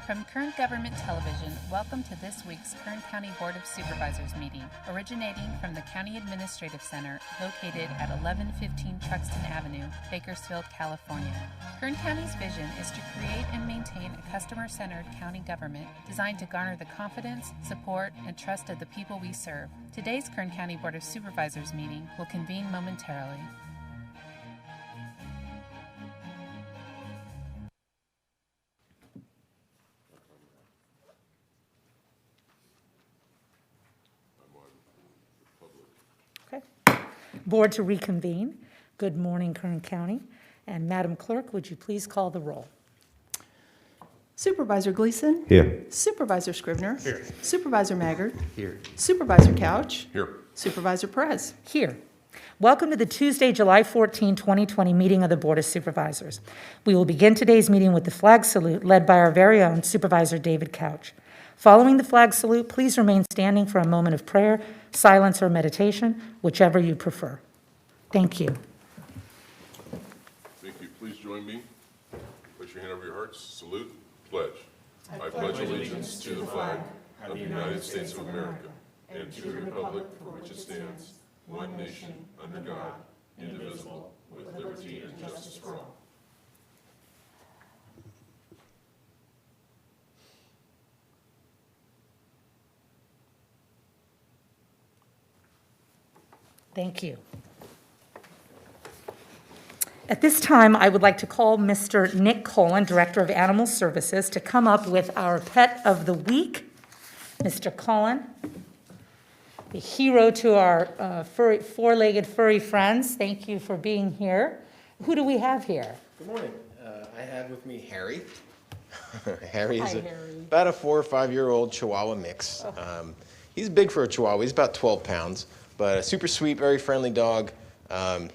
From Kern Government Television, welcome to this week's Kern County Board of Supervisors meeting, originating from the County Administrative Center located at 1115 Truxtun Avenue, Bakersfield, California. Kern County's vision is to create and maintain a customer-centered county government designed to garner the confidence, support, and trust of the people we serve. Today's Kern County Board of Supervisors meeting will convene momentarily. Board to reconvene. Good morning, Kern County. And Madam Clerk, would you please call the roll? Supervisor Gleason? Here. Supervisor Scrivener? Here. Supervisor Maggard? Here. Supervisor Couch? Here. Supervisor Perez? Here. Welcome to the Tuesday, July 14, 2020 meeting of the Board of Supervisors. We will begin today's meeting with the flag salute led by our very own Supervisor David Couch. Following the flag salute, please remain standing for a moment of prayer, silence, or meditation, whichever you prefer. Thank you. Thank you. Please join me. Place your hand over your hearts. Salute. Pledge. I pledge allegiance to the flag of the United States of America and to the republic for which it stands, one nation, under God, indivisible, with liberty and justice for all. Thank you. At this time, I would like to call Mr. Nick Cullen, Director of Animal Services, to come up with our Pet of the Week. Mr. Cullen, the hero to our four-legged furry friends. Thank you for being here. Who do we have here? Good morning. I have with me Harry. Harry is Hi, Harry. about a 4 or 5 year old Chihuahua mix. He's big for a Chihuahua. He's about 12 pounds, but a super sweet, very friendly dog.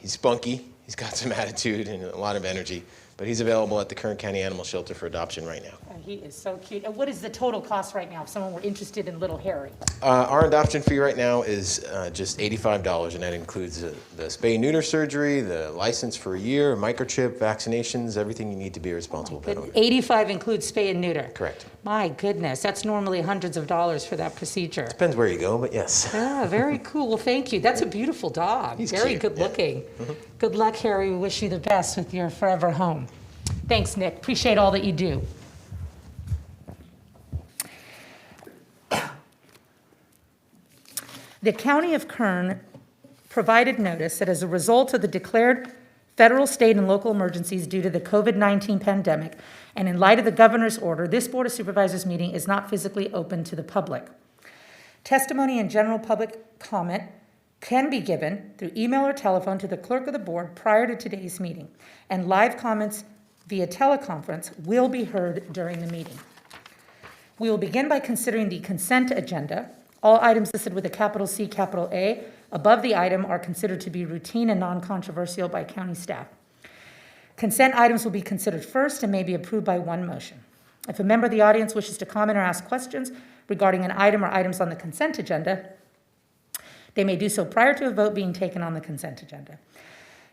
He's spunky. He's got some attitude and a lot of energy, but he's available at the Kern County Animal Shelter for adoption right now. He is so cute. And what is the total cost right now if someone were interested in little Harry? Our adoption fee right now is just $85, and that includes the spay neuter surgery, the license for a year, microchip, vaccinations, everything you need to be a responsible pet owner. 85 includes spay and neuter. Correct. My goodness, that's normally hundreds of dollars for that procedure. Depends where you go, but yes. Ah, very cool. Well, thank you. That's a beautiful dog. He's very cute, good yeah. looking. Good luck, Harry. We wish you the best with your forever home. Thanks, Nick. Appreciate all that you do. The County of Kern provided notice that as a result of the declared federal, state, and local emergencies due to the COVID-19 pandemic, and in light of the governor's order, this Board of Supervisors meeting is not physically open to the public. Testimony and general public comment can be given through email or telephone to the clerk of the board prior to today's meeting, and live comments via teleconference will be heard during the meeting. We will begin by considering the consent agenda. All items listed with a capital C, capital A above the item are considered to be routine and non-controversial by county staff. Consent items will be considered first and may be approved by one motion. If a member of the audience wishes to comment or ask questions regarding an item or items on the consent agenda, they may do so prior to a vote being taken on the consent agenda.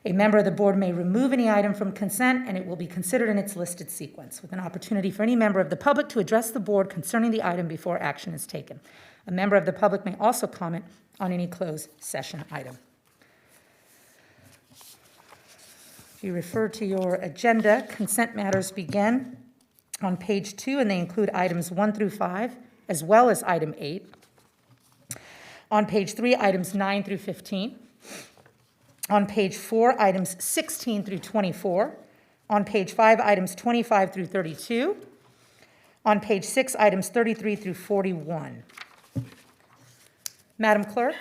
A member of the board may remove any item from consent, and it will be considered in its listed sequence, with an opportunity for any member of the public to address the board concerning the item before action is taken. A member of the public may also comment on any closed session item. If you refer to your agenda, consent matters begin on page 2, and they include items 1 through 5, as well as item 8. On page 3, items 9 through 15. On page 4, items 16 through 24. On page 5, items 25 through 32. On page 6, items 33 through 41. Madam Clerk,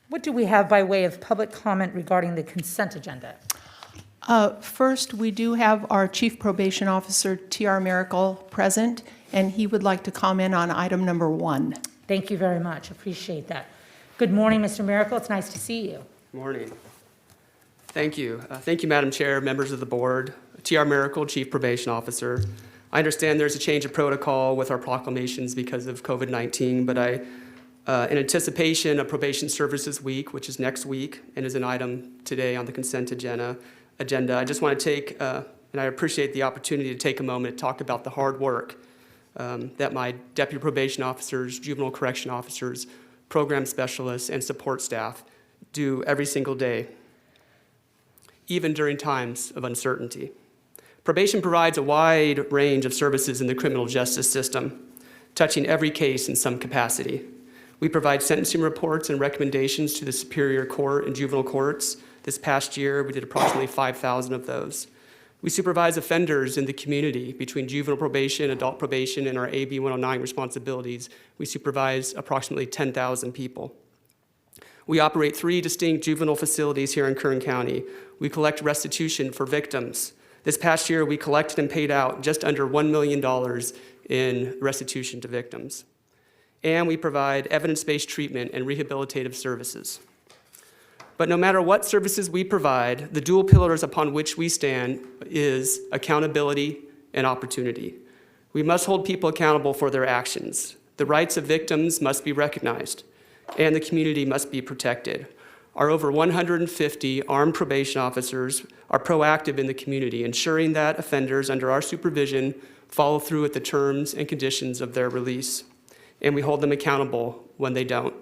what do we have by way of public comment regarding the consent agenda? First, we do have our Chief Probation Officer, T.R. Miracle, present, and he would like to comment on item number 1. Thank you very much. Appreciate that. Good morning, Mr. Miracle. It's nice to see you. Morning. Thank you. Thank you, Madam Chair, members of the board. T.R. Miracle, Chief Probation Officer. I understand there's a change of protocol with our proclamations because of COVID-19, but in anticipation of Probation Services Week, which is next week and is an item today on the consent agenda, I just want to take, and I appreciate the opportunity to take a moment to talk about the hard work that my deputy probation officers, juvenile correction officers, program specialists, and support staff do every single day, even during times of uncertainty. Probation provides a wide range of services in the criminal justice system, touching every case in some capacity. We provide sentencing reports and recommendations to the Superior Court and juvenile courts. This past year, we did approximately 5,000 of those. We supervise offenders in the community between juvenile probation, adult probation, and our AB 109 responsibilities. We supervise approximately 10,000 people. We operate 3 distinct juvenile facilities here in Kern County. We collect restitution for victims. This past year, we collected and paid out just under $1 million in restitution to victims. And we provide evidence-based treatment and rehabilitative services. But no matter what services we provide, the dual pillars upon which we stand is accountability and opportunity. We must hold people accountable for their actions. The rights of victims must be recognized, and the community must be protected. Our over 150 armed probation officers are proactive in the community, ensuring that offenders under our supervision follow through with the terms and conditions of their release, and we hold them accountable when they don't.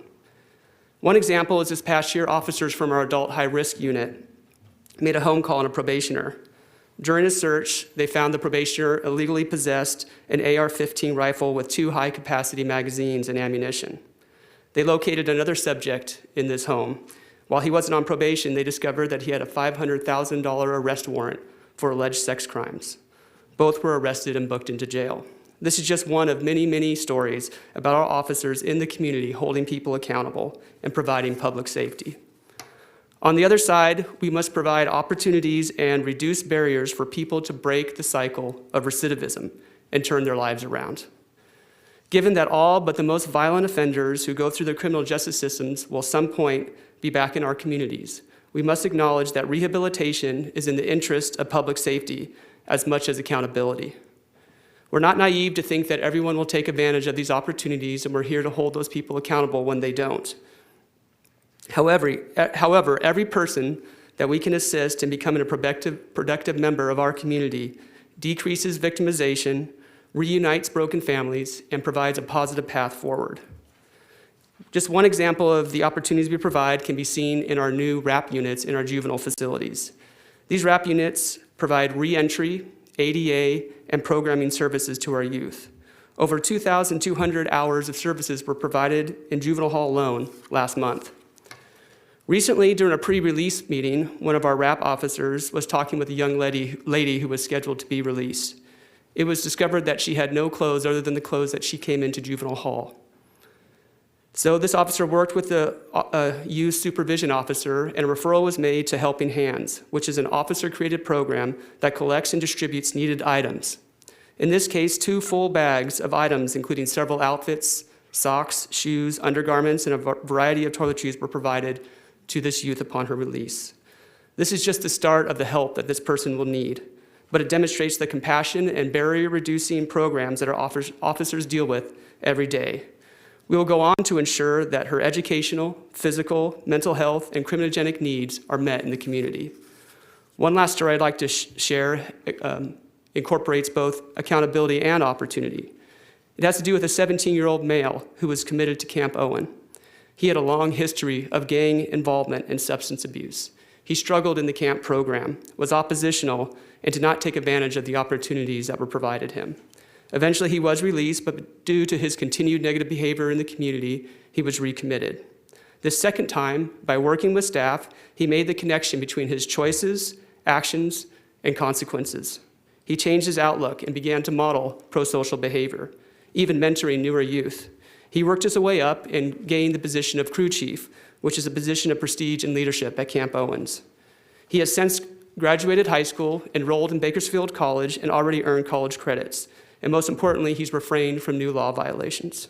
One example is this past year, officers from our adult high-risk unit made a home call on a probationer. During a search, they found the probationer illegally possessed an AR-15 rifle with 2 high-capacity magazines and ammunition. They located another subject in this home. While he wasn't on probation, they discovered that he had a $500,000 arrest warrant for alleged sex crimes. Both were arrested and booked into jail. This is just one of many, many stories about our officers in the community holding people accountable and providing public safety. On the other side, we must provide opportunities and reduce barriers for people to break the cycle of recidivism and turn their lives around. Given that all but the most violent offenders who go through the criminal justice systems will at some point be back in our communities, we must acknowledge that rehabilitation is in the interest of public safety as much as accountability. We're not naive to think that everyone will take advantage of these opportunities, and we're here to hold those people accountable when they don't. However, every person that we can assist in becoming a productive member of our community decreases victimization, reunites broken families, and provides a positive path forward. Just one example of the opportunities we provide can be seen in our new RAP units in our juvenile facilities. These RAP units provide re-entry, ADA, and programming services to our youth. Over 2,200 hours of services were provided in juvenile hall alone last month. Recently, during a pre-release meeting, one of our RAP officers was talking with a young lady who was scheduled to be released. It was discovered that she had no clothes other than the clothes that she came into juvenile hall. So this officer worked with the youth supervision officer, and a referral was made to Helping Hands, which is an officer-created program that collects and distributes needed items. In this case, 2 full bags of items, including several outfits, socks, shoes, undergarments, and a variety of toiletries were provided to this youth upon her release. This is just the start of the help that this person will need, but it demonstrates the compassion and barrier-reducing programs that our officers deal with every day. We will go on to ensure that her educational, physical, mental health, and criminogenic needs are met in the community. One last story I'd like to share incorporates both accountability and opportunity. It has to do with a 17-year-old male who was committed to Camp Owen. He had a long history of gang involvement and substance abuse. He struggled in the camp program, was oppositional, and did not take advantage of the opportunities that were provided him. Eventually, he was released, but due to his continued negative behavior in the community, he was recommitted. This second time, by working with staff, he made the connection between his choices, actions, and consequences. He changed his outlook and began to model pro-social behavior, even mentoring newer youth. He worked his way up and gained the position of crew chief, which is a position of prestige and leadership at Camp Owens. He has since graduated high school, enrolled in Bakersfield College, and already earned college credits. And most importantly, he's refrained from new law violations.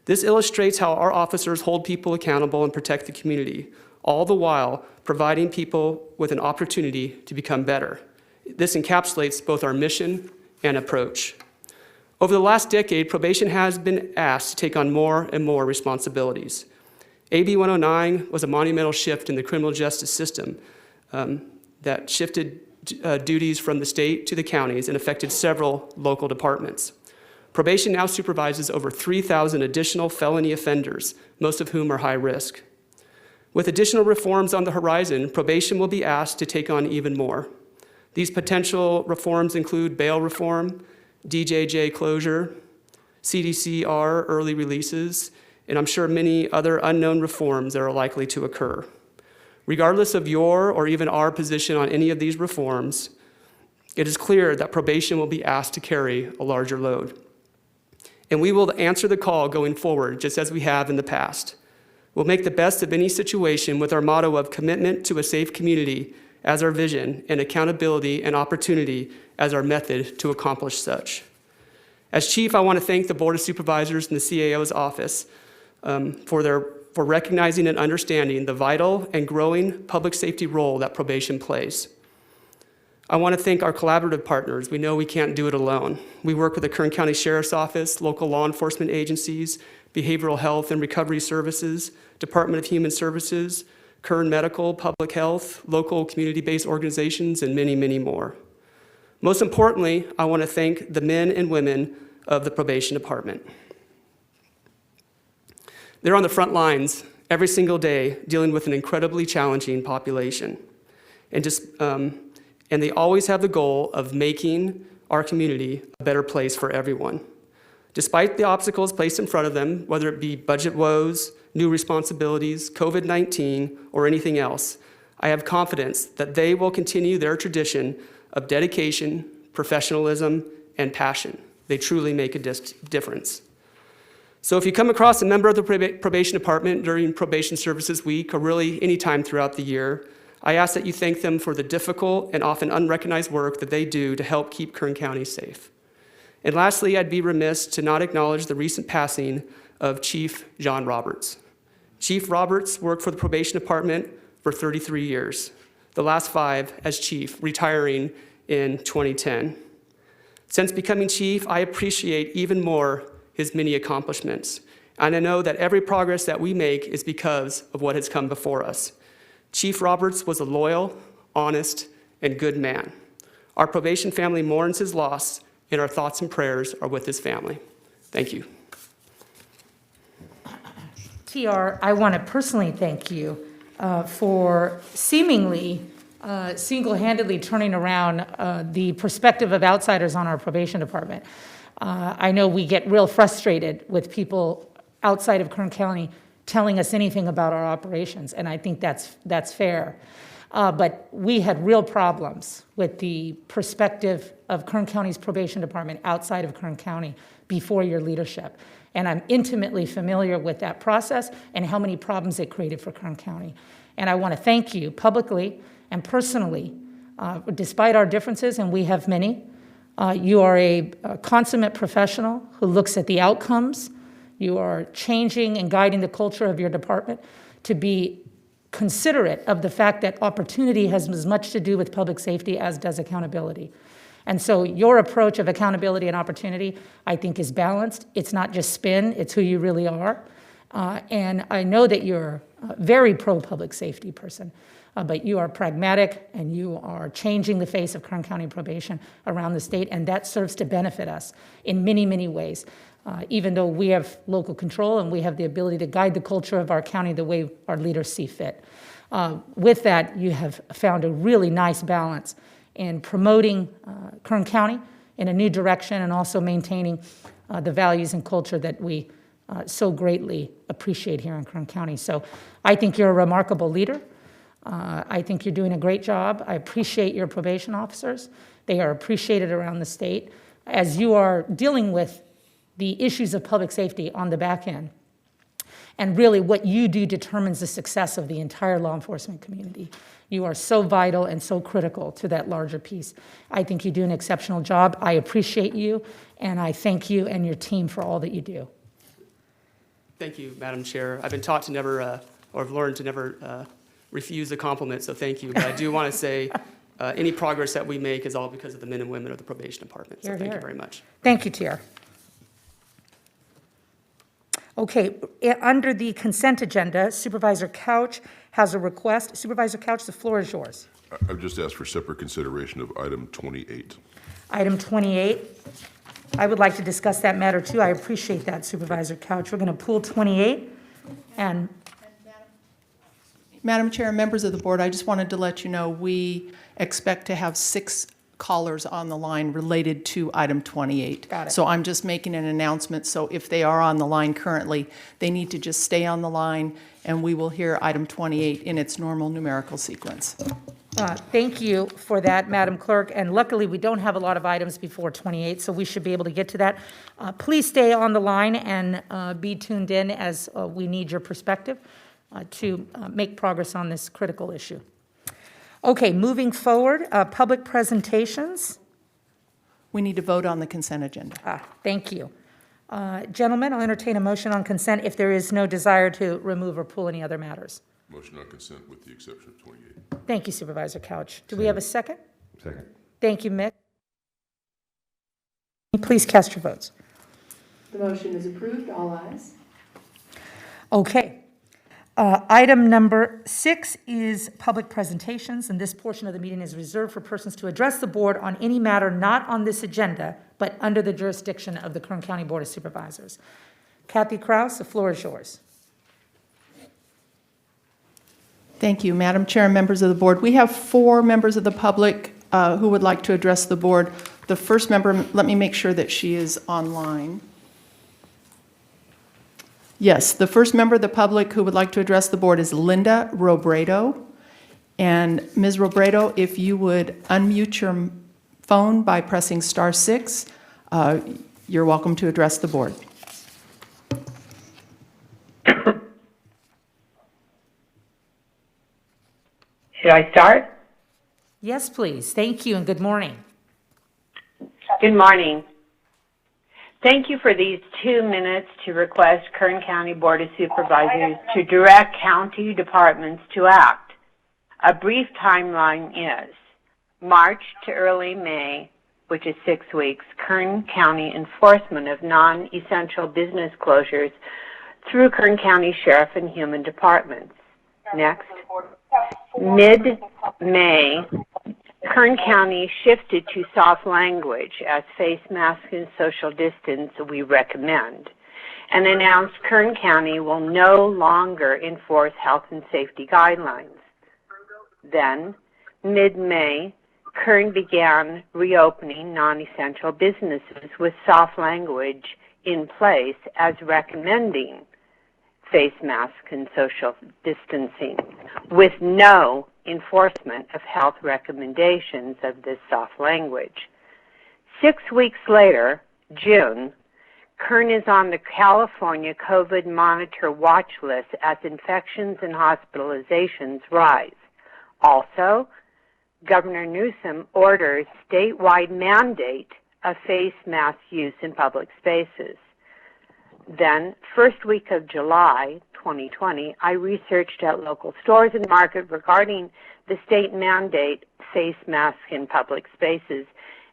This illustrates how our officers hold people accountable and protect the community, all the while providing people with an opportunity to become better. This encapsulates both our mission and approach. Over the last decade, probation has been asked to take on more and more responsibilities. AB 109 was a monumental shift in the criminal justice system that shifted duties from the state to the counties and affected several local departments. Probation now supervises over 3,000 additional felony offenders, most of whom are high risk. With additional reforms on the horizon, probation will be asked to take on even more. These potential reforms include bail reform, DJJ closure, CDCR early releases, and I'm sure many other unknown reforms that are likely to occur. Regardless of your or even our position on any of these reforms, it is clear that probation will be asked to carry a larger load. And we will answer the call going forward, just as we have in the past. We'll make the best of any situation with our motto of commitment to a safe community as our vision and accountability and opportunity as our method to accomplish such. As Chief, I want to thank the Board of Supervisors and the CAO's office for recognizing and understanding the vital and growing public safety role that probation plays. I want to thank our collaborative partners. We know we can't do it alone. We work with the Kern County Sheriff's Office, local law enforcement agencies, behavioral health and recovery services, Department of Human Services, Kern Medical, Public Health, local community-based organizations, and many, many more. Most importantly, I want to thank the men and women of the probation department. They're on the front lines every single day dealing with an incredibly challenging population. And they always have the goal of making our community a better place for everyone. Despite the obstacles placed in front of them, whether it be budget woes, new responsibilities, COVID-19, or anything else, I have confidence that they will continue their tradition of dedication, professionalism, and passion. They truly make a difference. So if you come across a member of the probation department during Probation Services Week, or really any time throughout the year, I ask that you thank them for the difficult and often unrecognized work that they do to help keep Kern County safe. And lastly, I'd be remiss to not acknowledge the recent passing of Chief John Roberts. Chief Roberts worked for the probation department for 33 years, the last 5 as chief, retiring in 2010. Since becoming chief, I appreciate even more his many accomplishments. And I know that every progress that we make is because of what has come before us. Chief Roberts was a loyal, honest, and good man. Our probation family mourns his loss, and our thoughts and prayers are with his family. Thank you. TR, I want to personally thank you for seemingly single-handedly turning around the perspective of outsiders on our probation department. I know we get real frustrated with people outside of Kern County telling us anything about our operations, and I think that's fair. But we had real problems with the perspective of Kern County's probation department outside of Kern County before your leadership. And I'm intimately familiar with that process and how many problems it created for Kern County. And I want to thank you publicly and personally, despite our differences, and we have many. You are a consummate professional who looks at the outcomes. You are changing and guiding the culture of your department to be considerate of the fact that opportunity has as much to do with public safety as does accountability. And so your approach of accountability and opportunity, I think, is balanced. It's not just spin, it's who you really are. And I know that you're a very pro-public safety person, but you are pragmatic and you are changing the face of Kern County probation around the state, and that serves to benefit us in many, many ways. Even though we have local control and we have the ability to guide the culture of our county the way our leaders see fit. With that, you have found a really nice balance in promoting Kern County in a new direction and also maintaining the values and culture that we so greatly appreciate here in Kern County. So I think you're a remarkable leader. I think you're doing a great job. I appreciate your probation officers. They are appreciated around the state as you are dealing with the issues of public safety on the back end. And really what you do determines the success of the entire law enforcement community. You are so vital and so critical to that larger piece. I think you do an exceptional job. I appreciate you, and I thank you and your team for all that you do. Thank you, Madam Chair. I've been taught to never, or I've learned to never refuse a compliment, so thank you. But I do want to say any progress that we make is all because of the men and women of the probation department. So thank you very much. Thank you, TR. Okay, under the consent agenda, Supervisor Couch has a request. Supervisor Couch, the floor is yours. I've just asked for separate consideration of item 28. Item 28. I would like to discuss that matter too. I appreciate that, Supervisor Couch. We're going to pull 28 and Madam Chair, members of the board, I just wanted to let you know, we expect to have 6 callers on the line related to item 28. Got it. So I'm just making an announcement, so if they are on the line currently, they need to just stay on the line, and we will hear item 28 in its normal numerical sequence. thank you for that, Madam Clerk. And luckily, we don't have a lot of items before 28, so we should be able to get to that. Please stay on the line and be tuned in as we need your perspective to make progress on this critical issue. Okay, moving forward, public presentations. We need to vote on the consent agenda. Thank you. Gentlemen, I'll entertain a motion on consent if there is no desire to remove or pull any other matters. Motion on consent with the exception of 28. Thank you, Supervisor Couch. Do we have a second? Second. Thank you, Mick. Please cast your votes. The motion is approved. All ayes. Okay. Item number 6 is public presentations, and this portion of the meeting is reserved for persons to address the board on any matter not on this agenda, but under the jurisdiction of the Kern County Board of Supervisors. Kathy Kraus, the floor is yours. Thank you, Madam Chair and members of the board. We have 4 members of the public who would like to address the board. The first member, let me make sure that she is online. Yes, the first member of the public who would like to address the board is Linda Robredo. And Ms. Robredo, if you would unmute your phone by pressing *6, you're welcome to address the board. Should I start? Yes, please. Thank you and good morning. Good morning. Thank you for these 2 minutes to request Kern County Board of Supervisors to direct county departments to act. A brief timeline is March to early May, which is 6 weeks, Kern County enforcement of non-essential business closures through Kern County Sheriff and Human Departments. Next, mid-May, Kern County shifted to soft language as face mask and social distance we recommend, and announced Kern County will no longer enforce health and safety guidelines. Then, mid-May, Kern began reopening non-essential businesses with soft language in place as recommending face mask and social distancing, with no enforcement of health recommendations of this soft language. 6 weeks later, June, Kern is on the California COVID monitor watch list as infections and hospitalizations rise. Also, Governor Newsom orders statewide mandate of face mask use in public spaces. Then, first week of July 2020, I researched at local stores and market regarding the state mandate face masks in public spaces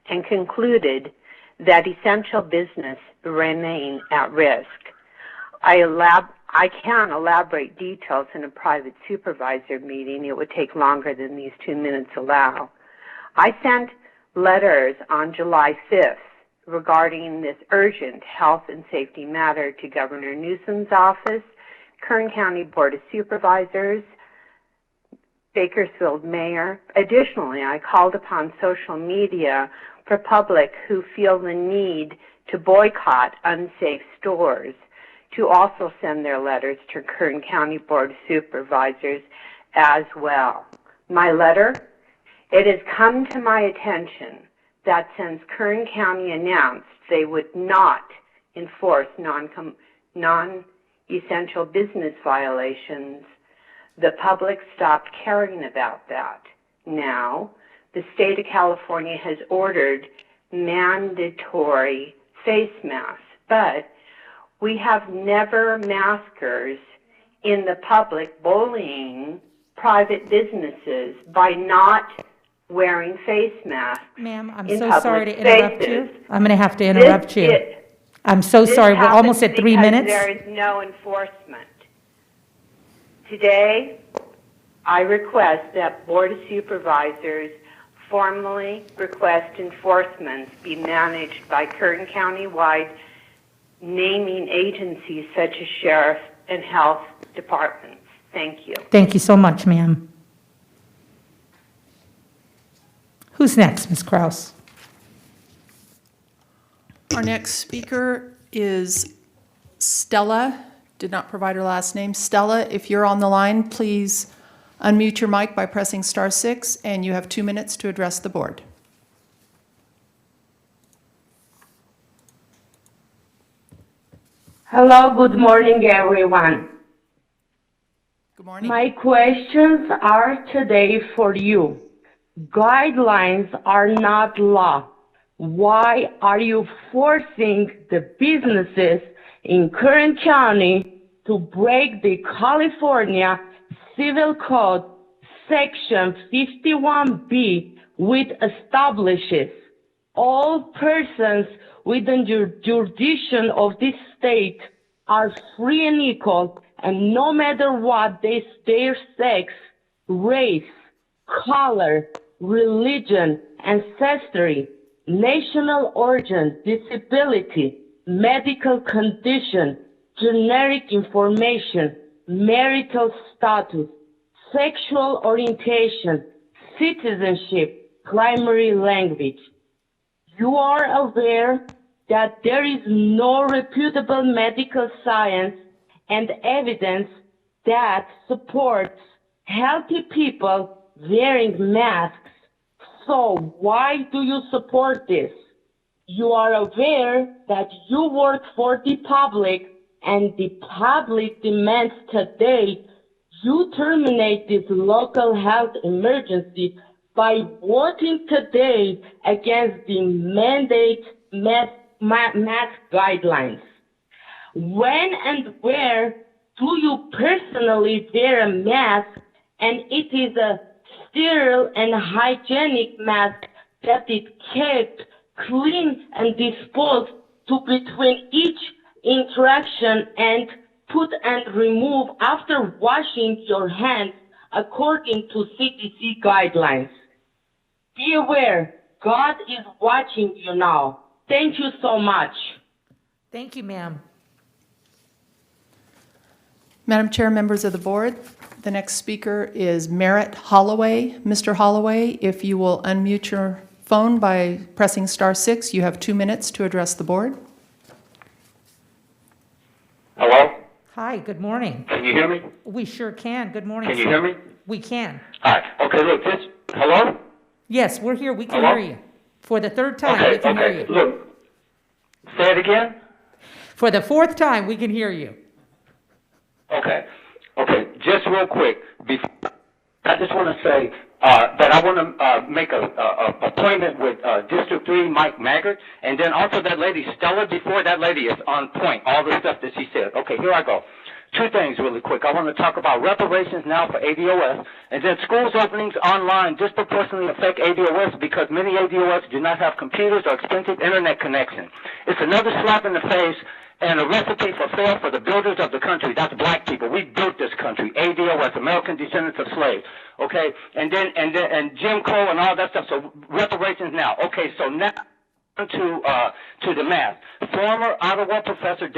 and concluded that essential business remain at risk. I can elaborate details in a private supervisor meeting. It would take longer than these 2 minutes allow. I sent letters on July 5th regarding this urgent health and safety matter to Governor Newsom's office, Kern County Board of Supervisors, Bakersfield Mayor. Additionally, I called upon social media for public who feel the need to boycott unsafe stores to also send their letters to Kern County Board of Supervisors as well. My letter, it has come to my attention that since Kern County announced they would not enforce non-essential business violations, the public stopped caring about that. Now, the state of California has ordered mandatory face masks, but we have never maskers in the public bullying private businesses by not wearing face masks. Ma'am, I'm in so public sorry to interrupt spaces. you. I'm going to have to interrupt you. I'm so This sorry. We're almost happens at 3 because minutes. there is no enforcement. Today, I request that Board of Supervisors formally request enforcement be managed by Kern County-wide naming agencies such as sheriff and health departments. Thank you. Thank you so much, ma'am. Who's next, Ms. Kraus? Our next speaker is Stella. Did not provide her last name. Stella, if you're on the line, please unmute your mic by pressing *6, and you have 2 minutes to address the board. Hello, good morning, everyone. Good morning. My questions are today for you. Guidelines are not law. Why are you forcing the businesses in Kern County to break the California Civil Code Section 51B, which establishes all persons within the jurisdiction of this state are free and equal, and no matter what their sex, race, color, religion, ancestry, national origin, disability, medical condition, generic information, marital status, sexual orientation, citizenship, primary language. You are aware that there is no reputable medical science and evidence that supports healthy people wearing masks. So why do you support this? You are aware that you work for the public, and the public demands today you terminate this local health emergency by voting today against the mandate mask guidelines. When and where do you personally wear a mask, and it is a sterile and hygienic mask that is kept clean and disposed to between each interaction and put and remove after washing your hands according to CDC guidelines? Be aware, God is watching you now. Thank you so much. Thank you, ma'am. Madam Chair, members of the board, the next speaker is Merritt Holloway. Mr. Holloway, if you will unmute your phone by pressing *6, you have 2 minutes to address the board. Hello? Hi, good morning. Can you hear me? We sure can. Good morning, Can you sir. hear me? We can. Hi. Okay, look, hello? Yes, we're here. We can Hello? hear you. For the third time, Okay, we can hear you. look. Say it again? For the fourth time, we can hear you. Okay, just real quick, I just want to say that I want to make a appointment with District 3, Mike Maggart, and then also that lady, Stella, before that lady is on point, all the stuff that she said. Okay, here I go. 2 things really quick. I want to talk about reparations now for ADOS, and then schools openings online disproportionately affect ADOS because many ADOS do not have computers or expensive internet connection. It's another slap in the face and a recipe for fail for the builders of the country. That's black people. We built this country. ADOS, American Descendants of Slaves. Okay, and Jim Crow and all that stuff. So reparations now. Okay, so now to the math. Former Ottawa professor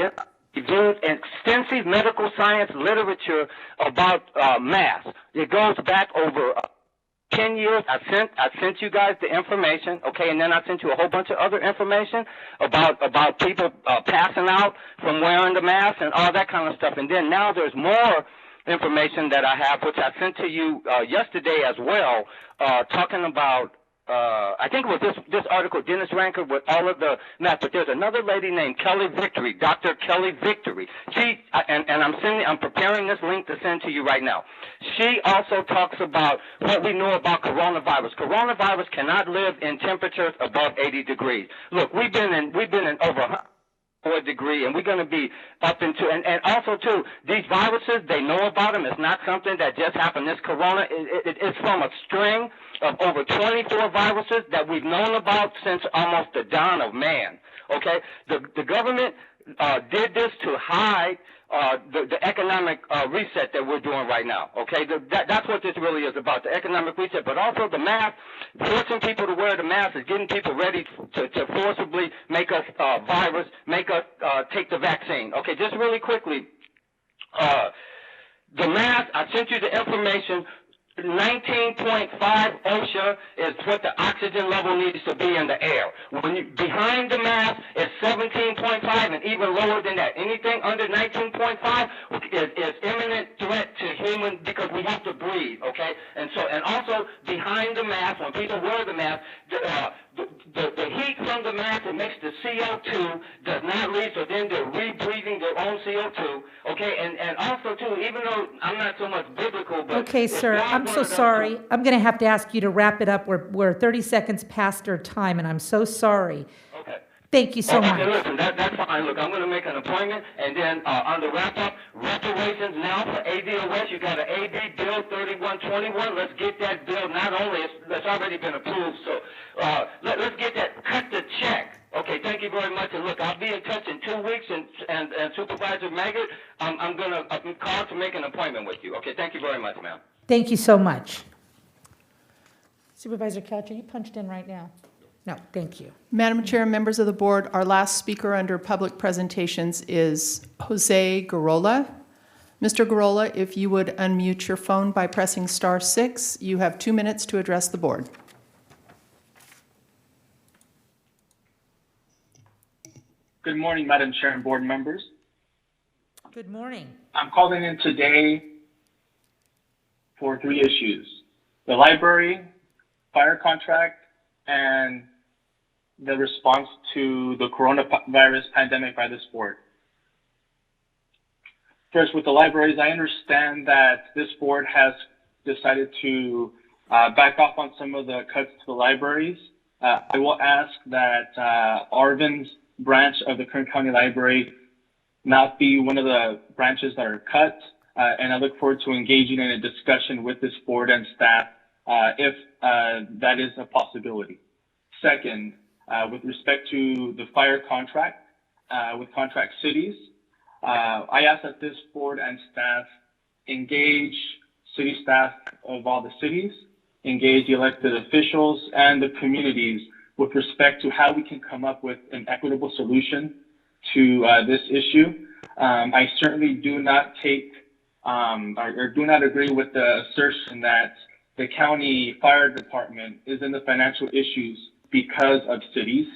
reviewed extensive medical science literature about mass. It goes back over 10 years. I sent you guys the information, okay, and then I sent you a whole bunch of other information about people passing out from wearing the mask and all that kind of stuff. And then now there's more information that I have, which I sent to you yesterday as well, talking about I think it was this article, Dennis Ranker, with all of the math. But there's another lady named Kelly Victory, Dr. Kelly Victory. I'm preparing this link to send to you right now. She also talks about what we know about coronavirus. Coronavirus cannot live in temperatures above 80 degrees. Look, we've been in over 100 degree, and we're going to be up into, and also too, these viruses, they know about them. It's not something that just happened. This corona, it's from a string of over 24 viruses that we've known about since almost the dawn of man. Okay, the government did this to hide the economic reset that we're doing right now. Okay, that's what this really is about, the economic reset. But also the mask, forcing people to wear the mask is getting people ready to forcibly make us make us take the vaccine. Okay, just really quickly, the mask, I sent you the information. 19.5 OSHA is what the oxygen level needs to be in the air. Behind the mask is 17.5 and even lower than that. Anything under 19.5 is imminent threat to human because we have to breathe, okay? And also behind the mask, when people wear the mask, the heat from the mask that makes the CO2 does not leave, so then they're rebreathing their own CO2, okay? And also, too, even though I'm not so much biblical, but... Okay, sir, I'm so sorry. I'm going to have to ask you to wrap it up. We're 30 seconds past our time, and I'm so sorry. Okay. Thank you so much. Okay, listen, that's fine. Look, I'm going to make an appointment, and then on the wrap-up, reparations now for ADOS. You got an AD Bill 3121. Let's get that bill. Not only, it's already been approved, so let's get that, cut the check. Okay, thank you very much. And look, I'll be in touch in 2 weeks, and Supervisor Maggott, I'm going to call to make an appointment with you. Okay, thank you very much, ma'am. Thank you so much. Supervisor Couch, are you punched in right now? No, thank you. Madam Chair, members of the board, our last speaker under public presentations is Jose Garola. Mr. Garola, if you would unmute your phone by pressing *6, you have 2 minutes to address the board. Good morning, Madam Chair and board members. Good morning. I'm calling in today for 3 issues: the library, fire contract, and the response to the coronavirus pandemic by this board. First, with the libraries, I understand that this board has decided to back off on some of the cuts to the libraries. I will ask that Arvin's branch of the Kern County Library not be one of the branches that are cut, and I look forward to engaging in a discussion with this board and staff if that is a possibility. Second, with respect to the fire contract with contract cities, I ask that this board and staff engage city staff of all the cities, engage the elected officials and the communities with respect to how we can come up with an equitable solution to this issue. I certainly do not take or do not agree with the assertion that the county fire department is in the financial issues because of cities,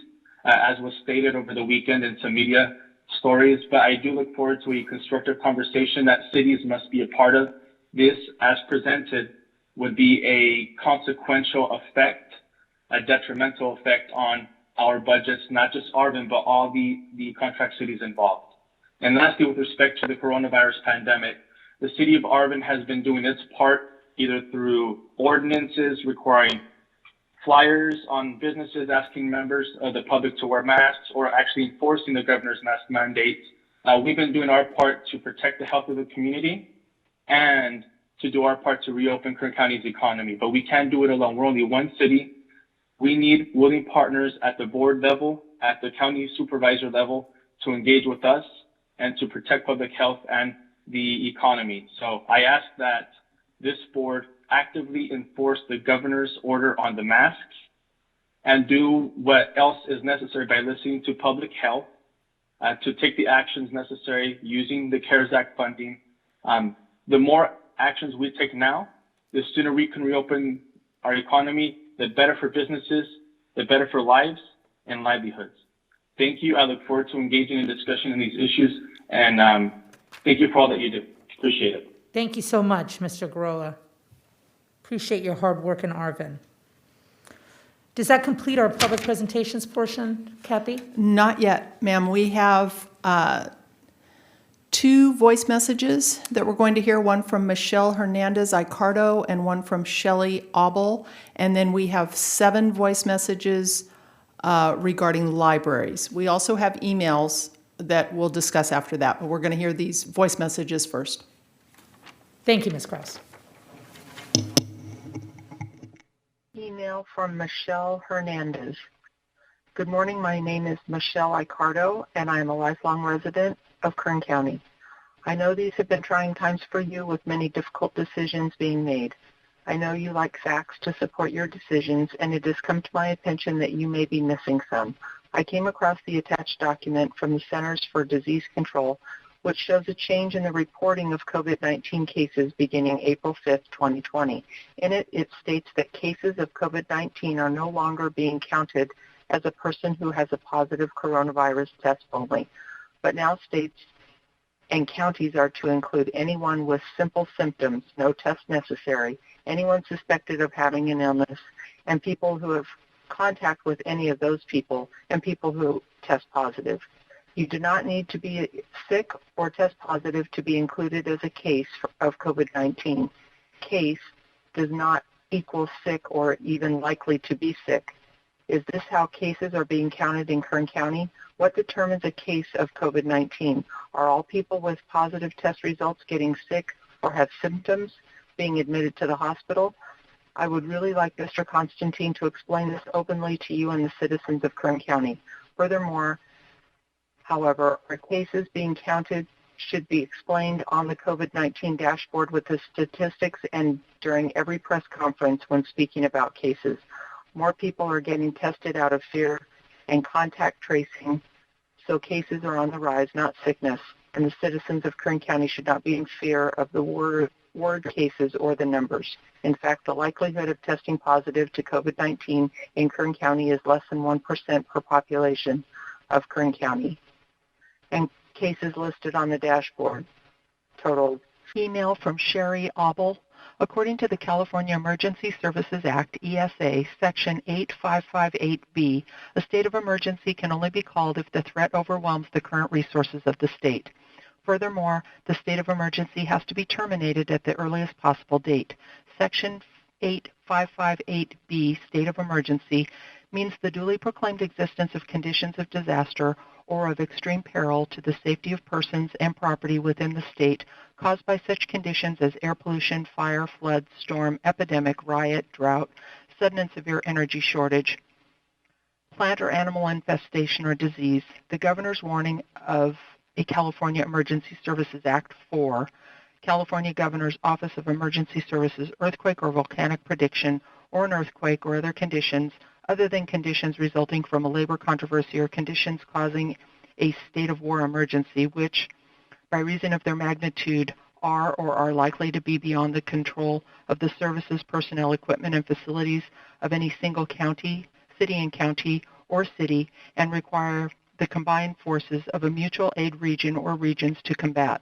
as was stated over the weekend in some media stories. But I do look forward to a constructive conversation that cities must be a part of. This, as presented, would be a consequential effect, a detrimental effect on our budgets, not just Arvin, but all the contract cities involved. And lastly, with respect to the coronavirus pandemic, the city of Arvin has been doing its part either through ordinances requiring flyers on businesses asking members of the public to wear masks, or actually enforcing the governor's mask mandate. We've been doing our part to protect the health of the community and to do our part to reopen Kern County's economy. But we can't do it alone. We're only one city. We need willing partners at the board level, at the county supervisor level, to engage with us and to protect public health and the economy. So I ask that this board actively enforce the governor's order on the masks and do what else is necessary by listening to public health to take the actions necessary using the CARES Act funding. The more actions we take now, the sooner we can reopen our economy, the better for businesses, the better for lives and livelihoods. Thank you. I look forward to engaging in discussion on these issues, and thank you for all that you do. Appreciate it. Thank you so much, Mr. Garola. Appreciate your hard work in Arvin. Does that complete our public presentations portion, Kathy? Not yet, ma'am. We have 2 voice messages that we're going to hear, one from Michelle Hernandez-Icardo and one from Shelley Obel. And then we have 7 voice messages regarding libraries. We also have emails that we'll discuss after that, but we're going to hear these voice messages first. Thank you, Ms. Krause. Email from Michelle Hernandez. Good morning. My name is Michelle Icardo, and I am a lifelong resident of Kern County. I know these have been trying times for you with many difficult decisions being made. I know you like facts to support your decisions, and it has come to my attention that you may be missing some. I came across the attached document from the Centers for Disease Control, which shows a change in the reporting of COVID-19 cases beginning April 5th, 2020. In it, it states that cases of COVID-19 are no longer being counted as a person who has a positive coronavirus test only, but now states and counties are to include anyone with simple symptoms, no test necessary, anyone suspected of having an illness, and people who have contact with any of those people, and people who test positive. You do not need to be sick or test positive to be included as a case of COVID-19. Case does not equal sick or even likely to be sick. Is this how cases are being counted in Kern County? What determines a case of COVID-19? Are all people with positive test results getting sick or have symptoms being admitted to the hospital? I would really like Mr. Constantine to explain this openly to you and the citizens of Kern County. Furthermore, however, our cases being counted should be explained on the COVID-19 dashboard with the statistics and during every press conference when speaking about cases. More people are getting tested out of fear and contact tracing, so cases are on the rise, not sickness, and the citizens of Kern County should not be in fear of the word cases or the numbers. In fact, the likelihood of testing positive to COVID-19 in Kern County is less than 1% per population of Kern County. And cases listed on the dashboard totaled. Email from Sherry Obel. According to the California Emergency Services Act, ESA, Section 8558B, a state of emergency can only be called if the threat overwhelms the current resources of the state. Furthermore, the state of emergency has to be terminated at the earliest possible date. Section 8558B, state of emergency, means the duly proclaimed existence of conditions of disaster or of extreme peril to the safety of persons and property within the state caused by such conditions as air pollution, fire, flood, storm, epidemic, riot, drought, sudden and severe energy shortage, plant or animal infestation or disease, the governor's warning of a California Emergency Services Act 4, California Governor's Office of Emergency Services earthquake or volcanic prediction, or an earthquake or other conditions other than conditions resulting from a labor controversy or conditions causing a state of war emergency, which, by reason of their magnitude, are or are likely to be beyond the control of the services, personnel, equipment, and facilities of any single county, city and county, or city, and require the combined forces of a mutual aid region or regions to combat.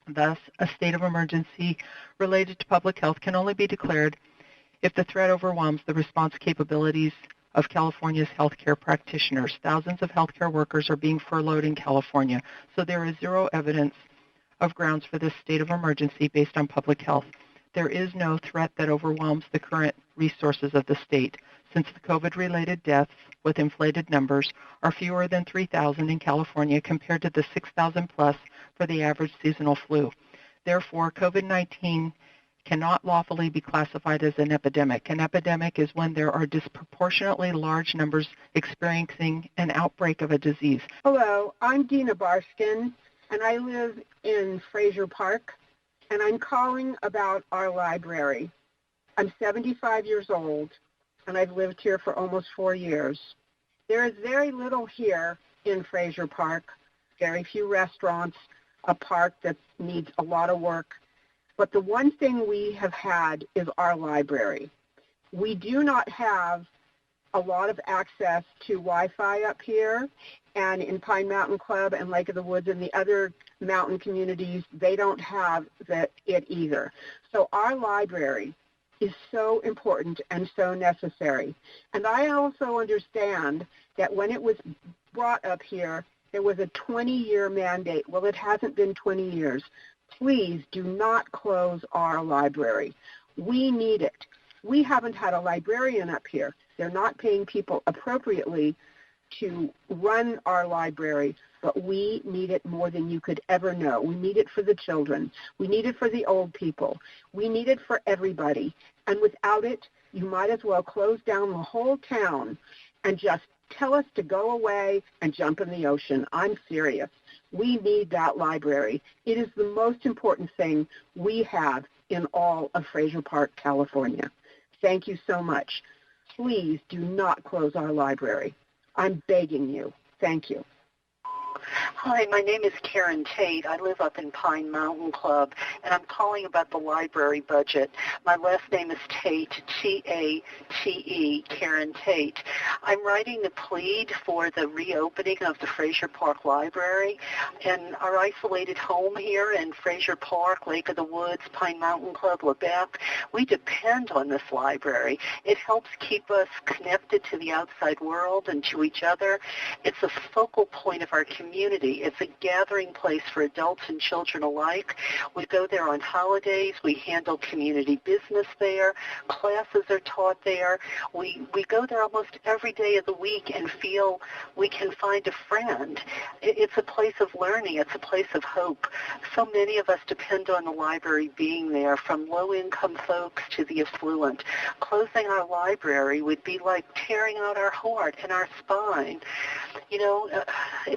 Thus, a state of emergency related to public health can only be declared if the threat overwhelms the response capabilities of California's healthcare practitioners. Thousands of healthcare workers are being furloughed in California, so there is zero evidence of grounds for this state of emergency based on public health. There is no threat that overwhelms the current resources of the state, since the COVID-related deaths, with inflated numbers, are fewer than 3,000 in California compared to the 6,000 plus for the average seasonal flu. Therefore, COVID-19 cannot lawfully be classified as an epidemic. An epidemic is when there are disproportionately large numbers experiencing an outbreak of a disease. Hello, I'm Dina Barskin, and I live in Fraser Park, and I'm calling about our library. I'm 75 years old, and I've lived here for almost 4 years. There is very little here in Fraser Park, very few restaurants, a park that needs a lot of work. But the one thing we have had is our library. We do not have a lot of access to Wi-Fi up here, and in Pine Mountain Club and Lake of the Woods and the other mountain communities, they don't have it either. So our library is so important and so necessary. And I also understand that when it was brought up here, there was a 20-year mandate. Well, it hasn't been 20 years. Please do not close our library. We need it. We haven't had a librarian up here. They're not paying people appropriately to run our library, but we need it more than you could ever know. We need it for the children. We need it for the old people. We need it for everybody. And without it, you might as well close down the whole town and just tell us to go away and jump in the ocean. I'm serious. We need that library. It is the most important thing we have in all of Fraser Park, California. Thank you so much. Please do not close our library. I'm begging you. Thank you. Hi, my name is Karen Tate. I live up in Pine Mountain Club, and I'm calling about the library budget. My last name is Tate, T-A-T-E, Karen Tate. I'm writing the plead for the reopening of the Fraser Park Library, and our isolated home here in Fraser Park, Lake of the Woods, Pine Mountain Club, Lebec, we depend on this library. It helps keep us connected to the outside world and to each other. It's a focal point of our community. It's a gathering place for adults and children alike. We go there on holidays. We handle community business there. Classes are taught there. We go there almost every day of the week and feel we can find a friend. It's a place of learning. It's a place of hope. So many of us depend on the library being there, from low-income folks to the affluent. Closing our library would be like tearing out our heart and our spine. You know,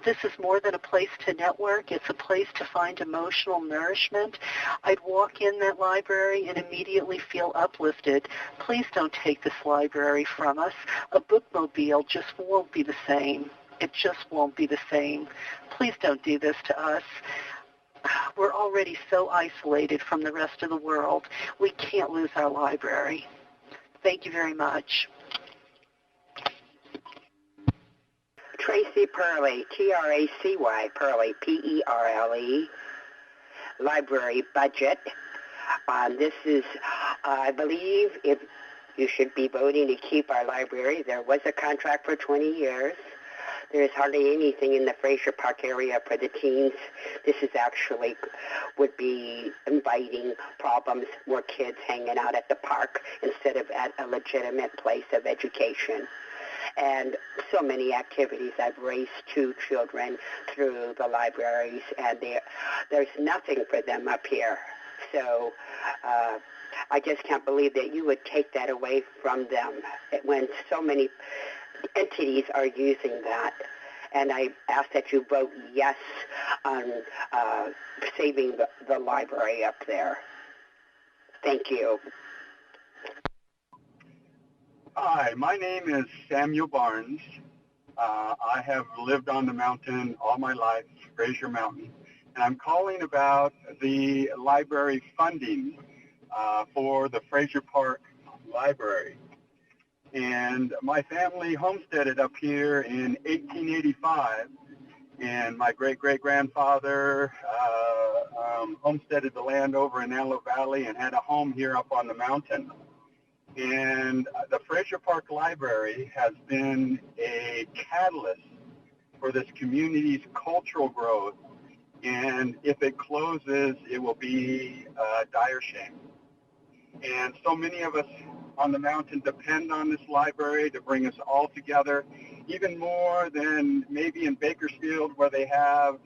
this is more than a place to network. It's a place to find emotional nourishment. I'd walk in that library and immediately feel uplifted. Please don't take this library from us. A bookmobile just won't be the same. It just won't be the same. Please don't do this to us. We're already so isolated from the rest of the world. We can't lose our library. Thank you very much. Tracy Perley, T-R-A-C-Y, Perley, P-E-R-L-E, library budget. This is, I believe, if you should be voting to keep our library. There was a contract for 20 years. There is hardly anything in the Fraser Park area for the teens. This is actually would be inviting problems, more kids hanging out at the park instead of at a legitimate place of education. And so many activities. I've raised 2 children through the libraries, and there's nothing for them up here. So I just can't believe that you would take that away from them when so many entities are using that. And I ask that you vote yes on saving the library up there. Thank you. Hi, my name is Samuel Barnes. I have lived on the mountain all my life, Fraser Mountain, and I'm calling about the library funding for the Fraser Park Library. And my family homesteaded up here in 1885, and my great-great-grandfather homesteaded the land over in Antelope Valley and had a home here up on the mountain. And the Fraser Park Library has been a catalyst for this community's cultural growth. And if it closes, it will be a dire shame. And so many of us on the mountain depend on this library to bring us all together, even more than maybe in Bakersfield, where they have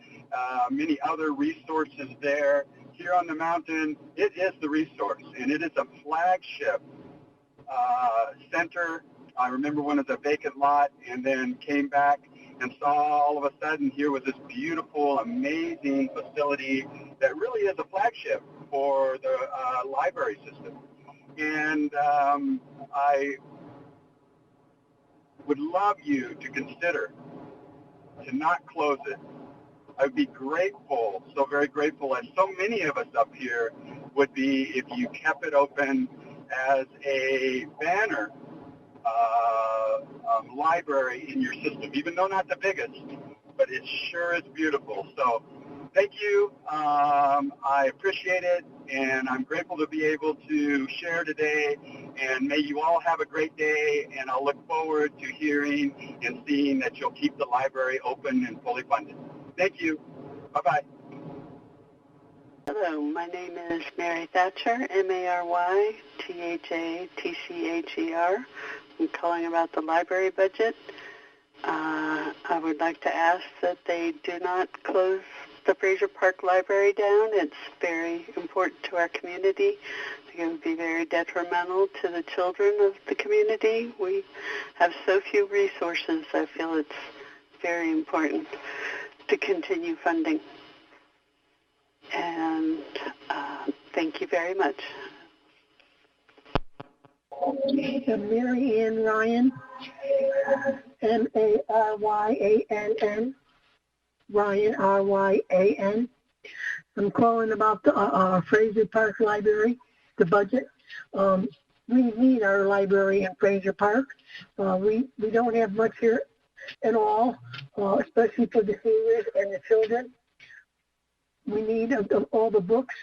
many other resources there. Here on the mountain, it is the resource, and it is a flagship center. I remember when it was a vacant lot, and then came back and saw all of a sudden here was this beautiful, amazing facility that really is a flagship for the library system. And I would love you to consider to not close it. I would be grateful, so very grateful, as so many of us up here would be, if you kept it open as a banner library in your system, even though not the biggest, but it sure is beautiful. So thank you. I appreciate it, and I'm grateful to be able to share today, and may you all have a great day, and I'll look forward to hearing and seeing that you'll keep the library open and fully funded. Thank you. Bye-bye. Hello, my name is Mary Thatcher, M-A-R-Y-T-H-A-T-C-H-E-R. I'm calling about the library budget. I would like to ask that they do not close the Fraser Park Library down. It's very important to our community. I think it would be very detrimental to the children of the community. We have so few resources. I feel it's very important. to continue funding. And thank you very much. Mary Ann Ryan, Maryann, Ryan, Ryan. I'm calling about the Fraser Park Library, the budget. We need our library in Fraser Park. We don't have much here at all, especially for the seniors and the children. We need all the books.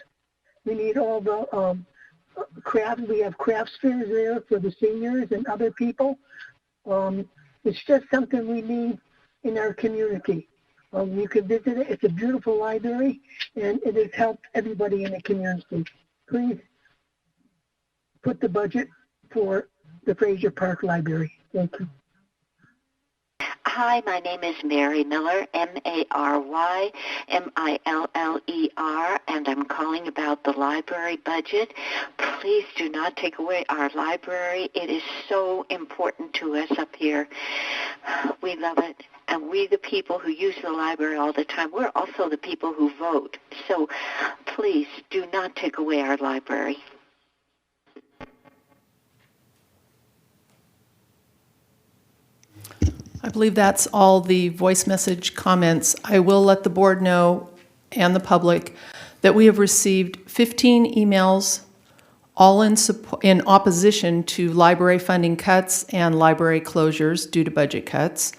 We need all the crafts. We have crafts fairs there for the seniors and other people. It's just something we need in our community. You can visit it. It's a beautiful library, and it has helped everybody in the community. Please put the budget for the Fraser Park Library. Thank you. Hi, my name is Mary Miller, Marymiller, and I'm calling about the library budget. Please do not take away our library. It is so important to us up here. We love it. And we, the people who use the library all the time, we're also the people who vote. So please do not take away our library. I believe that's all the voice message comments. I will let the board know and the public that we have received 15 emails, all in opposition to library funding cuts and library closures due to budget cuts.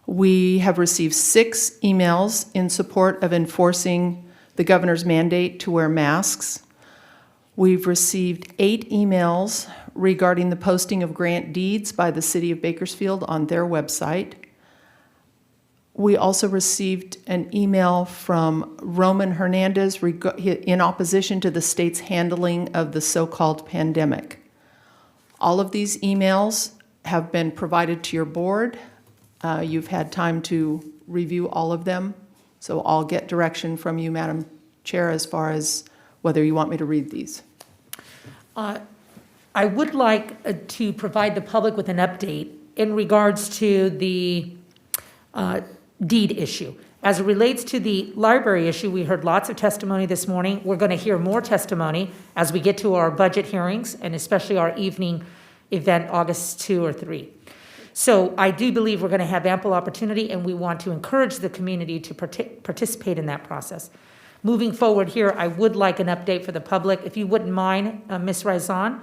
We have received 6 emails in support of enforcing the governor's mandate to wear masks. We've received 8 emails regarding the posting of grant deeds by the City of Bakersfield on their website. We also received an email from Roman Hernandez in opposition to the state's handling of the so-called pandemic. All of these emails have been provided to your board. You've had time to review all of them, so I'll get direction from you, Madam Chair, as far as whether you want me to read these. I would like to provide the public with an update in regards to the deed issue. As it relates to the library issue, we heard lots of testimony this morning. We're going to hear more testimony as we get to our budget hearings, and especially our evening event, August 2 or 3. So I do believe we're going to have ample opportunity, and we want to encourage the community to participate in that process. Moving forward here, I would like an update for the public, if you wouldn't mind, Ms. Raizan,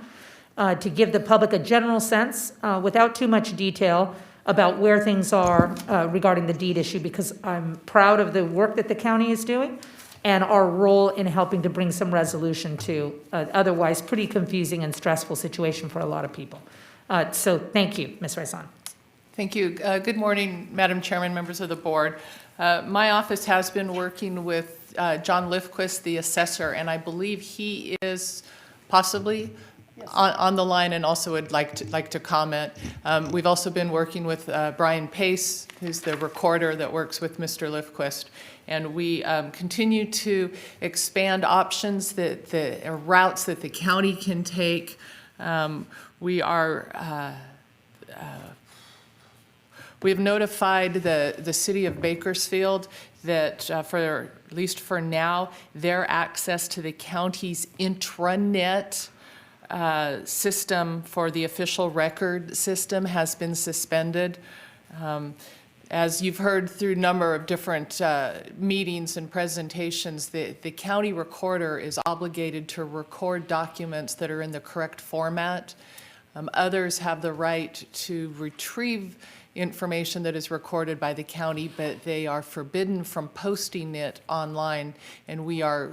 to give the public a general sense, without too much detail, about where things are regarding the deed issue, because I'm proud of the work that the county is doing and our role in helping to bring some resolution to otherwise pretty confusing and stressful situation for a lot of people. So thank you, Ms. Raizan. Thank you. Good morning, Madam Chairman, members of the board. My office has been working with John Lifquist, the assessor, and I believe he is possibly on the line and also would like to comment. We've also been working with Brian Pace, who's the recorder that works with Mr. Lifquist, and we continue to expand options routes that the county can take. We have notified the city of Bakersfield that for at least for now, their access to the county's intranet system for the official record system has been suspended. As you've heard through a number of different meetings and presentations, the county recorder is obligated to record documents that are in the correct format. Others have the right to retrieve information that is recorded by the county, but they are forbidden from posting it online, and we are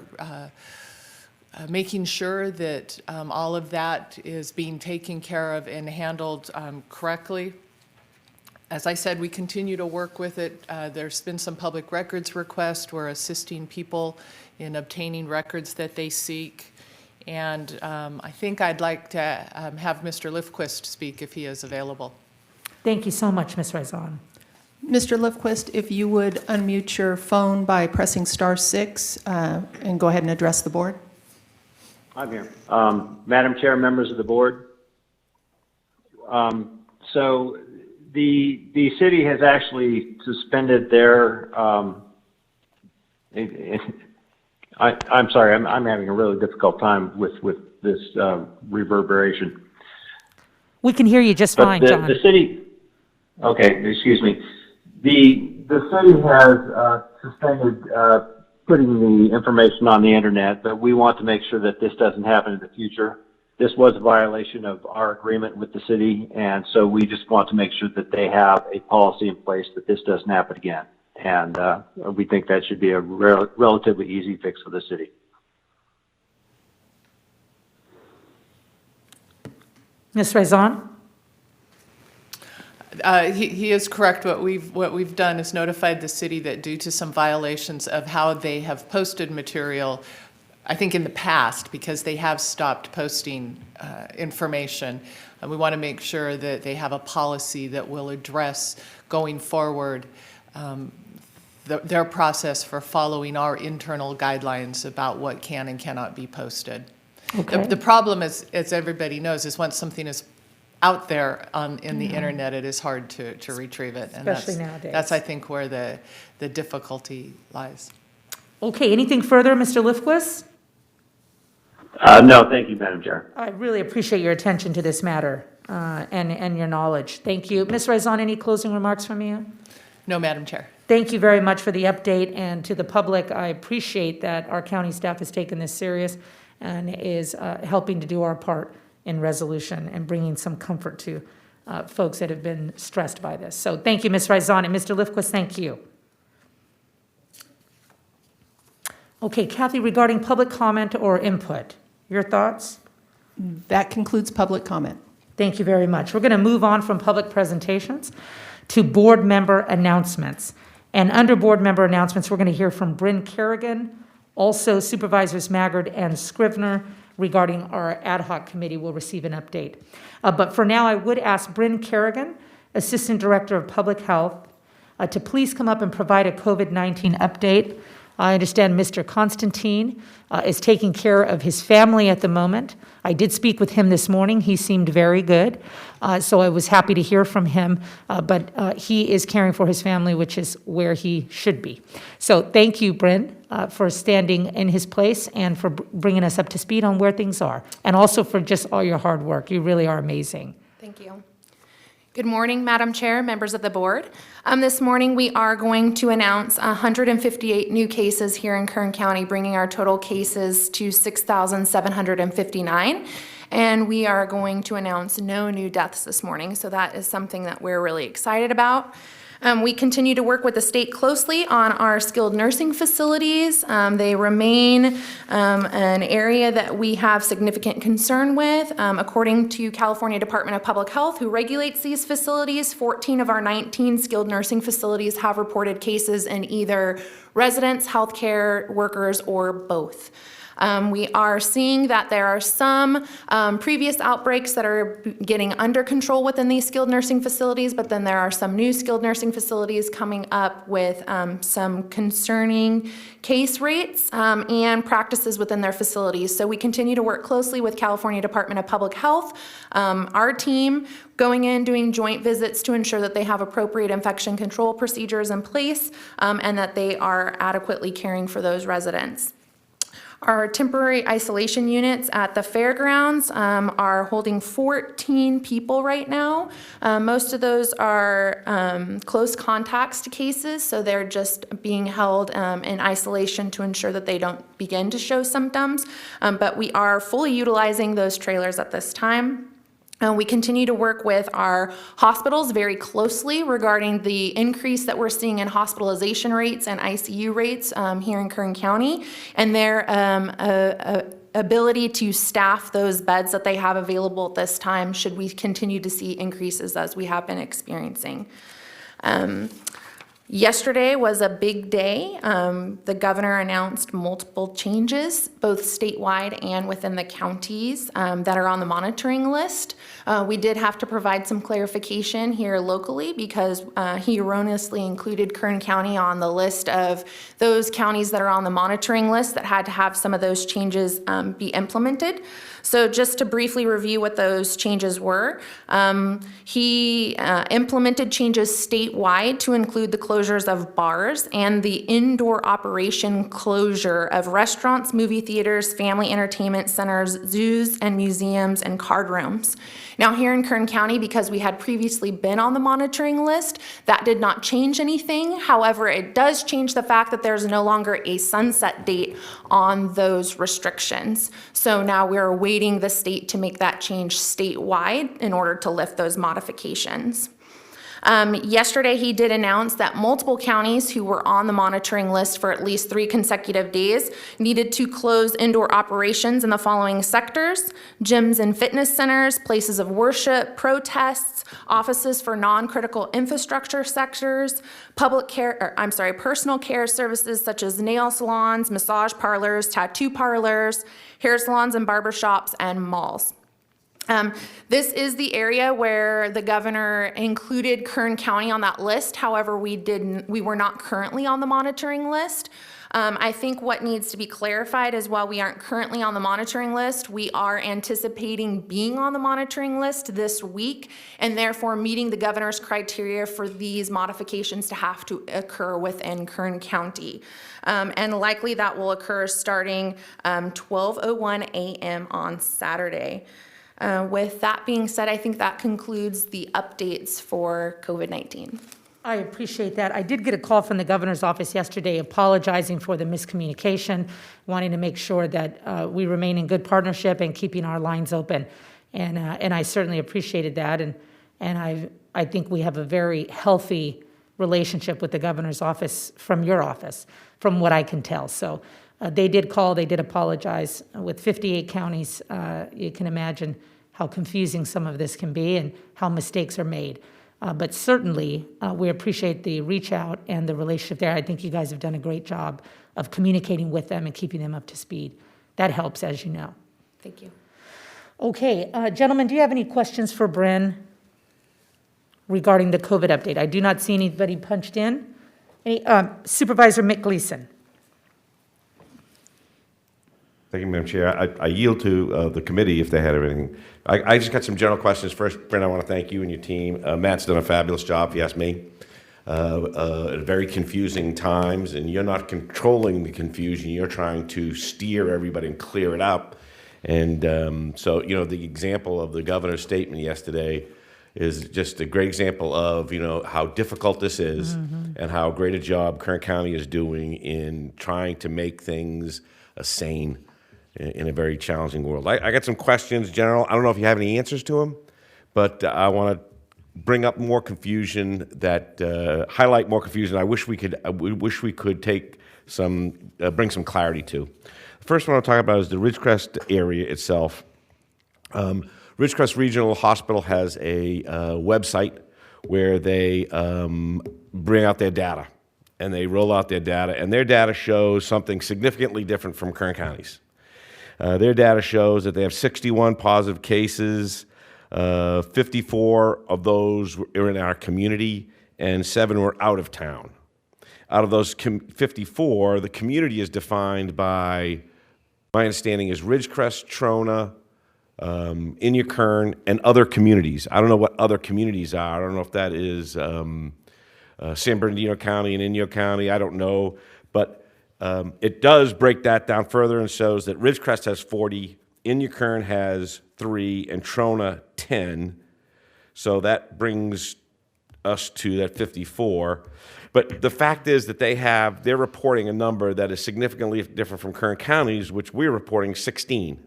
making sure that all of that is being taken care of and handled correctly. As I said, we continue to work with it. There's been some public records requests. We're assisting people in obtaining records that they seek. And I think I'd like to have Mr. Lifquist speak if he is available. Thank you so much, Ms. Raizan. Mr. Lifquist, if you would unmute your phone by pressing *6 and go ahead and address the board. I'm here. Madam Chair, members of the board. So the city has actually suspended their I'm sorry, I'm having a really difficult time with this reverberation. We can hear you just fine, But John. the city, okay, excuse me. The city has suspended putting the information on the internet, but we want to make sure that this doesn't happen in the future. This was a violation of our agreement with the city, and so we just want to make sure that they have a policy in place that this doesn't happen again. And we think that should be a relatively easy fix for the city. Ms. Raison? He is correct. What we've done is notified the city that due to some violations of how they have posted material, I think in the past, because they have stopped posting information, and we want to make sure that they have a policy that will address going forward their process for following our internal guidelines about what can and cannot be posted. Okay. The problem is, as everybody knows, is once something is out there in the internet, it is hard to retrieve it. And Especially nowadays. That's, I think, where the difficulty lies. Okay, anything further, Mr. Lifquist? No, thank you, Madam Chair. I really appreciate your attention to this matter and your knowledge. Thank you. Ms. Raison, any closing remarks from you? No, Madam Chair. Thank you very much for the update, and to the public, I appreciate that our county staff has taken this serious and is helping to do our part in resolution and bringing some comfort to folks that have been stressed by this. So thank you, Ms. Raison, and Mr. Lifquist, thank you. Okay, Kathy, regarding public comment or input, your thoughts? That concludes public comment. Thank you very much. We're going to move on from public presentations to board member announcements. And under board member announcements, we're going to hear from Bryn Kerrigan, also Supervisors Maggard and Scrivener regarding our ad hoc committee will receive an update. But for now, I would ask Bryn Kerrigan, Assistant Director of Public Health, to please come up and provide a COVID-19 update. I understand Mr. Constantine is taking care of his family at the moment. I did speak with him this morning. He seemed very good, so I was happy to hear from him. But he is caring for his family, which is where he should be. So thank you, Bryn, for standing in his place and for bringing us up to speed on where things are, and also for just all your hard work. You really are amazing. Thank you. Good morning, Madam Chair, members of the board. This morning we are going to announce 158 new cases here in Kern County, bringing our total cases to 6,759. And we are going to announce no new deaths this morning, so that is something that we're really excited about. We continue to work with the state closely on our skilled nursing facilities. They remain an area that we have significant concern with. According to California Department of Public Health, who regulates these facilities, 14 of our 19 skilled nursing facilities have reported cases in either residents, healthcare workers, or both. We are seeing that there are some previous outbreaks that are getting under control within these skilled nursing facilities, but then there are some new skilled nursing facilities coming up with some concerning case rates and practices within their facilities. So we continue to work closely with California Department of Public Health, our team going in, doing joint visits to ensure that they have appropriate infection control procedures in place and that they are adequately caring for those residents. Our temporary isolation units at the fairgrounds are holding 14 people right now. Most of those are close contacts to cases, so they're just being held in isolation to ensure that they don't begin to show symptoms. But we are fully utilizing those trailers at this time. We continue to work with our hospitals very closely regarding the increase that we're seeing in hospitalization rates and ICU rates here in Kern County, and their ability to staff those beds that they have available at this time should we continue to see increases as we have been experiencing. Yesterday was a big day. The governor announced multiple changes, both statewide and within the counties that are on the monitoring list. We did have to provide some clarification here locally because he erroneously included Kern County on the list of those counties that are on the monitoring list that had to have some of those changes be implemented. So just to briefly review what those changes were, he implemented changes statewide to include the closures of bars and the indoor operation closure of restaurants, movie theaters, family entertainment centers, zoos and museums, and card rooms. Now here in Kern County, because we had previously been on the monitoring list, that did not change anything. However, it does change the fact that there's no longer a sunset date on those restrictions. So now we're awaiting the state to make that change statewide in order to lift those modifications. Yesterday, he did announce that multiple counties who were on the monitoring list for at least 3 consecutive days needed to close indoor operations in the following sectors: gyms and fitness centers, places of worship, protests, offices for non-critical infrastructure sectors, personal care services such as nail salons, massage parlors, tattoo parlors, hair salons and barbershops, and malls. This is the area where the governor included Kern County on that list. However, we were not currently on the monitoring list. I think what needs to be clarified is while we aren't currently on the monitoring list, we are anticipating being on the monitoring list this week and therefore meeting the governor's criteria for these modifications to have to occur within Kern County. And likely that will occur starting 12:01 a.m. on Saturday. With that being said, I think that concludes the updates for COVID-19. I appreciate that. I did get a call from the governor's office yesterday apologizing for the miscommunication, wanting to make sure that we remain in good partnership and keeping our lines open. And I certainly appreciated that. And I think we have a very healthy relationship with the governor's office from your office, from what I can tell. So they did call, they did apologize. With 58 counties, you can imagine how confusing some of this can be and how mistakes are made. But certainly, we appreciate the reach out and the relationship there. I think you guys have done a great job of communicating with them and keeping them up to speed. That helps, as you know. Thank you. Okay, gentlemen, do you have any questions for Bryn regarding the COVID update? I do not see anybody punched in. Supervisor Mick Gleason. Thank you, Madam Chair. I yield to the committee if they had everything. I just got some general questions. First, Brent, I want to thank you and your team. Matt's done a fabulous job, if you ask me. At very confusing times, and you're not controlling the confusion. You're trying to steer everybody and clear it up. And so, you know, the example of the governor's statement yesterday is just a great example of, you know, how difficult this is and how great a job Kern County is doing in trying to make things sane in a very challenging world. I got some questions, General. I don't know if you have any answers to them, but I want to bring up more confusion, that highlight more confusion. I wish we could take some, bring some clarity to. The first one I'll talk about is the Ridgecrest area itself. Ridgecrest Regional Hospital has a website where they bring out their data, and they roll out their data, and their data shows something significantly different from Kern County's. Their data shows that they have 61 positive cases, 54 of those are in our community, and 7 were out of town. Out of those 54, the community is defined by, my understanding is Ridgecrest, Trona, Inyo Kern, and other communities. I don't know what other communities are. I don't know if that is San Bernardino County and Inyo County. I don't know. But it does break that down further and shows that Ridgecrest has 40, Inyo Kern has 3, and Trona 10. So that brings us to that 54. But the fact is that they're reporting a number that is significantly different from Kern County's, which we're reporting 16.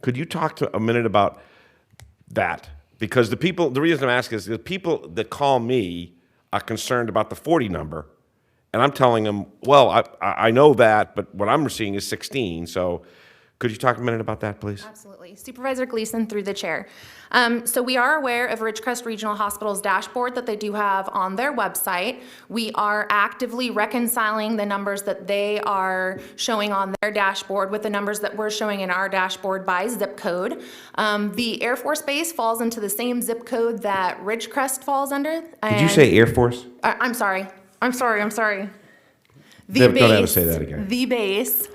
Could you talk to a minute about that? Because the reason I'm asking is the people that call me are concerned about the 40 number, and I'm telling them, well, I know that, but what I'm seeing is 16. So could you talk a minute about that, please? Absolutely. Supervisor Gleason, through the chair. So we are aware of Ridgecrest Regional Hospital's dashboard that they do have on their website. We are actively reconciling the numbers that they are showing on their dashboard with the numbers that we're showing in our dashboard by zip code. The Air Force Base falls into the same zip code that Ridgecrest falls under. Did you say Air Force? I'm sorry. The Don't base, ever say that again. The base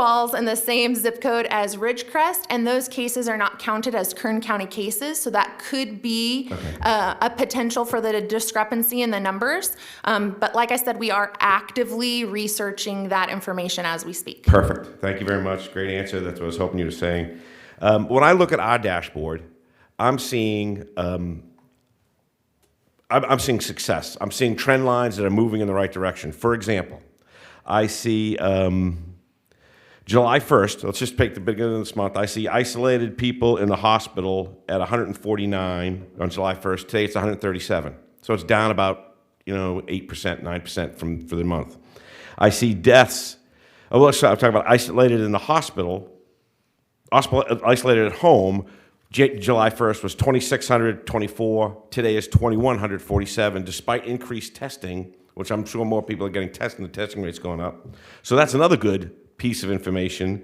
falls in the same zip code as Ridgecrest, and those cases are not counted as Kern County cases, so that could be a potential for the discrepancy in the numbers. But like I said, we are actively researching that information as we speak. Perfect. Thank you very much. Great answer. That's what I was hoping you were saying. When I look at our dashboard, I'm seeing success. I'm seeing trend lines that are moving in the right direction. For example, I see July 1st, let's just take the beginning of this month, I see isolated people in the hospital at 149 on July 1st. Today it's 137. So it's down about 8%, 9% for the month. I see deaths, I'm talking about isolated in the hospital, isolated at home. July 1st was 2,624. Today is 2,147, despite increased testing, which I'm sure more people are getting tested, and the testing rate's going up. So that's another good piece of information.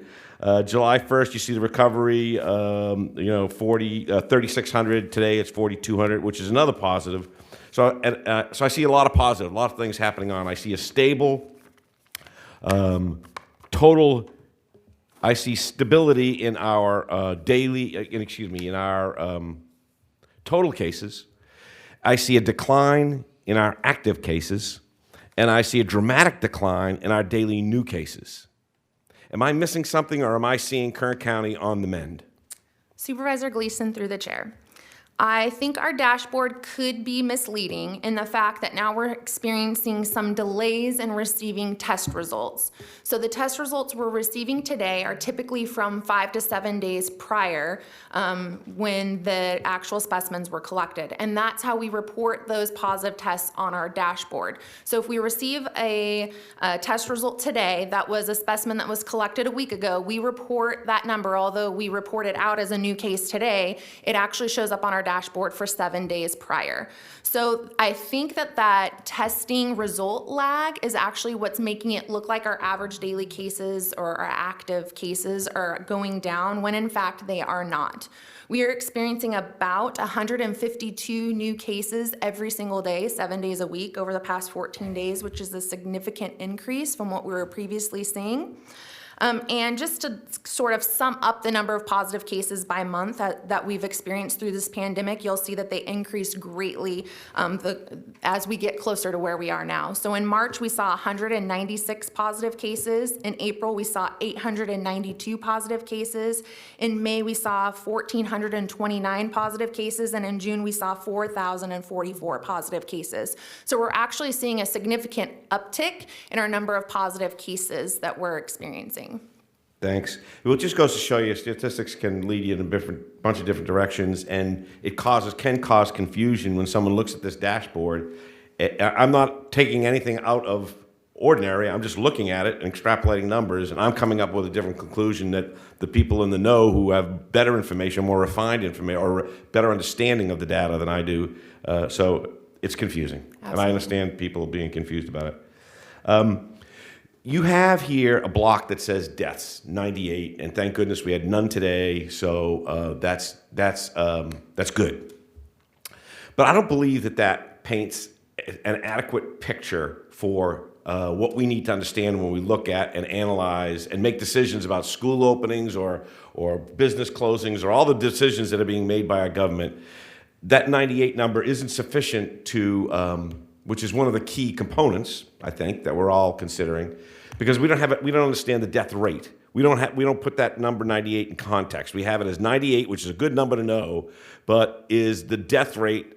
July 1st, you see the recovery, 3,600. Today it's 4,200, which is another positive. So I see a lot of positive, a lot of things happening on. I see a stable total. I see stability in our in our total cases. I see a decline in our active cases, and I see a dramatic decline in our daily new cases. Am I missing something, or am I seeing Kern County on the mend? Supervisor Gleason through the chair. I think our dashboard could be misleading in the fact that now we're experiencing some delays in receiving test results. So the test results we're receiving today are typically from 5 to 7 days prior when the actual specimens were collected. And that's how we report those positive tests on our dashboard. So if we receive a test result today that was a specimen that was collected a week ago, we report that number. Although we report it out as a new case today, it actually shows up on our dashboard for 7 days prior. So I think that testing result lag is actually what's making it look like our average daily cases or our active cases are going down, when in fact they are not. We are experiencing about 152 new cases every single day, 7 days a week over the past 14 days, which is a significant increase from what we were previously seeing. And just to sort of sum up the number of positive cases by month that we've experienced through this pandemic, you'll see that they increased greatly as we get closer to where we are now. So in March, we saw 196 positive cases. In April, we saw 892 positive cases. In May, we saw 1,429 positive cases. And in June, we saw 4,044 positive cases. So we're actually seeing a significant uptick in our number of positive cases that we're experiencing. Thanks. Well, it just goes to show you statistics can lead you in a bunch of different directions, and it can cause confusion when someone looks at this dashboard. I'm not taking anything out of ordinary. I'm just looking at it and extrapolating numbers, and I'm coming up with a different conclusion that the people in the know who have better information, more refined information, or better understanding of the data than I do. So it's confusing. Absolutely. And I understand people being confused about it. You have here a block that says deaths, 98, and thank goodness we had none today, so that's good. But I don't believe that paints an adequate picture for what we need to understand when we look at and analyze and make decisions about school openings or business closings or all the decisions that are being made by our government. That 98 number isn't sufficient to, which is one of the key components, I think, that we're all considering. Because we don't understand the death rate. We don't put that number 98 in context. We have it as 98, which is a good number to know, but is the death rate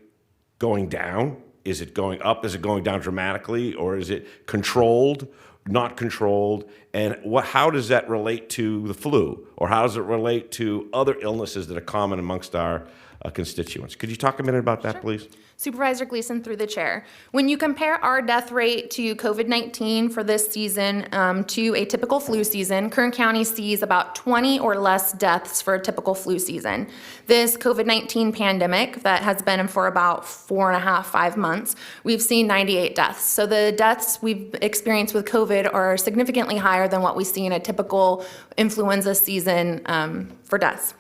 going down? Is it going up? Is it going down dramatically? Or is it controlled, not controlled? And how does that relate to the flu? Or how does it relate to other illnesses that are common amongst our constituents? Could you talk a minute about that, please? Supervisor Gleason through the chair. When you compare our death rate to COVID-19 for this season to a typical flu season, Kern County sees about 20 or less deaths for a typical flu season. This COVID-19 pandemic that has been for about 4.5, 5 months, we've seen 98 deaths. So the deaths we've experienced with COVID are significantly higher than what we see in a typical influenza season for deaths.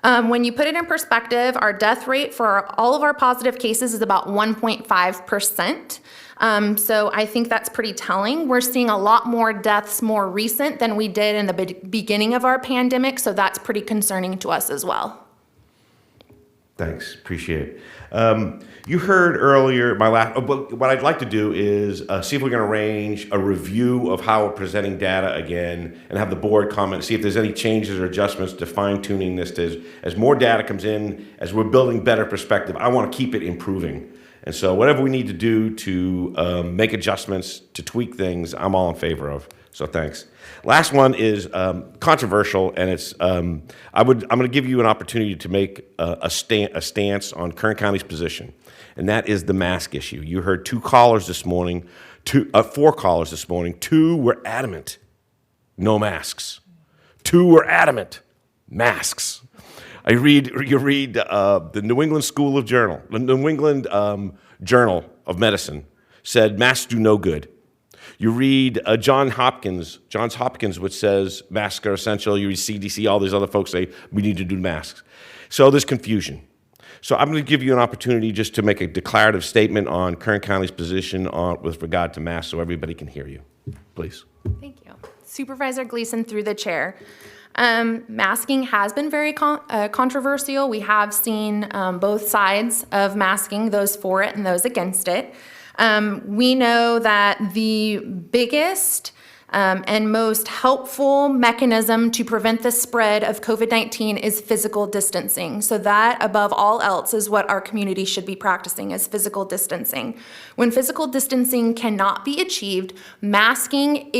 When you put it in perspective, our death rate for all of our positive cases is about 1.5%. So I think that's pretty telling. We're seeing a lot more deaths more recent than we did in the beginning of our pandemic, so that's pretty concerning to us as well. Thanks, appreciate it. You heard earlier, what I'd like to do is see if we can arrange a review of how we're presenting data again and have the board comment, see if there's any changes or adjustments to fine tuning this. As more data comes in, as we're building better perspective, I want to keep it improving. And so whatever we need to do to make adjustments, to tweak things, I'm all in favor of. So thanks. Last one is controversial, and it's I'm going to give you an opportunity to make a stance on Kern County's position, and that is the mask issue. You heard four callers this morning. Two were adamant, no masks. 2 were adamant, masks. You read the New England Journal of Medicine said masks do no good. You read Johns Hopkins, which says masks are essential. You read CDC, all these other folks say we need to do masks. So there's confusion. So I'm going to give you an opportunity just to make a declarative statement on Kern County's position with regard to masks so everybody can hear you. Please. Thank you. Supervisor Gleason through the chair. Masking has been very controversial. We have seen both sides of masking, those for it and those against it. We know that the biggest and most helpful mechanism to prevent the spread of COVID-19 is physical distancing. So that, above all else, is what our community should be practicing, is physical distancing. When physical distancing cannot be achieved, masking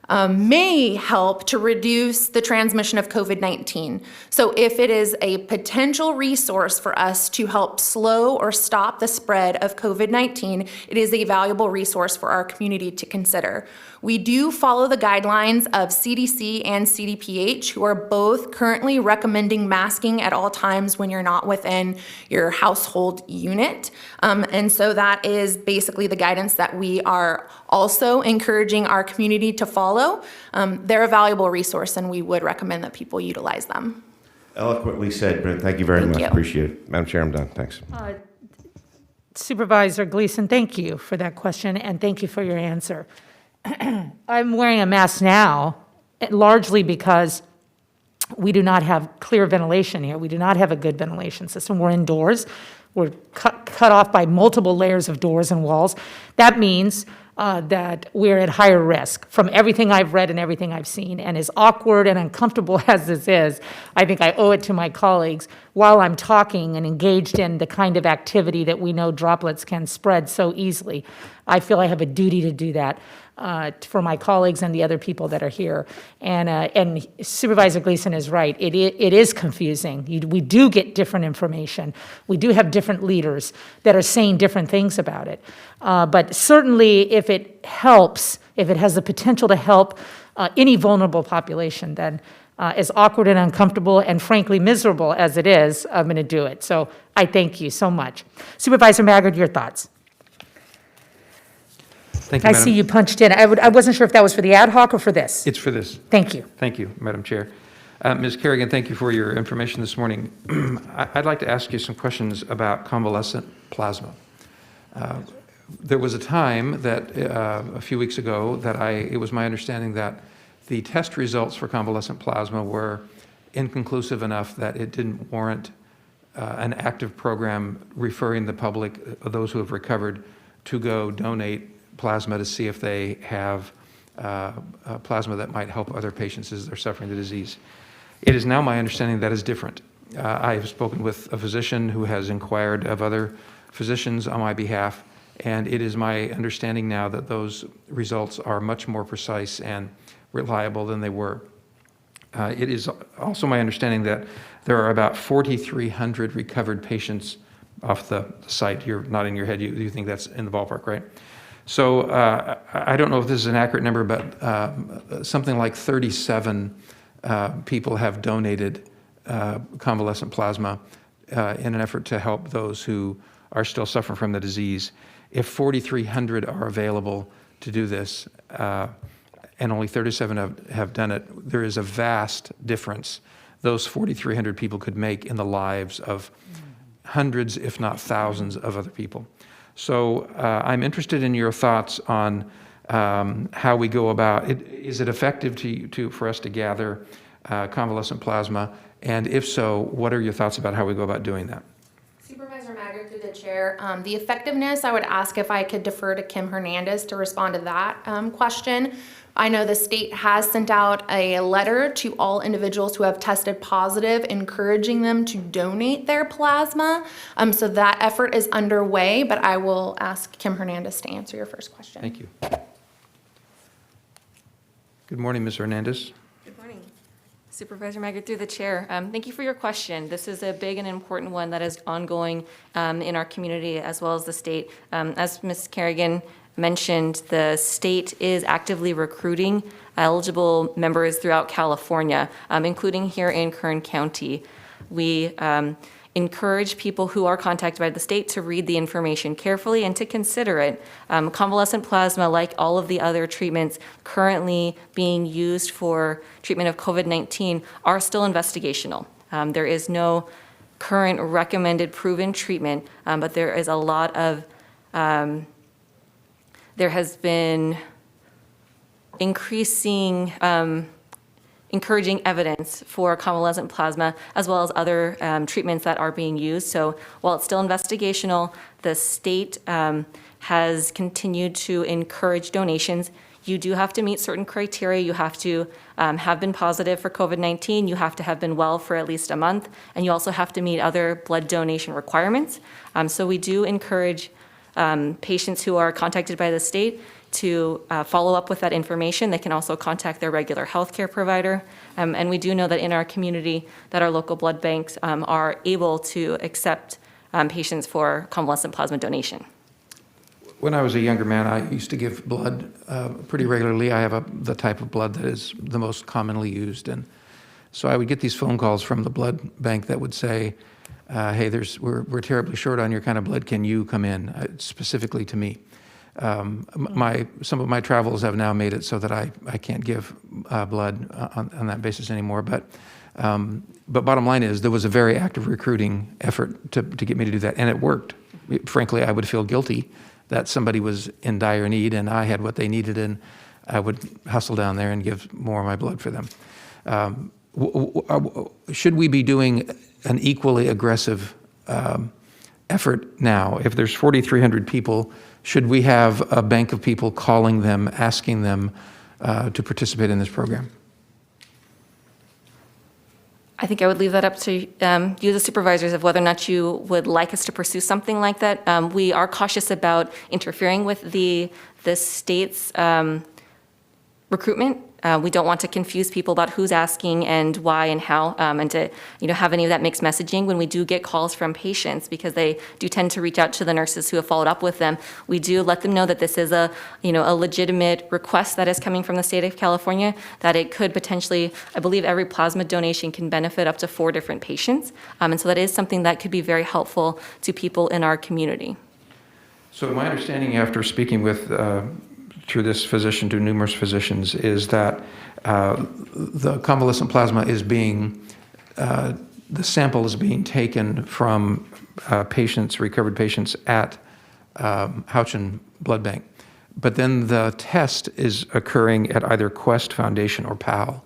may help to reduce the transmission of COVID-19. So if it is a potential resource for us to help slow or stop the spread of COVID-19, it is a valuable resource for our community to consider. We do follow the guidelines of CDC and CDPH, who are both currently recommending masking at all times when you're not within your household unit. And so that is basically the guidance that we are also encouraging our community to follow. They're a valuable resource, and we would recommend that people utilize them. Eloquently said, Brent. Thank you very much. Appreciate it. Madam Chair, I'm done. Thanks. Supervisor Gleason, thank you for that question, and thank you for your answer. I'm wearing a mask now, largely because we do not have clear ventilation here. We do not have a good ventilation system. We're indoors. We're cut off by multiple layers of doors and walls. That means that we're at higher risk from everything I've read and everything I've seen. And as awkward and uncomfortable as this is, I think I owe it to my colleagues while I'm talking and engaged in the kind of activity that we know droplets can spread so easily. I feel I have a duty to do that for my colleagues and the other people that are here. And Supervisor Gleason is right. It is confusing. We do get different information. We do have different leaders that are saying different things about it. But certainly if it helps, if it has the potential to help any vulnerable population, then as awkward and uncomfortable and frankly miserable as it is, I'm going to do it. So I thank you so much. Supervisor Maggard, your thoughts? Thank you, I see you punched in. I wasn't sure if that was for the ad hoc or for this. It's for this. Thank you. Thank you, Madam Chair. Ms. Kerrigan, thank you for your information this morning. I'd like to ask you some questions about convalescent plasma. There was a time that a few weeks ago that it was my understanding that the test results for convalescent plasma were inconclusive enough that it didn't warrant an active program referring the public, those who have recovered, to go donate plasma to see if they have plasma that might help other patients as they're suffering the disease. It is now my understanding that is different. I have spoken with a physician who has inquired of other physicians on my behalf, and it is my understanding now that those results are much more precise and reliable than they were. It is also my understanding that there are about 4,300 recovered patients off the site. You're nodding your head. You think that's in the ballpark, right? So I don't know if this is an accurate number, but something like 37 people have donated convalescent plasma in an effort to help those who are still suffering from the disease. If 4,300 are available to do this, and only 37 have done it, there is a vast difference those 4,300 people could make in the lives of hundreds, if not thousands, of other people. So I'm interested in your thoughts on how we go about it. Is it effective for us to gather convalescent plasma? And if so, what are your thoughts about how we go about doing that? Supervisor Maggard, through the chair, the effectiveness, I would ask if I could defer to Kim Hernandez to respond to that question. I know the state has sent out a letter to all individuals who have tested positive, encouraging them to donate their plasma. So that effort is underway, but I will ask Kim Hernandez to answer your first question. Thank you. Good morning, Ms. Hernandez. Good morning. Supervisor Maggard, through the chair. Thank you for your question. This is a big and important one that is ongoing in our community as well as the state. As Ms. Kerrigan mentioned, the state is actively recruiting eligible members throughout California, including here in Kern County. We encourage people who are contacted by the state to read the information carefully and to consider it. Convalescent plasma, like all of the other treatments currently being used for treatment of COVID-19, are still investigational. There is no current recommended proven treatment, but there is a lot of there has been increasing encouraging evidence for convalescent plasma as well as other treatments that are being used. So while it's still investigational, the state has continued to encourage donations. You do have to meet certain criteria. You have to have been positive for COVID-19. You have to have been well for at least a month. And you also have to meet other blood donation requirements. So we do encourage patients who are contacted by the state to follow up with that information. They can also contact their regular healthcare provider. And we do know that in our community that our local blood banks are able to accept patients for convalescent plasma donation. When I was a younger man, I used to give blood pretty regularly. I have the type of blood that is the most commonly used. And so I would get these phone calls from the blood bank that would say, hey, we're terribly short on your kind of blood. Can you come in? Specifically to me. Some of my travels have now made it so that I can't give blood on that basis anymore. But bottom line is there was a very active recruiting effort to get me to do that, and it worked. Frankly, I would feel guilty that somebody was in dire need and I had what they needed, and I would hustle down there and give more of my blood for them. Should we be doing an equally aggressive effort now? If there's 4,300 people, should we have a bank of people calling them, asking them to participate in this program? I think I would leave that up to you, the supervisors, of whether or not you would like us to pursue something like that. We are cautious about interfering with the state's recruitment. We don't want to confuse people about who's asking and why and how, and to have any of that mixed messaging. When we do get calls from patients, because they do tend to reach out to the nurses who have followed up with them, we do let them know that this is a legitimate request that is coming from the state of California, that it could potentially, I believe every plasma donation can benefit up to 4 different patients. And so that is something that could be very helpful to people in our community. So my understanding after speaking with through this physician to numerous physicians is that the convalescent plasma is being, the sample is being taken from recovered patients at Houchin Blood Bank. But then the test is occurring at either Quest Foundation or PAL.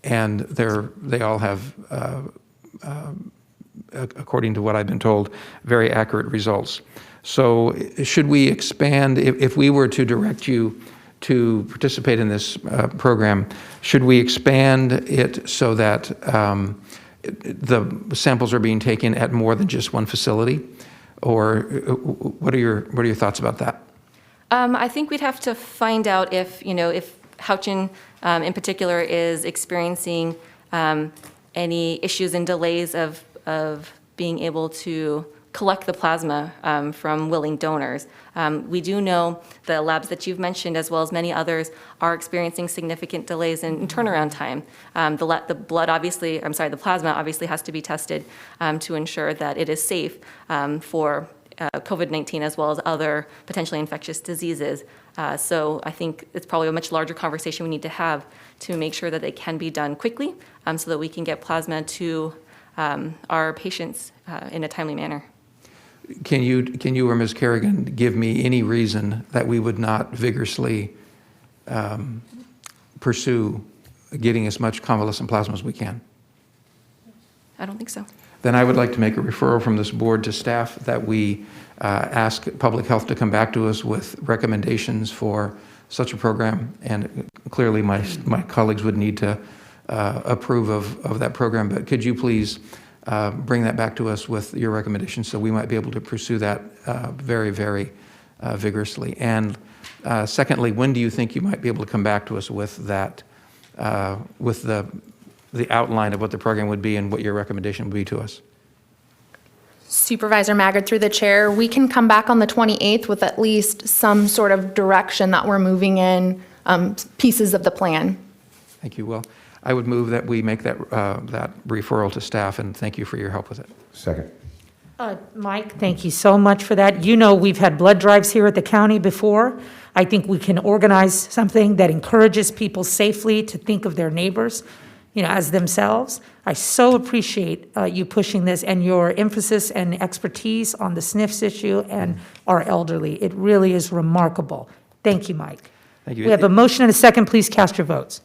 And they all have, according to what I've been told, very accurate results. So should we expand, if we were to direct you to participate in this program, should we expand it so that the samples are being taken at more than just one facility? Or what are your thoughts about that? I think we'd have to find out if Houchin in particular is experiencing any issues and delays of being able to collect the plasma from willing donors. We do know the labs that you've mentioned, as well as many others, are experiencing significant delays in turnaround time. The plasma obviously has to be tested to ensure that it is safe for COVID-19 as well as other potentially infectious diseases. So I think it's probably a much larger conversation we need to have to make sure that they can be done quickly so that we can get plasma to our patients in a timely manner. Can you or Ms. Kerrigan give me any reason that we would not vigorously pursue getting as much convalescent plasma as we can? I don't think so. Then I would like to make a referral from this board to staff that we ask Public Health to come back to us with recommendations for such a program. And clearly my colleagues would need to approve of that program. But could you please bring that back to us with your recommendations so we might be able to pursue that very, very vigorously? And secondly, when do you think you might be able to come back to us with that, with the outline of what the program would be and what your recommendation would be to us? Supervisor Maggard, through the chair, we can come back on the 28th with at least some sort of direction that we're moving in, pieces of the plan. Thank you. Well, I would move that we make that referral to staff, and thank you for your help with it. Second. Mike, thank you so much for that. You know, we've had blood drives here at the county before. I think we can organize something that encourages people safely to think of their neighbors, as themselves. I so appreciate you pushing this and your emphasis and expertise on the SNFs issue and our elderly. It really is remarkable. Thank you, Mike. Thank you. We have a motion and a second. Please cast your votes.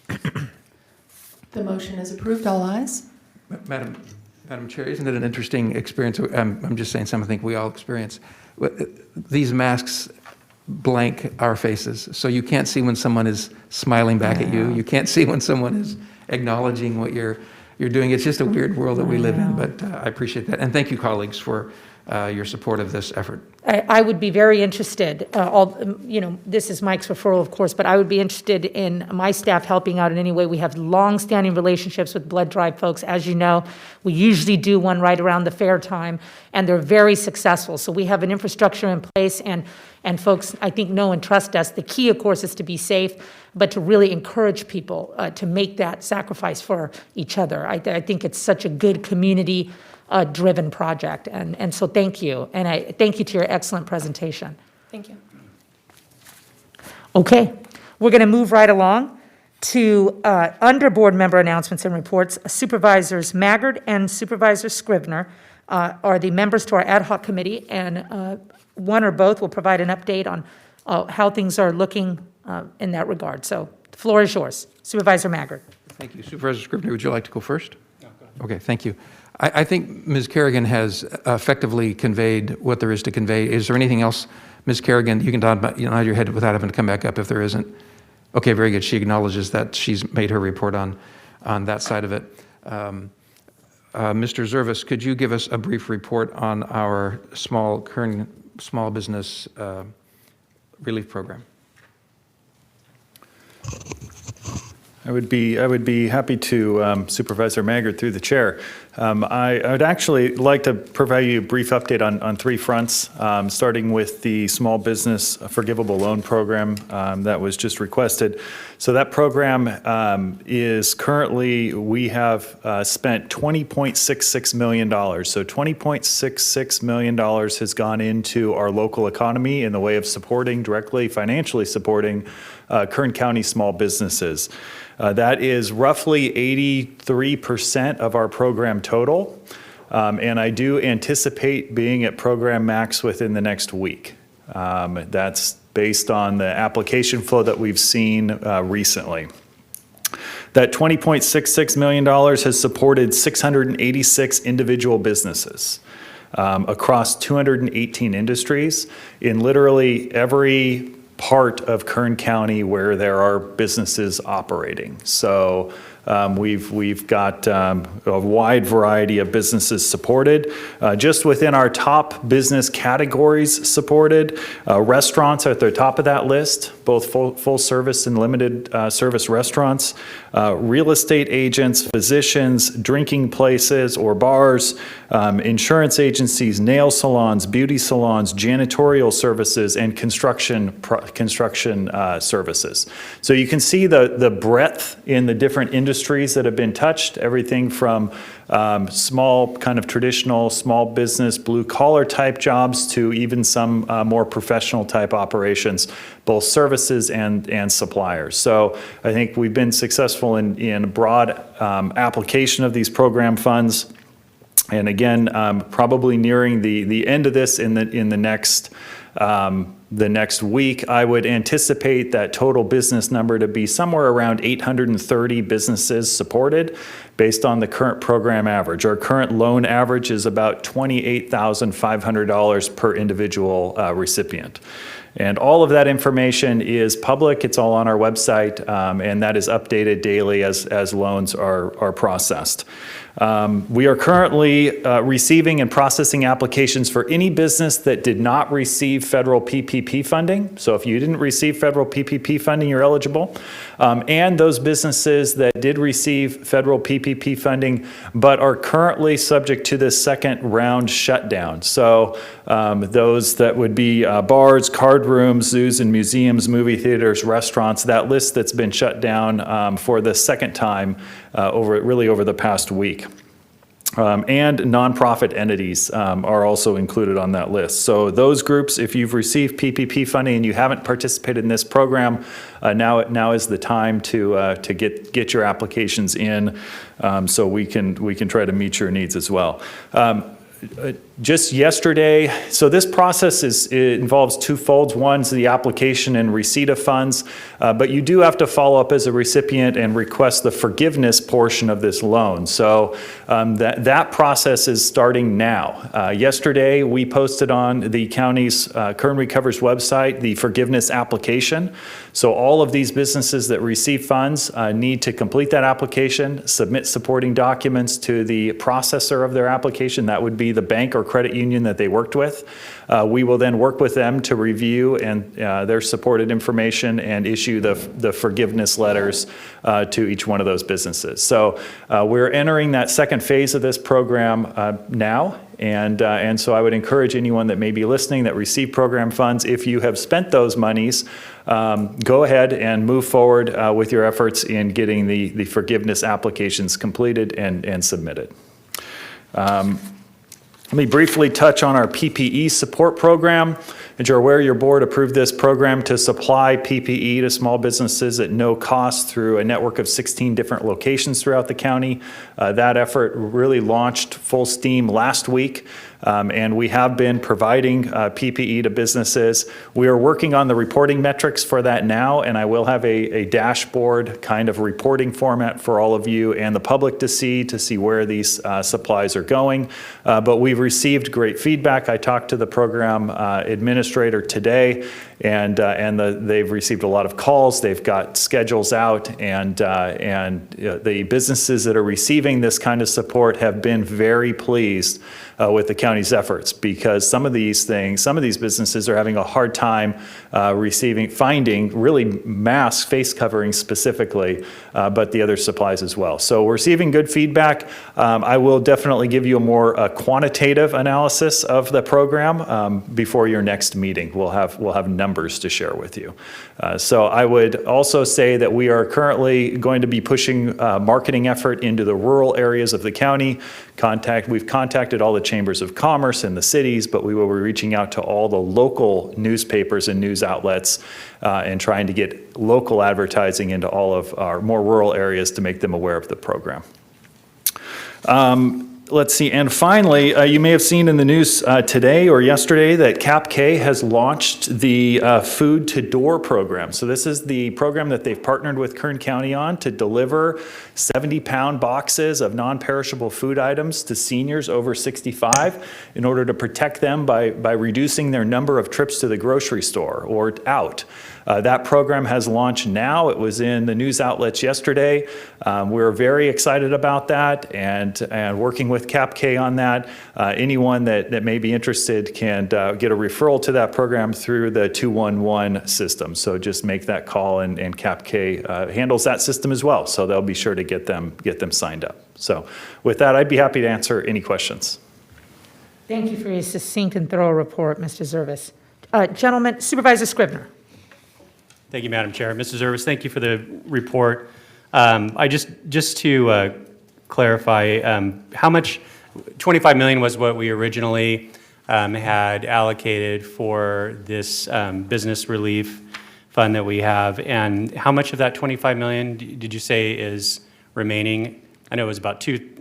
The motion is approved. All ayes. Madam Chair, isn't it an interesting experience? I'm just saying something I think we all experience. These masks blank our faces, so you can't see when someone is smiling back at you. You can't see when someone is acknowledging what you're doing. It's just a weird world that we live in, but I appreciate that. And thank you, colleagues, for your support of this effort. I would be very interested, this is Mike's referral, of course, but I would be interested in my staff helping out in any way. We have long-standing relationships with blood drive folks. As you know, we usually do one right around the fair time, and they're very successful. So we have an infrastructure in place, and folks, I think, know and trust us. The key, of course, is to be safe, but to really encourage people to make that sacrifice for each other. I think it's such a good community driven project. And so thank you. And I thank you to your excellent presentation. Thank you. Okay, we're going to move right along to under board member announcements and reports. Supervisors Maggard and Supervisor Scrivener are the members to our ad hoc committee, and one or both will provide an update on how things are looking in that regard. So the floor is yours. Supervisor Maggard. Thank you. Supervisor Scrivener, would you like to go first? No, go ahead. Okay, thank you. I think Ms. Kerrigan has effectively conveyed what there is to convey. Is there anything else, Ms. Kerrigan, you can nod your head without having to come back up if there isn't? Okay, very good. She acknowledges that she's made her report on that side of it. Mr. Zervis, could you give us a brief report on our Kern small business relief program? I would be happy to, Supervisor Maggard, through the chair. I would actually like to provide you a brief update on three fronts, starting with the small business forgivable loan program that was just requested. So that program is currently, we have spent $20.66 million. So $20.66 million has gone into our local economy in the way of supporting, directly financially supporting Kern County small businesses. That is roughly 83% of our program total, and I do anticipate being at program max within the next week. That's based on the application flow that we've seen recently. That $20.66 million has supported 686 individual businesses across 218 industries in literally every part of Kern County where there are businesses operating. So we've got a wide variety of businesses supported. Just within our top business categories supported, restaurants are at the top of that list, both full service and limited service restaurants, real estate agents, physicians, drinking places or bars, insurance agencies, nail salons, beauty salons, janitorial services, and construction services. So you can see the breadth in the different industries industries that have been touched, everything from small, kind of traditional small business, blue-collar type jobs to even some more professional type operations, both services and suppliers. So I think we've been successful in broad application of these program funds. And again, probably nearing the end of this in the next week, I would anticipate that total business number to be somewhere around 830 businesses supported based on the current program average. Our current loan average is about $28,500 per individual recipient. And all of that information is public. It's all on our website, and that is updated daily as loans are processed. We are currently receiving and processing applications for any business that did not receive federal PPP funding. So if you didn't receive federal PPP funding, you're eligible. And those businesses that did receive federal PPP funding but are currently subject to this second round shutdown. So those that would be bars, card rooms, zoos and museums, movie theaters, restaurants, that list that's been shut down for the second time over the past week. And nonprofit entities are also included on that list. So those groups, if you've received PPP funding and you haven't participated in this program, now is the time to get your applications in, so we can try to meet your needs as well. Just yesterday, so this process it involves two folds. One's the application and receipt of funds, but you do have to follow up as a recipient and request the forgiveness portion of this loan. So that process is starting now. Yesterday, we posted on the county's Kern Recovers website the forgiveness application. So all of these businesses that receive funds need to complete that application, submit supporting documents to the processor of their application. That would be the bank or credit union that they worked with. We will then work with them to review and their supported information and issue the forgiveness letters to each one of those businesses. So we're entering that second phase of this program now. And so I would encourage anyone that may be listening that received program funds, if you have spent those monies, go ahead and move forward with your efforts in getting the forgiveness applications completed and submitted. Let me briefly touch on our PPE support program. As you're aware, your board approved this program to supply PPE to small businesses at no cost through a network of 16 different locations throughout the county. That effort really launched full steam last week. And we have been providing PPE to businesses. We are working on the reporting metrics for that now, and I will have a dashboard kind of reporting format for all of you and the public to see where these supplies are going. But we've received great feedback. I talked to the program administrator today, and they've received a lot of calls. They've got schedules out, and the businesses that are receiving this kind of support have been very pleased with the county's efforts, because some of these businesses are having a hard time finding really masks, face coverings specifically, but the other supplies as well. So we're receiving good feedback. I will definitely give you a more quantitative analysis of the program before your next meeting. We'll have numbers to share with you. So I would also say that we are currently going to be pushing marketing effort into the rural areas of the county. We've contacted all the chambers of commerce in the cities, but we will be reaching out to all the local newspapers and news outlets and trying to get local advertising into all of our more rural areas to make them aware of the program. Let's see, and finally, you may have seen in the news today or yesterday that CAP-K has launched the Food to Door program. So this is the program that they've partnered with Kern County on to deliver 70-pound boxes of non-perishable food items to seniors over 65 in order to protect them by reducing their number of trips to the grocery store or out. That program has launched now. It was in the news outlets yesterday. We're very excited about that and working with CAP-K on that. Anyone that may be interested can get a referral to that program through the 211 system. So just make that call, and CAP-K handles that system as well. So they'll be sure to get them signed up. So with that, I'd be happy to answer any questions. Thank you for your succinct and thorough report, Mr. Zervis. Gentlemen, Supervisor Scribner. Thank you, Madam Chair. Mr. Zervis, thank you for the report. Just to clarify, how much, 25 million was what we originally had allocated for this business relief fund that we have, and how much of that 25 million did you say is remaining? I know it was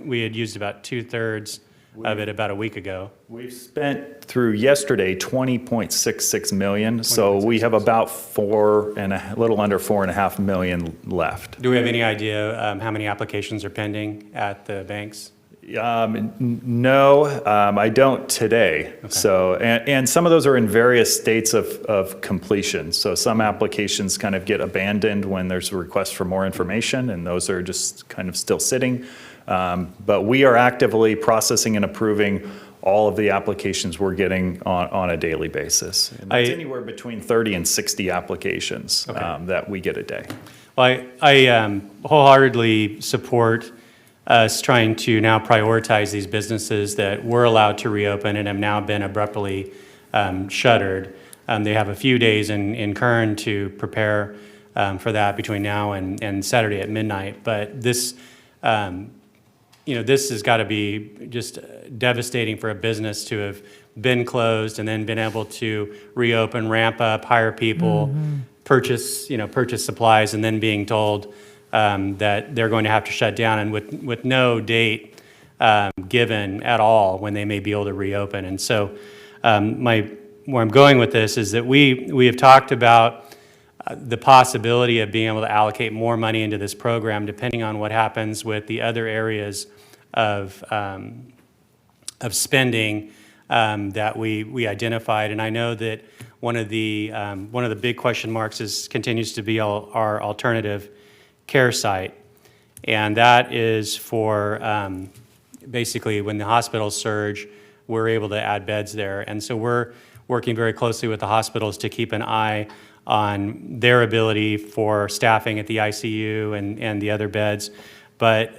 we had used about 2/3 of it about a week ago. We've spent through yesterday 20.66 million, so we have about a little under 4.5 million left. Do we have any idea how many applications are pending at the banks? No, I don't today. Okay. So, and some of those are in various states of completion. So some applications kind of get abandoned when there's a request for more information, and those are just kind of still sitting. But we are actively processing and approving all of the applications we're getting on a daily basis. And it's anywhere between 30 and 60 applications that we get a day. Well, I wholeheartedly support us trying to now prioritize these businesses that were allowed to reopen and have now been abruptly shuttered. They have a few days in Kern to prepare for that between now and Saturday at midnight. But this, this has got to be just devastating for a business to have been closed and then been able to reopen, ramp up, hire people, purchase supplies, and then being told that they're going to have to shut down, and with no date given at all when they may be able to reopen. And so where I'm going with this is that we have talked about the possibility of being able to allocate more money into this program depending on what happens with the other areas of spending that we identified. And I know that one of the big question marks continues to be our alternative care site, and that is for basically when the hospitals surge, we're able to add beds there. And so we're working very closely with the hospitals to keep an eye on their ability for staffing at the ICU and the other beds. But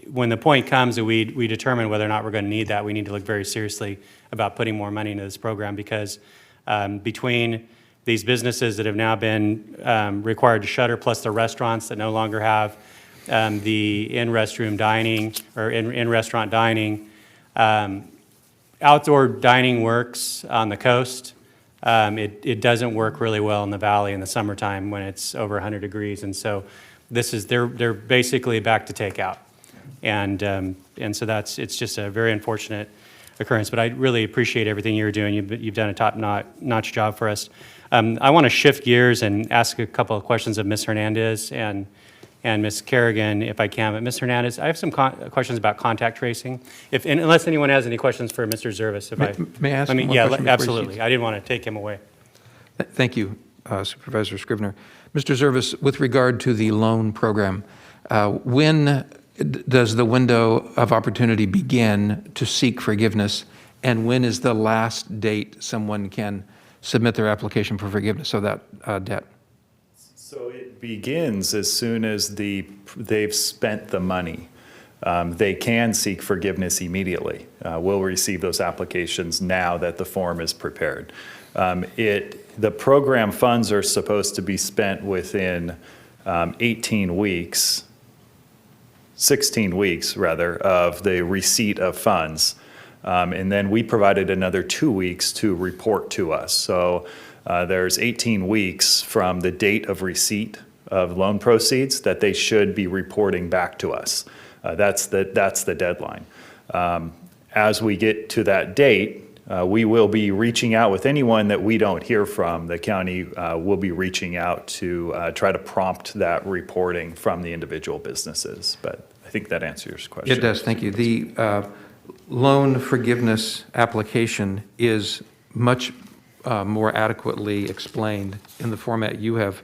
when the point comes that we determine whether or not we're going to need that, we need to look very seriously about putting more money into this program, because between these businesses that have now been required to shutter, plus the restaurants that no longer have the in-restroom dining or in-restaurant dining, outdoor dining works on the coast. It doesn't work really well in the valley in the summertime when it's over 100 degrees, and so they're basically back to takeout, and so it's just a very unfortunate occurrence. But I really appreciate everything you're doing. You've done a top-notch job for us. I want to shift gears and ask a couple of questions of Ms. Hernandez and Ms. Kerrigan, if I can. But Ms. Hernandez, I have some questions about contact tracing. Unless anyone has any questions for Mr. Zervis. May I ask one yeah, question absolutely. I didn't want to take him away. Thank you, Supervisor Scrivener. Mr. Zervis, with regard to the loan program, when does the window of opportunity begin to seek forgiveness, and when is the last date someone can submit their application for forgiveness of that debt? So it begins as soon as they've spent the money. They can seek forgiveness immediately. We'll receive those applications now that the form is prepared. The program funds are supposed to be spent within 16 weeks rather, of the receipt of funds. And then we provided another 2 weeks to report to us. So there's 18 weeks from the date of receipt of loan proceeds that they should be reporting back to us. That's the deadline. As we get to that date, we will be reaching out with anyone that we don't hear from. The county will be reaching out to try to prompt that reporting from the individual businesses. But I think that answers your question. It does, thank you. The loan forgiveness application is much more adequately explained in the format you have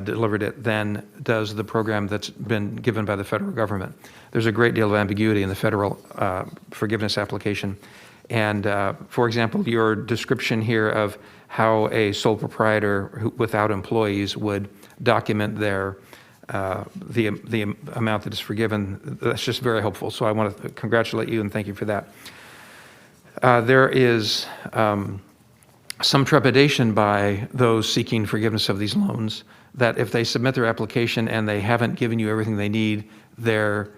delivered it than does the program that's been given by the federal government. There's a great deal of ambiguity in the federal forgiveness application. And for example, your description here of how a sole proprietor without employees would document their the amount that is forgiven, that's just very helpful. So I want to congratulate you and thank you for that. There is some trepidation by those seeking forgiveness of these loans that if they submit their application and they haven't given you everything they need, their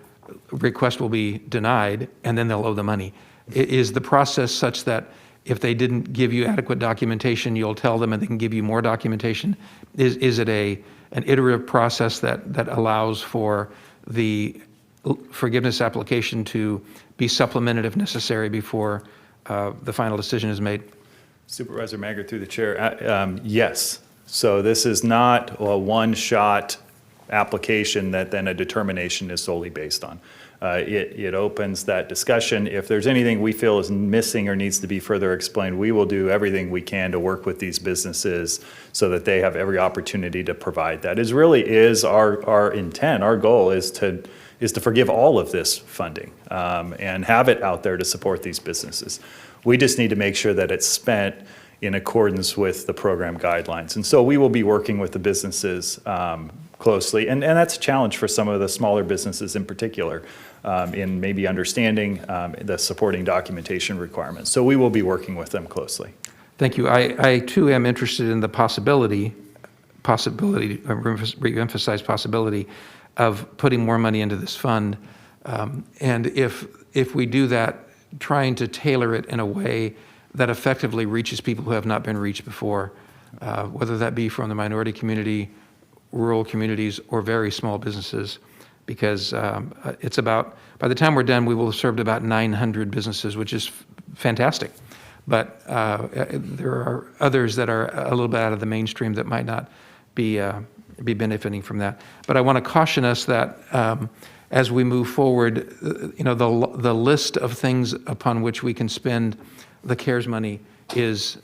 request will be denied, and then they'll owe the money. Is the process such that if they didn't give you adequate documentation, you'll tell them and they can give you more documentation? Is it an iterative process that allows for the forgiveness application to be supplemented if necessary before the final decision is made? Supervisor Maggard through the chair. Yes. So this is not a one-shot application that then a determination is solely based on. It opens that discussion. If there's anything we feel is missing or needs to be further explained, we will do everything we can to work with these businesses so that they have every opportunity to provide that. It really is our intent. Our goal is to forgive all of this funding and have it out there to support these businesses. We just need to make sure that it's spent in accordance with the program guidelines. And so we will be working with the businesses closely. And that's a challenge for some of the smaller businesses in particular in maybe understanding the supporting documentation requirements. So we will be working with them closely. Thank you. I too am interested in the possibility, re-emphasize possibility of putting more money into this fund. And if we do that, trying to tailor it in a way that effectively reaches people who have not been reached before, whether that be from the minority community, rural communities, or very small businesses, because it's about, by the time we're done, we will have served about 900 businesses, which is fantastic. But there are others that are a little bit out of the mainstream that might not be benefiting from that. But I want to caution us that as we move forward, the list of things upon which we can spend the CARES money is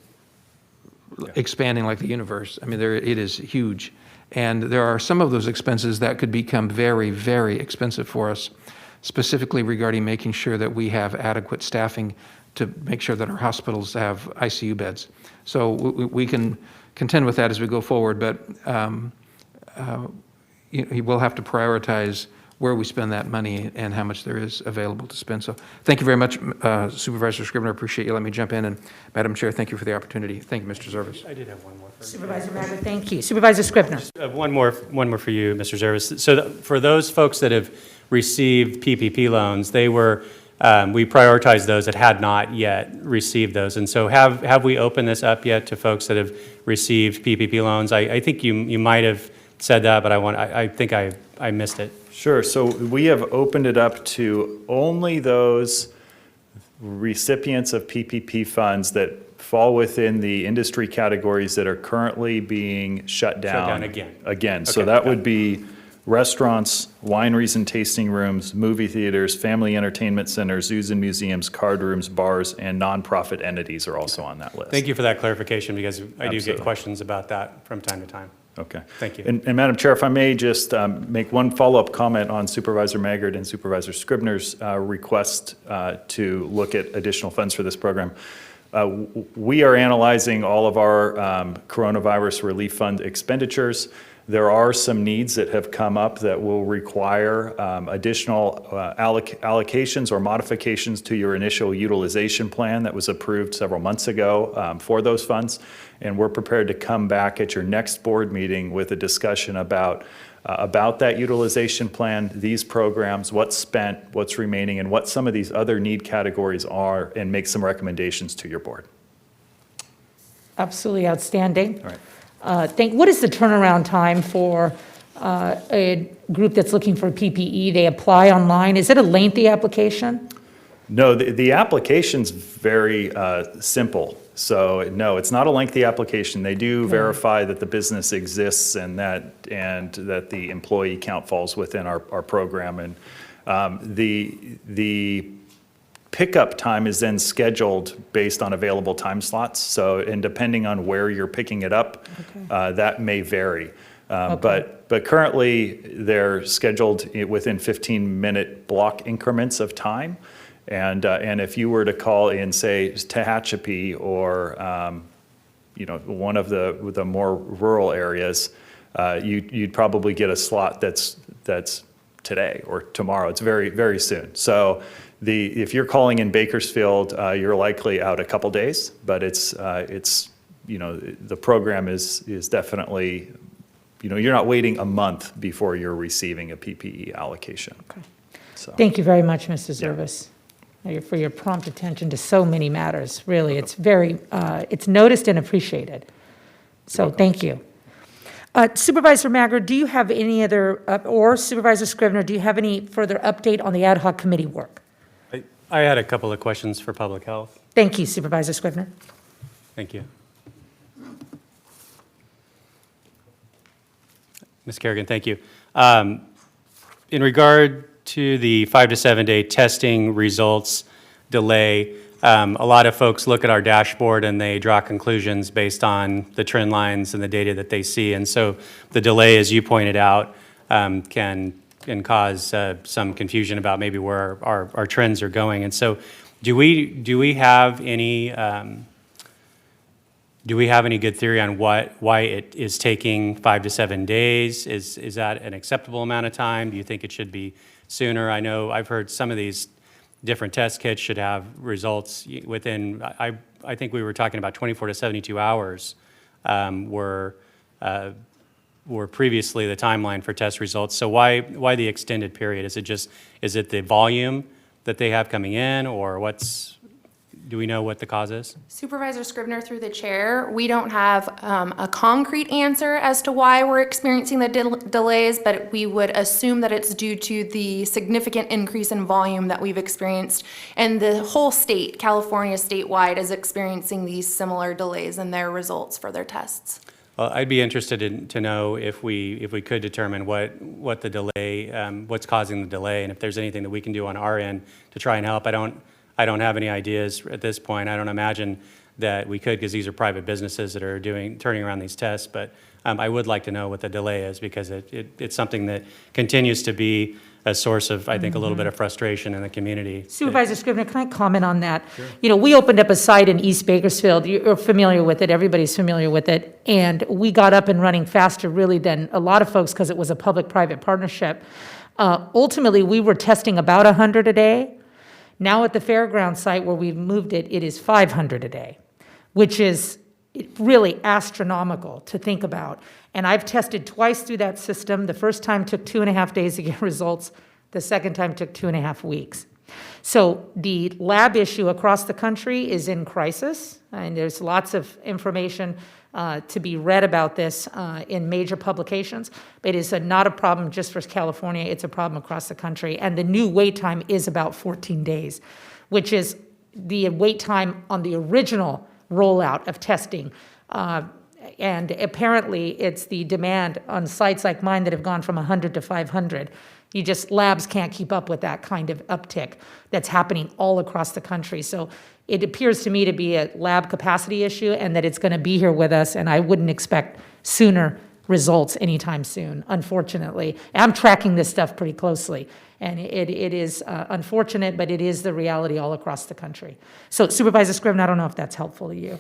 expanding like the universe. I mean, it is huge. And there are some of those expenses that could become very, very expensive for us, specifically regarding making sure that we have adequate staffing to make sure that our hospitals have ICU beds. So we can contend with that as we go forward, but we'll have to prioritize where we spend that money and how much there is available to spend. So thank you very much, Supervisor Scribner. I appreciate you letting me jump in. And Madam Chair, thank you for the opportunity. Thank you, Mr. Zervis. I did have one more. Supervisor Maggard, thank you. Supervisor Scribner. One more for you, Mr. Zervis. So for those folks that have received PPP loans, they were, we prioritized those that had not yet received those. And so have we opened this up yet to folks that have received PPP loans? I think you might have said that, but I think I missed it. Sure. So we have opened it up to only those recipients of PPP funds that fall within the industry categories that are currently being shut down again. So that would be restaurants, wineries and tasting rooms, movie theaters, family entertainment centers, zoos and museums, card rooms, bars, and nonprofit entities are also on that list. Thank you for that clarification, because I do get questions about that from time to time. Okay. Thank you. And Madam Chair, if I may just make one follow-up comment on Supervisor Maggard and Supervisor Scribner's request to look at additional funds for this program. We are analyzing all of our coronavirus relief fund expenditures. There are some needs that have come up that will require additional allocations or modifications to your initial utilization plan that was approved several months ago for those funds. And we're prepared to come back at your next board meeting with a discussion about that utilization plan, these programs, what's spent, what's remaining, and what some of these other need categories are, and make some recommendations to your board. Absolutely outstanding. All right. What is the turnaround time for a group that's looking for PPE? They apply online. Is it a lengthy application? No, the application's very simple. So no, it's not a lengthy application. They do verify that the business exists and that the employee count falls within our program. And the pickup time is then scheduled based on available time slots. So, and depending on where you're picking it up, that may vary. But currently they're scheduled within 15-minute block increments of time. And if you were to call in, say, Tehachapi or one of the more rural areas, you'd probably get a slot that's today or tomorrow. It's very, very soon. So if you're calling in Bakersfield, you're likely out a couple days, but the program is definitely you're not waiting a month before you're receiving a PPE allocation. So, Thank you very much, Mr. Zervis, for your prompt attention to so many matters. Really, it's very, it's noticed and appreciated. So thank you. Supervisor Maggard, do you have any other, or Supervisor Scrivener, do you have any further update on the ad hoc committee work? I had a couple of questions for public health. Thank you, Supervisor Scrivener. Thank you. Ms. Kerrigan, thank you. In regard to the 5 to 7 day testing results delay, a lot of folks look at our dashboard and they draw conclusions based on the trend lines and the data that they see. And so the delay, as you pointed out, can cause some confusion about maybe where our trends are going. And so do we have any good theory on why it is taking 5 to 7 days? Is that an acceptable amount of time? Do you think it should be sooner? I know I've heard some of these different test kits should have results within, I think we were talking about 24 to 72 hours were previously the timeline for test results. So why the extended period? Is it the volume that they have coming in, or do we know what the cause is? Supervisor Scrivener, through the chair, we don't have a concrete answer as to why we're experiencing the delays, but we would assume that it's due to the significant increase in volume that we've experienced. And the whole state, California statewide, is experiencing these similar delays in their results for their tests. Well, I'd be interested to know if we could determine what the delay, what's causing the delay, and if there's anything that we can do on our end to try and help. I don't have any ideas at this point. I don't imagine that we could, because these are private businesses that are turning around these tests. But I would like to know what the delay is, because it's something that continues to be a source of, I think, a little bit of frustration in the community. Supervisor Scrivener, can I comment on that? Sure. We opened up a site in East Bakersfield. You're familiar with it. Everybody's familiar with it. And we got up and running faster, really, than a lot of folks, because it was a public-private partnership. Ultimately, we were testing about 100 a day. Now at the fairground site where we've moved it, it is 500 a day, which is really astronomical to think about. And I've tested twice through that system. The first time took 2.5 days to get results. The second time took 2.5 weeks. So the lab issue across the country is in crisis, and there's lots of information to be read about this in major publications. It is not a problem just for California, it's a problem across the country. And the new wait time is about 14 days, which is the wait time on the original rollout of testing. And apparently it's the demand on sites like mine that have gone from 100 to 500. Labs can't keep up with that kind of uptick that's happening all across the country. So it appears to me to be a lab capacity issue, and that it's going to be here with us, and I wouldn't expect sooner results anytime soon, unfortunately. I'm tracking this stuff pretty closely, and it is unfortunate, but it is the reality all across the country. So Supervisor Scrivener, I don't know if that's helpful to you.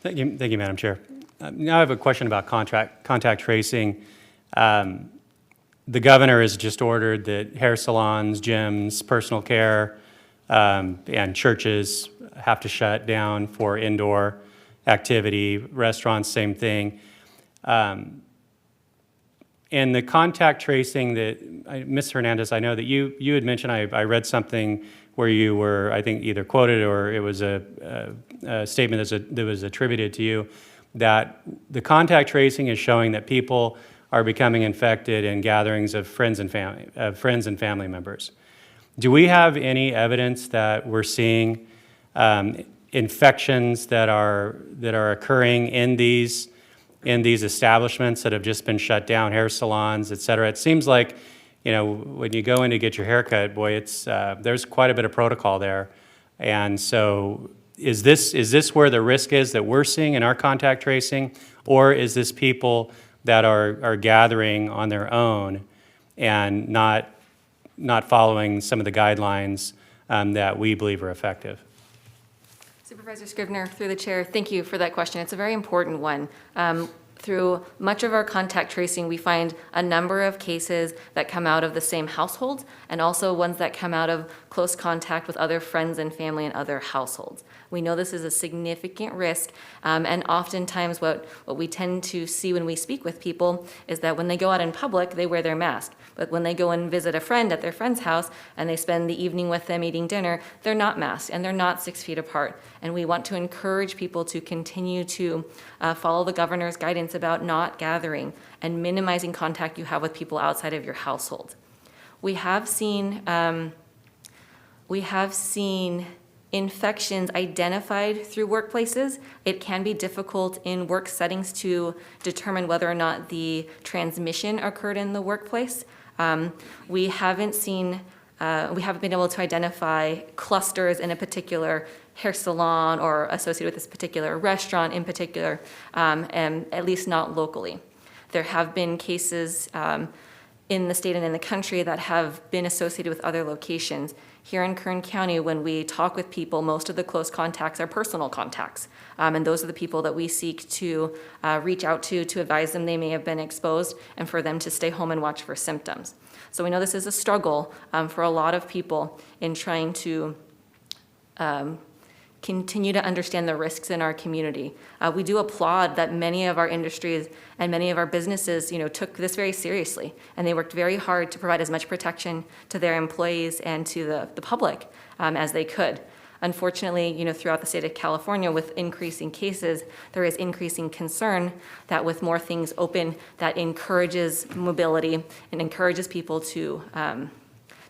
Thank you, Madam Chair. Now I have a question about contact tracing. The governor has just ordered that hair salons, gyms, personal care, and churches have to shut down for indoor activity. Restaurants, same thing. And the contact tracing that, Ms. Hernandez, I know that you had mentioned, I read something where you were, I think, either quoted or it was a statement that was attributed to you, that the contact tracing is showing that people are becoming infected in gatherings of friends and family members. Do we have any evidence that we're seeing infections that are occurring in these establishments that have just been shut down, hair salons, et cetera? It seems like, when you go in to get your haircut, boy, there's quite a bit of protocol there. And so is this where the risk is that we're seeing in our contact tracing, or is this people that are gathering on their own and not following some of the guidelines that we believe are effective? Supervisor Scrivener, through the chair, thank you for that question. It's a very important one. through much of our contact tracing, we find a number of cases that come out of the same household and also ones that come out of close contact with other friends and family in other households. We know this is a significant risk, and oftentimes what we tend to see when we speak with people is that when they go out in public, they wear their mask. But when they go and visit a friend at their friend's house and they spend the evening with them eating dinner, they're not masked and they're not 6 feet apart. And we want to encourage people to continue to follow the governor's guidance about not gathering and minimizing contact you have with people outside of your household. We have seen infections identified through workplaces. It can be difficult in work settings to determine whether or not the transmission occurred in the workplace. We haven't been able to identify clusters in a particular hair salon or associated with this particular restaurant in particular, and at least not locally. There have been cases in the state and in the country that have been associated with other locations. Here in Kern County, when we talk with people, most of the close contacts are personal contacts. And those are the people that we seek to reach out to advise them they may have been exposed and for them to stay home and watch for symptoms. So we know this is a struggle for a lot of people in trying to continue to understand the risks in our community. We do applaud that many of our industries and many of our businesses, took this very seriously, and they worked very hard to provide as much protection to their employees and to the public as they could. Unfortunately, throughout the state of California, with increasing cases, there is increasing concern that with more things open, that encourages mobility and encourages people to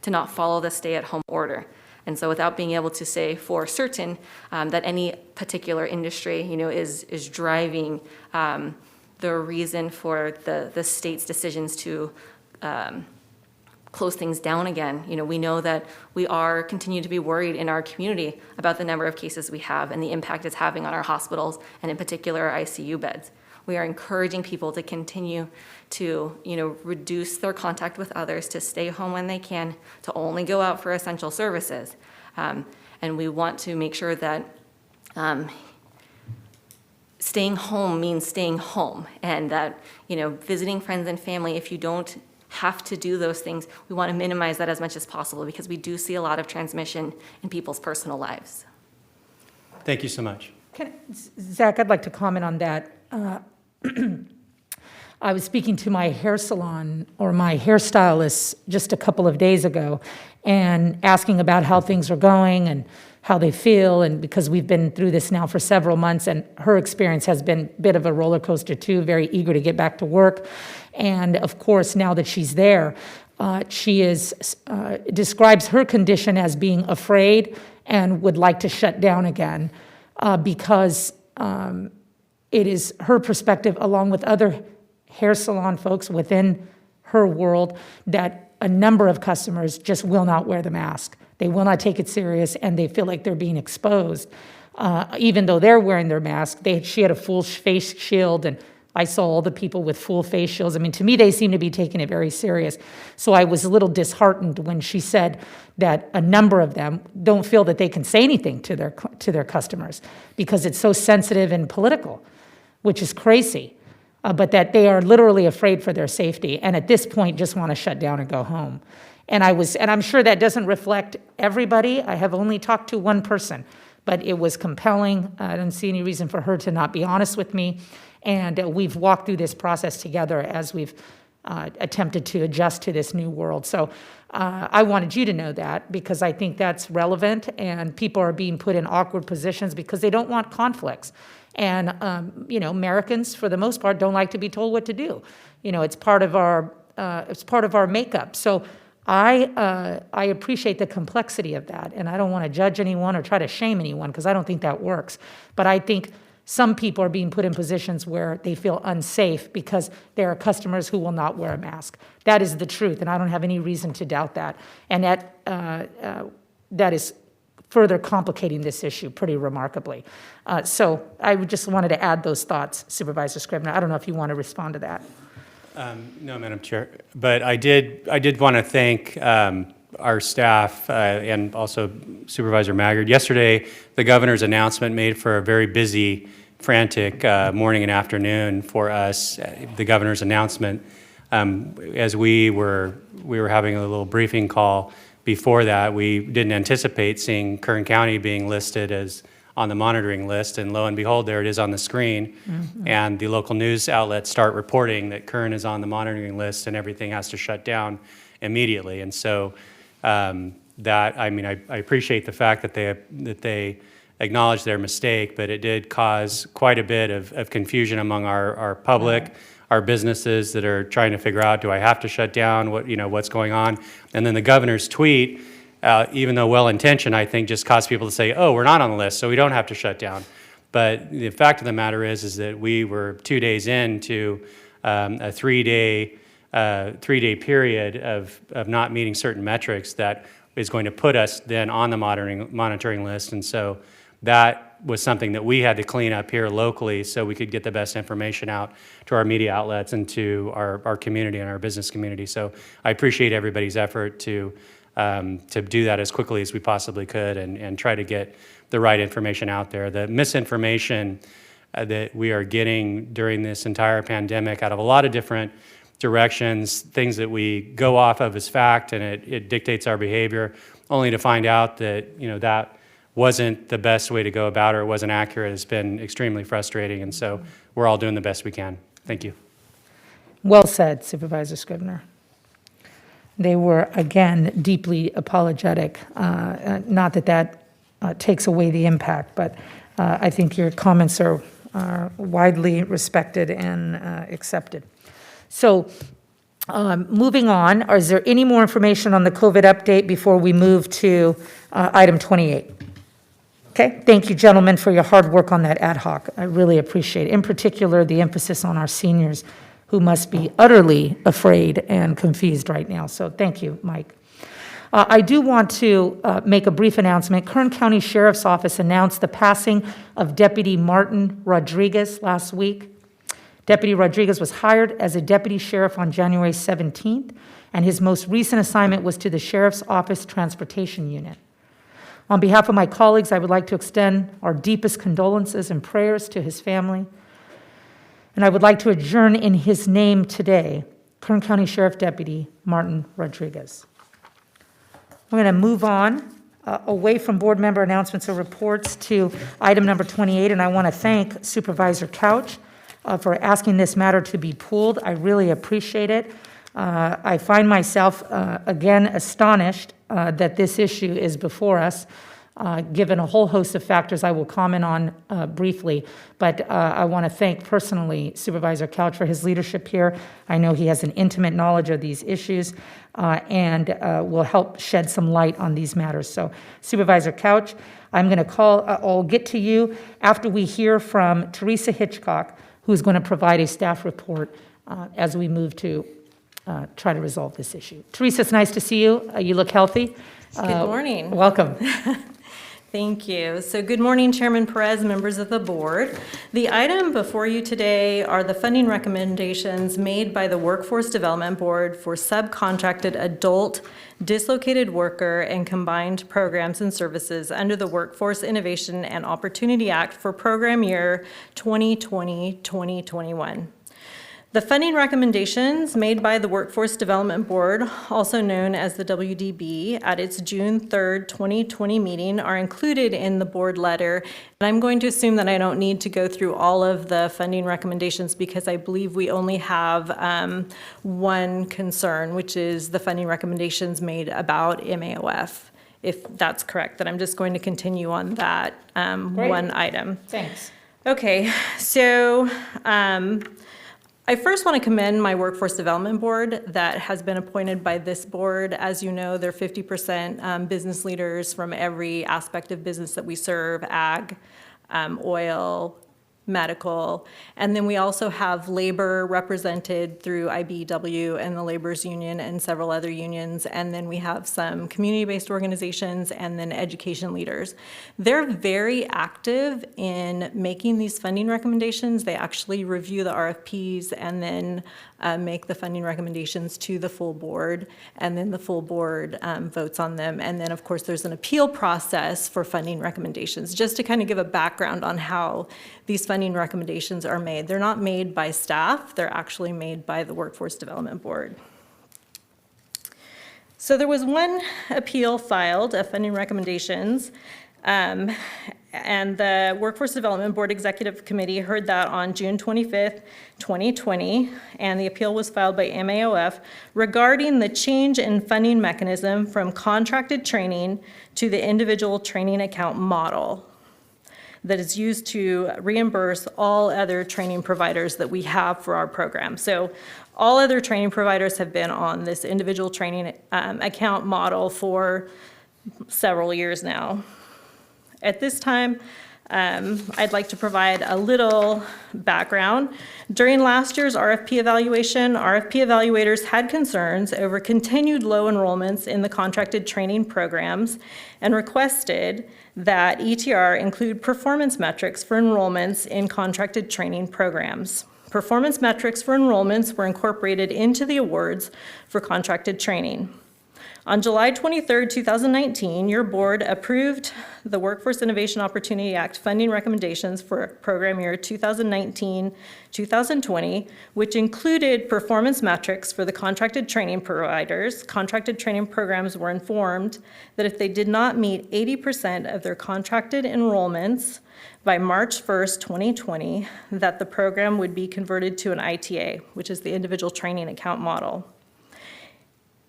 not follow the stay-at-home order. And so without being able to say for certain that any particular industry, is driving the reason for the state's decisions to close things down again, we know that we are continue to be worried in our community about the number of cases we have and the impact it's having on our hospitals and in particular our ICU beds. We are encouraging people to continue to, reduce their contact with others, to stay home when they can, to only go out for essential services. And we want to make sure that staying home means staying home, and that, visiting friends and family, if you don't have to do those things, we want to minimize that as much as possible because we do see a lot of transmission in people's personal lives. Thank you so much. Zach, I'd like to comment on that. I was speaking to my hair salon or my hairstylist just a couple of days ago and asking about how things are going and how they feel, and because we've been through this now for several months, and her experience has been a bit of a roller coaster too, very eager to get back to work. And of course, now that she's there, she describes her condition as being afraid and would like to shut down again because it is her perspective, along with other hair salon folks within her world, that a number of customers just will not wear the mask. They will not take it serious, and they feel like they're being exposed. Even though they're wearing their mask, she had a full face shield, and I saw all the people with full face shields. I mean, to me, they seem to be taking it very serious. So I was a little disheartened when she said that a number of them don't feel that they can say anything to their customers because it's so sensitive and political, which is crazy. But that they are literally afraid for their safety, and at this point just want to shut down and go home. And I'm sure that doesn't reflect everybody. I have only talked to one person, but it was compelling. I don't see any reason for her to not be honest with me. And we've walked through this process together as we've attempted to adjust to this new world. So I wanted you to know that because I think that's relevant, and people are being put in awkward positions because they don't want conflicts. And, Americans, for the most part, don't like to be told what to do. It's part of our makeup. So I appreciate the complexity of that, and I don't want to judge anyone or try to shame anyone because I don't think that works. But I think some people are being put in positions where they feel unsafe because there are customers who will not wear a mask. That is the truth, and I don't have any reason to doubt that. And that is further complicating this issue pretty remarkably. So I just wanted to add those thoughts, Supervisor Scribner. I don't know if you want to respond to that. No, Madam Chair, but I did want to thank our staff and also Supervisor Maggard. Yesterday, the governor's announcement made for a very busy frantic morning and afternoon for us, the governor's announcement. As we were having a little briefing call before that, we didn't anticipate seeing Kern County being listed as on the monitoring list, and lo and behold, there it is on the screen. And the local news outlets start reporting that Kern is on the monitoring list and everything has to shut down immediately. And so I appreciate the fact that they acknowledged their mistake, but it did cause quite a bit of confusion among our public, our businesses that are trying to figure out, do I have to shut down? What's going on? And then the governor's tweet, even though well-intentioned, I think just caused people to say, oh, we're not on the list, so we don't have to shut down. But the fact of the matter is that we were 2 days into a three-day period of not meeting certain metrics that is going to put us then on the monitoring list. And so that was something that we had to clean up here locally so we could get the best information out to our media outlets and to our community and our business community. So I appreciate everybody's effort to do that as quickly as we possibly could and try to get the right information out there. The misinformation that we are getting during this entire pandemic out of a lot of different directions, things that we go off of as fact, and it dictates our behavior, only to find out that that wasn't the best way to go about it, or it wasn't accurate. It's been extremely frustrating, and so we're all doing the best we can. Thank you. Well said, Supervisor Scribner. They were, again, deeply apologetic. Not that takes away the impact, but I think your comments are widely respected and accepted. So moving on, is there any more information on the COVID update before we move to item 28? Okay, thank you, gentlemen, for your hard work on that ad hoc. I really appreciate it. In particular, the emphasis on our seniors who must be utterly afraid and confused right now. So thank you, Mike. I do want to make a brief announcement. Kern County Sheriff's Office announced the passing of Deputy Martin Rodriguez last week. Deputy Rodriguez was hired as a deputy sheriff on January 17th, and his most recent assignment was to the Sheriff's Office Transportation Unit. On behalf of my colleagues, I would like to extend our deepest condolences and prayers to his family. And I would like to adjourn in his name today, Kern County Sheriff Deputy Martin Rodriguez. We're going to move on away from board member announcements or reports to item number 28, and I want to thank Supervisor Couch for asking this matter to be pulled. I really appreciate it. I find myself, again, astonished that this issue is before us, given a whole host of factors I will comment on briefly. But I want to thank personally Supervisor Couch for his leadership here. I know he has an intimate knowledge of these issues and will help shed some light on these matters. So Supervisor Couch, I'm going to I'll get to you after we hear from Teresa Hitchcock, who's going to provide a staff report as we move to try to resolve this issue. Teresa, it's nice to see you. You look healthy. Good morning. Welcome. Thank you. So good morning, Chairman Perez, members of the board. The item before you today are the funding recommendations made by the Workforce Development Board for subcontracted adult dislocated worker and combined programs and services under the Workforce Innovation and Opportunity Act for program year 2020-2021. The funding recommendations made by the Workforce Development Board, also known as the WDB, at its June 3rd, 2020 meeting are included in the board letter. And I'm going to assume that I don't need to go through all of the funding recommendations because I believe we only have one concern, which is the funding recommendations made about MAOF. If that's correct, then I'm just going to continue on that one item. Thanks. Okay, so I first want to commend my Workforce Development Board that has been appointed by this board. As you know, they're 50% business leaders from every aspect of business that we serve, ag, oil, medical, and then we also have labor represented through IBEW and the Laborers Union and several other unions, and then we have some community-based organizations and then education leaders. They're very active in making these funding recommendations. They actually review the RFPs and then make the funding recommendations to the full board, and then the full board votes on them. And then, of course, there's an appeal process for funding recommendations. Just to kind of give a background on how these funding recommendations are made. They're not made by staff, they're actually made by the Workforce Development Board. So there was one appeal filed of funding recommendations, and the Workforce Development Board Executive Committee heard that on June 25th, 2020, and the appeal was filed by MAOF regarding the change in funding mechanism from contracted training to the individual training account model that is used to reimburse all other training providers that we have for our program. So all other training providers have been on this individual training account model for several years now. At this time, I'd like to provide a little background. During last year's RFP evaluation, RFP evaluators had concerns over continued low enrollments in the contracted training programs and requested that ETR include performance metrics for enrollments in contracted training programs. Performance metrics for enrollments were incorporated into the awards for contracted training. On July 23, 2019, your board approved the Workforce Innovation Opportunity Act funding recommendations for program year 2019-2020, which included performance metrics for the contracted training providers. Contracted training programs were informed that if they did not meet 80% of their contracted enrollments by March 1st, 2020, that the program would be converted to an ITA, which is the individual training account model.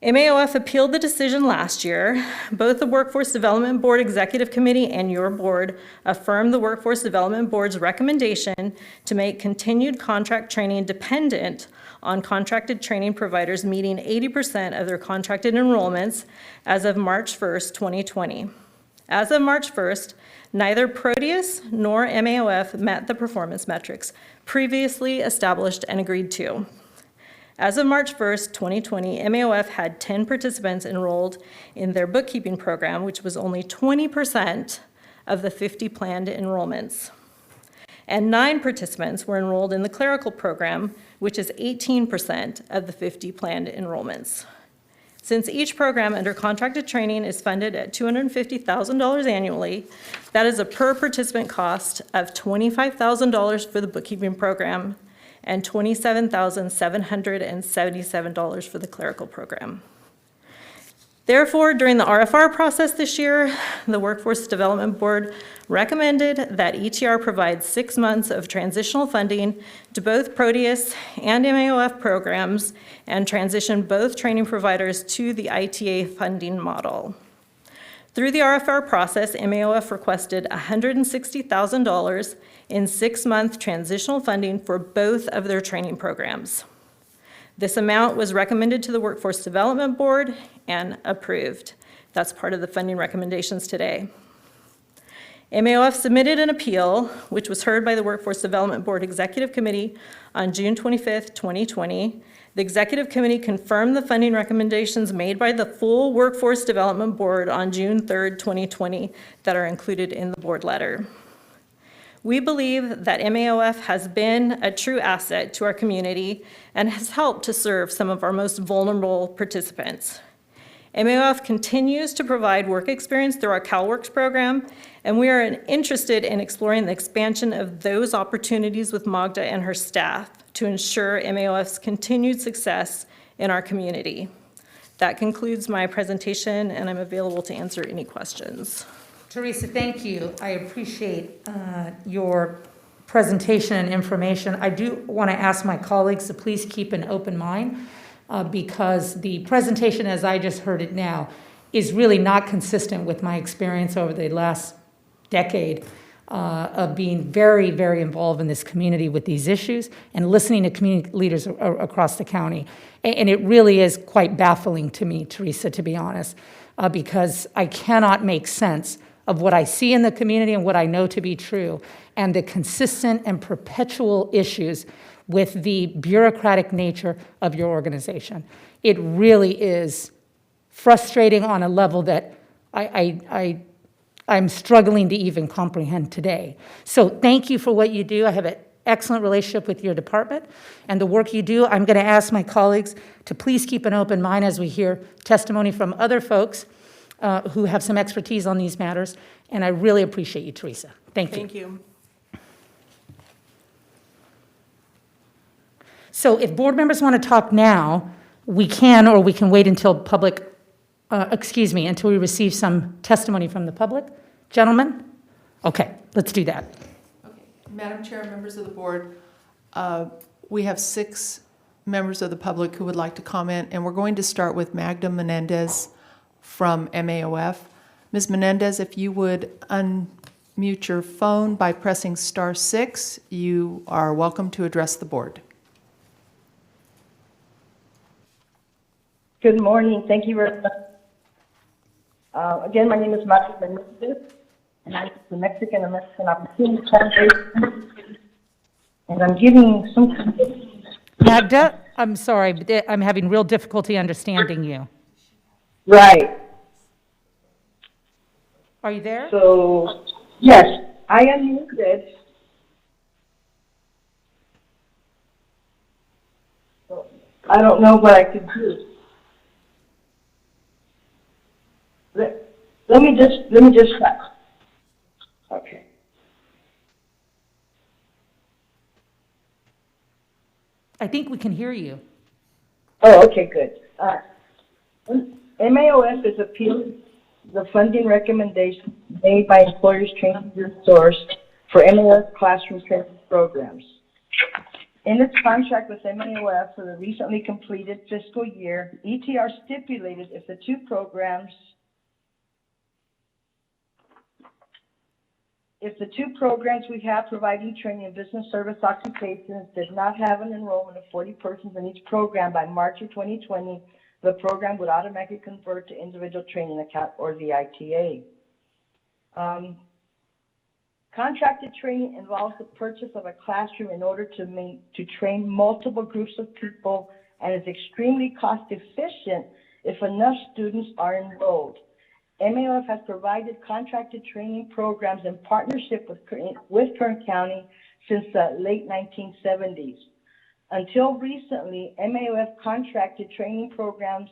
MAOF appealed the decision last year. Both the Workforce Development Board Executive Committee and your board affirmed the Workforce Development Board's recommendation to make continued contract training dependent on contracted training providers meeting 80% of their contracted enrollments as of March 1st, 2020. As of March 1st, neither Proteus nor MAOF met the performance metrics previously established and agreed to. As of March 1st, 2020, MAOF had 10 participants enrolled in their bookkeeping program, which was only 20% of the 50 planned enrollments. And 9 participants were enrolled in the clerical program, which is 18% of the 50 planned enrollments. Since each program under contracted training is funded at $250,000 annually, that is a per participant cost of $25,000 for the bookkeeping program and $27,777 for the clerical program. Therefore, during the RFR process this year, the Workforce Development Board recommended that ETR provide 6 months of transitional funding to both Proteus and MAOF programs and transition both training providers to the ITA funding model. Through the RFR process, MAOF requested $160,000 in 6-month transitional funding for both of their training programs. This amount was recommended to the Workforce Development Board and approved. That's part of the funding recommendations today. MAOF submitted an appeal, which was heard by the Workforce Development Board Executive Committee on June 25th, 2020. The Executive Committee confirmed the funding recommendations made by the full Workforce Development Board on June 3rd, 2020 that are included in the board letter. We believe that MAOF has been a true asset to our community and has helped to serve some of our most vulnerable participants. MAOF continues to provide work experience through our CalWorks program, and we are interested in exploring the expansion of those opportunities with Magda and her staff to ensure MAOF's continued success in our community. That concludes my presentation, and I'm available to answer any questions. Teresa, thank you. I appreciate your presentation and information. I do want to ask my colleagues to please keep an open mind because the presentation, as I just heard it now, is really not consistent with my experience over the last decade of being very, very involved in this community with these issues and listening to community leaders across the county. And it really is quite baffling to me, Teresa, to be honest, because I cannot make sense of what I see in the community and what I know to be true, and the consistent and perpetual issues with the bureaucratic nature of your organization. It really is frustrating on a level that I'm struggling to even comprehend today. So thank you for what you do. I have an excellent relationship with your department and the work you do. I'm going to ask my colleagues to please keep an open mind as we hear testimony from other folks who have some expertise on these matters, and I really appreciate you, Teresa. Thank you. Thank you. So if board members want to talk now, we can, or we can wait until until we receive some testimony from the public. Gentlemen? Okay, let's do that. Madam Chair, members of the board, we have 6 members of the public who would like to comment, and we're going to start with Magda Menendez from MAOF. Ms. Menendez, if you would unmute your phone by pressing *6, you are welcome to address the board. Good morning. Thank you very much. Again, my name is Magda Menendez, and I'm the Mexican American Opportunity Foundation. And I'm giving some. Magda, I'm sorry, but I'm having real difficulty understanding you. Right. Are you there? So, yes, I am muted. So, I don't know what I could do. Let me just try. Okay. I think we can hear you. Oh, okay, good. MAOF is appealing the funding recommendation made by Employers Training Resource for MAOF classroom training programs. In its contract with MAOF for the recently completed fiscal year, ETR stipulated if the two programs we have providing training in business service occupations did not have an enrollment of 40 persons in each program by March of 2020, the program would automatically convert to individual training account, or the ITA. Contracted training involves the purchase of a classroom in order to train multiple groups of people and is extremely cost efficient if enough students are enrolled. MAOF has provided contracted training programs in partnership with Kern County since the late 1970s. Until recently, MAOF's contracted training programs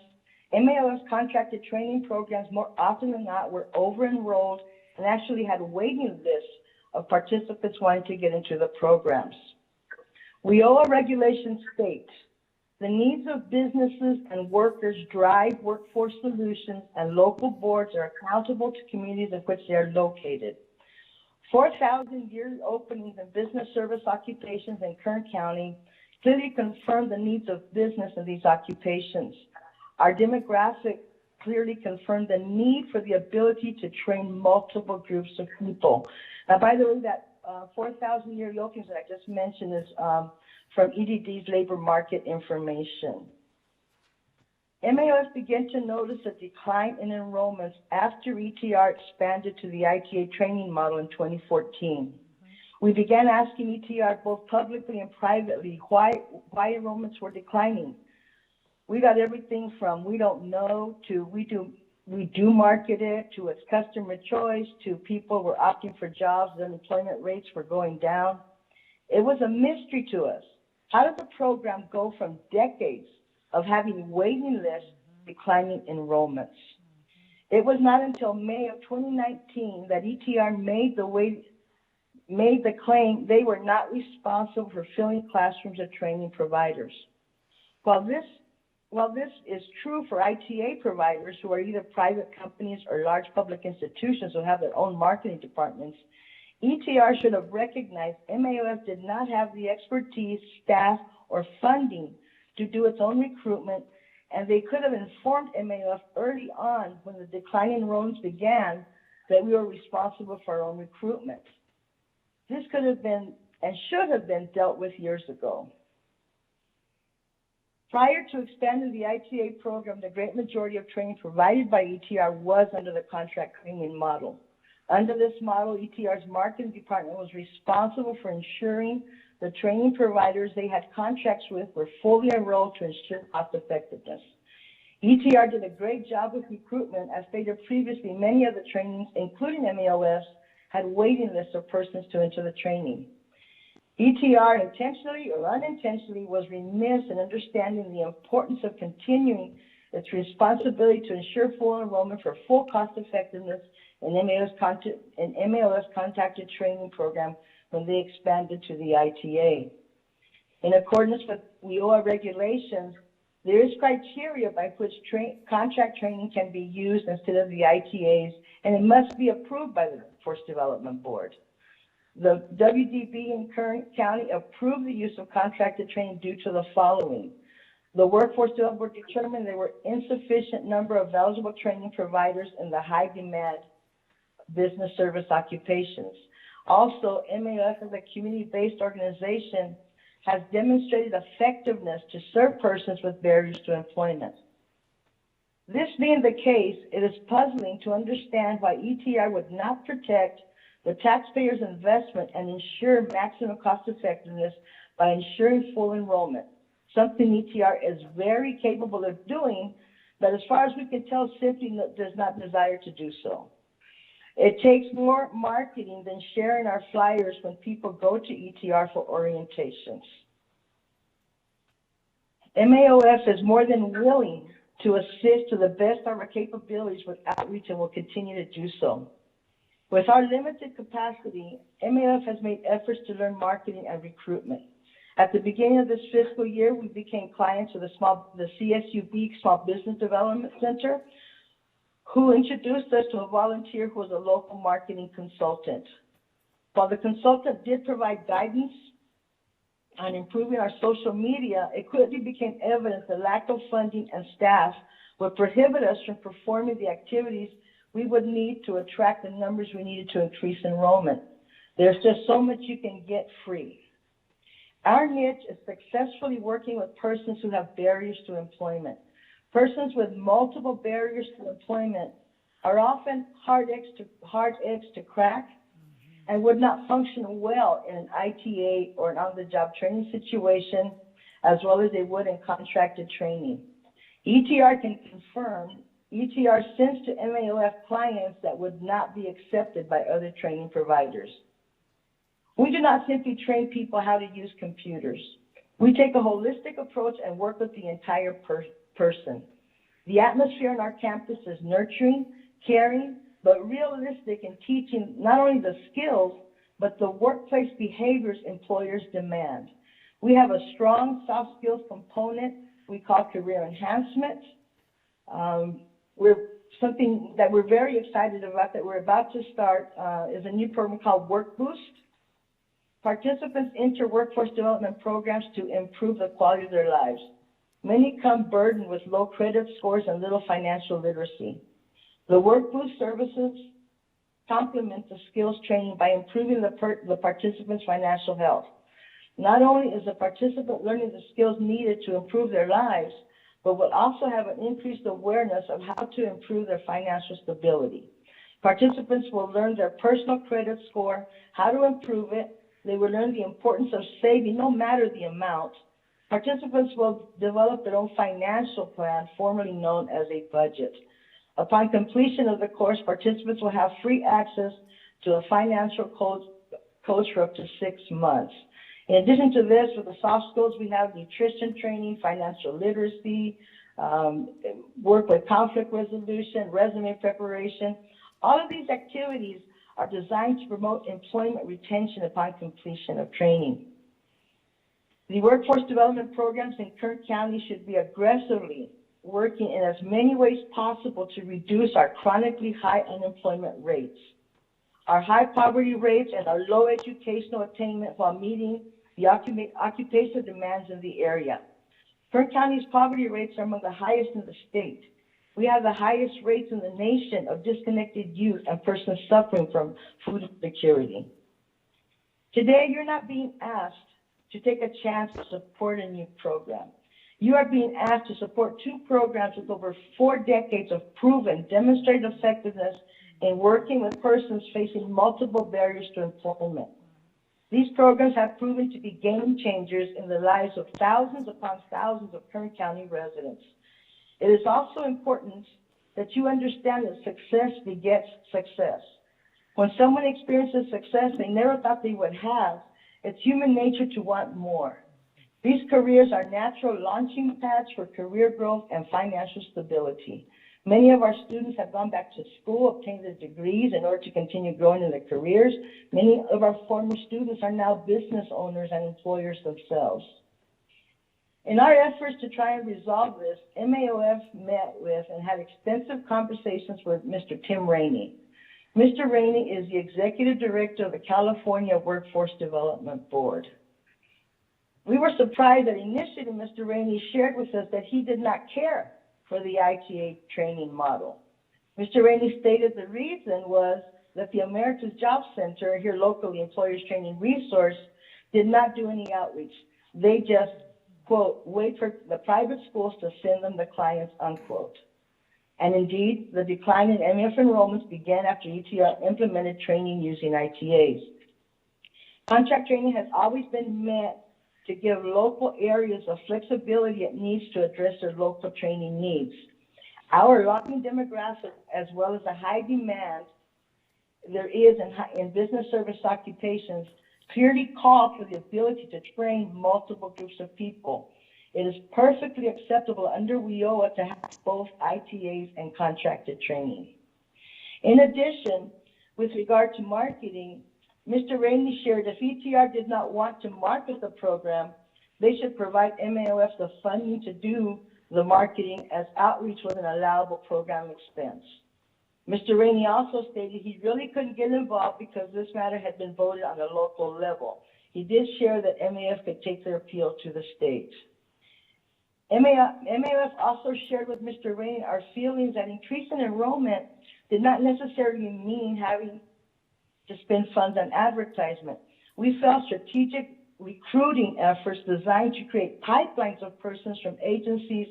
more often than not were over-enrolled and actually had waiting lists of participants wanting to get into the programs. WIOA regulations state, the needs of businesses and workers drive workforce solutions, and local boards are accountable to communities in which they are located. 4,000 year openings in business service occupations in Kern County clearly confirm the needs of business in these occupations. Our demographic clearly confirmed the need for the ability to train multiple groups of people. Now, by the way, that 4,000 year openings that I just mentioned is from EDD's labor market information. MAOF began to notice a decline in enrollments after ETR expanded to the ITA training model in 2014. We began asking ETR both publicly and privately why enrollments were declining. We got everything from we don't know to we do market it, to it's customer choice, to people were opting for jobs, the unemployment rates were going down. It was a mystery to us. How did the program go from decades of having waiting lists to declining enrollments? It was not until May of 2019 that ETR made the claim they were not responsible for filling classrooms of training providers. While this is true for ITA providers who are either private companies or large public institutions who have their own marketing departments, ETR should have recognized MAOF did not have the expertise, staff, or funding to do its own recruitment, and they could have informed MAOF early on when the decline in enrollments began that we were responsible for our own recruitment. This could have been and should have been dealt with years ago. Prior to expanding the ITA program, the great majority of training provided by ETR was under the contract training model. Under this model, ETR's marketing department was responsible for ensuring the training providers they had contracts with were fully enrolled to ensure cost effectiveness. ETR did a great job with recruitment. As stated previously, many of the trainings, including MAOFs, had waiting lists of persons to enter the training. ETR, intentionally or unintentionally, was remiss in understanding the importance of continuing its responsibility to ensure full enrollment for full cost effectiveness in MAOF's contracted training program when they expanded to the ITA. In accordance with WIOA regulations, there is criteria by which contract training can be used instead of the ITAs, and it must be approved by the Workforce Development Board. The WDB in Kern County approved the use of contracted training due to the following. The Workforce Development Board determined there were insufficient number of eligible training providers in the high demand business service occupations. Also, MAF as a community-based organization has demonstrated effectiveness to serve persons with barriers to employment. This being the case, it is puzzling to understand why ETR would not protect the taxpayer's investment and ensure maximum cost effectiveness by ensuring full enrollment, something ETR is very capable of doing, but as far as we can tell, simply does not desire to do so. It takes more marketing than sharing our flyers when people go to ETR for orientations. MAOF is more than willing to assist to the best of our capabilities with outreach and will continue to do so. With our limited capacity, MAOF has made efforts to learn marketing and recruitment. At the beginning of this fiscal year, we became clients of the CSUB Small Business Development Center, who introduced us to a volunteer who was a local marketing consultant. While the consultant did provide guidance on improving our social media, it quickly became evident the lack of funding and staff would prohibit us from performing the activities we would need to attract the numbers we needed to increase enrollment. There's just so much you can get free. Our niche is successfully working with persons who have barriers to employment. Persons with multiple barriers to employment are often hard eggs to crack and would not function well in an ITA or an on-the-job training situation, as well as they would in contracted training. ETR can confirm ETR sends to MAOF clients that would not be accepted by other training providers. We do not simply train people how to use computers. We take a holistic approach and work with the entire person. The atmosphere on our campus is nurturing, caring, but realistic in teaching not only the skills, but the workplace behaviors employers demand. We have a strong soft skills component we call career enhancement. Something that we're very excited about that we're about to start is a new program called Work Boost. Participants enter workforce development programs to improve the quality of their lives. Many come burdened with low credit scores and little financial literacy. The Work Boost services complement the skills training by improving the participant's financial health. Not only is the participant learning the skills needed to improve their lives, but will also have an increased awareness of how to improve their financial stability. Participants will learn their personal credit score, how to improve it. They will learn the importance of saving, no matter the amount. Participants will develop their own financial plan, formerly known as a budget. Upon completion of the course, participants will have free access to a financial coach for up to 6 months. In addition to this, with the soft skills, we have nutrition training, financial literacy, work with conflict resolution, resume preparation. All of these activities are designed to promote employment retention upon completion of training. The workforce development programs in Kern County should be aggressively working in as many ways possible to reduce our chronically high unemployment rates. Our high poverty rates and our low educational attainment while meeting the occupational demands in the area. Kern County's poverty rates are among the highest in the state. We have the highest rates in the nation of disconnected youth and persons suffering from food insecurity. Today, you're not being asked to take a chance to support a new program. You are being asked to support 2 programs with over 4 decades of proven, demonstrated effectiveness in working with persons facing multiple barriers to employment. These programs have proven to be game changers in the lives of thousands upon thousands of Kern County residents. It is also important that you understand that success begets success. When someone experiences success they never thought they would have, it's human nature to want more. These careers are natural launching pads for career growth and financial stability. Many of our students have gone back to school, obtained their degrees in order to continue growing in their careers. Many of our former students are now business owners and employers themselves. In our efforts to try and resolve this, MAOF met with and had extensive conversations with Mr. Tim Rainey. Mr. Rainey is the Executive Director of the California Workforce Development Board. We were surprised that initially Mr. Rainey shared with us that he did not care for the ITA training model. Mr. Rainey stated the reason was that the America's Job Center, here locally, Employers Training Resource, did not do any outreach. They just, quote, wait for the private schools to send them the clients, unquote. And indeed, the decline in MF enrollments began after ETR implemented training using ITAs. Contract training has always been meant to give local areas of flexibility it needs to address their local training needs. Our lobbying demographic, as well as the high demand there is in business service occupations, clearly call for the ability to train multiple groups of people. It is perfectly acceptable under WIOA to have both ITAs and contracted training. In addition, with regard to marketing, Mr. Rainey shared if ETR did not want to market the program, they should provide MAOF the funding to do the marketing, as outreach was an allowable program expense. Mr. Rainey also stated he really couldn't get involved because this matter had been voted on a local level. He did share that MAF could take their appeal to the state. MAF also shared with Mr. Rainey our feelings that increasing enrollment did not necessarily mean having to spend funds on advertisement. We felt strategic recruiting efforts designed to create pipelines of persons from agencies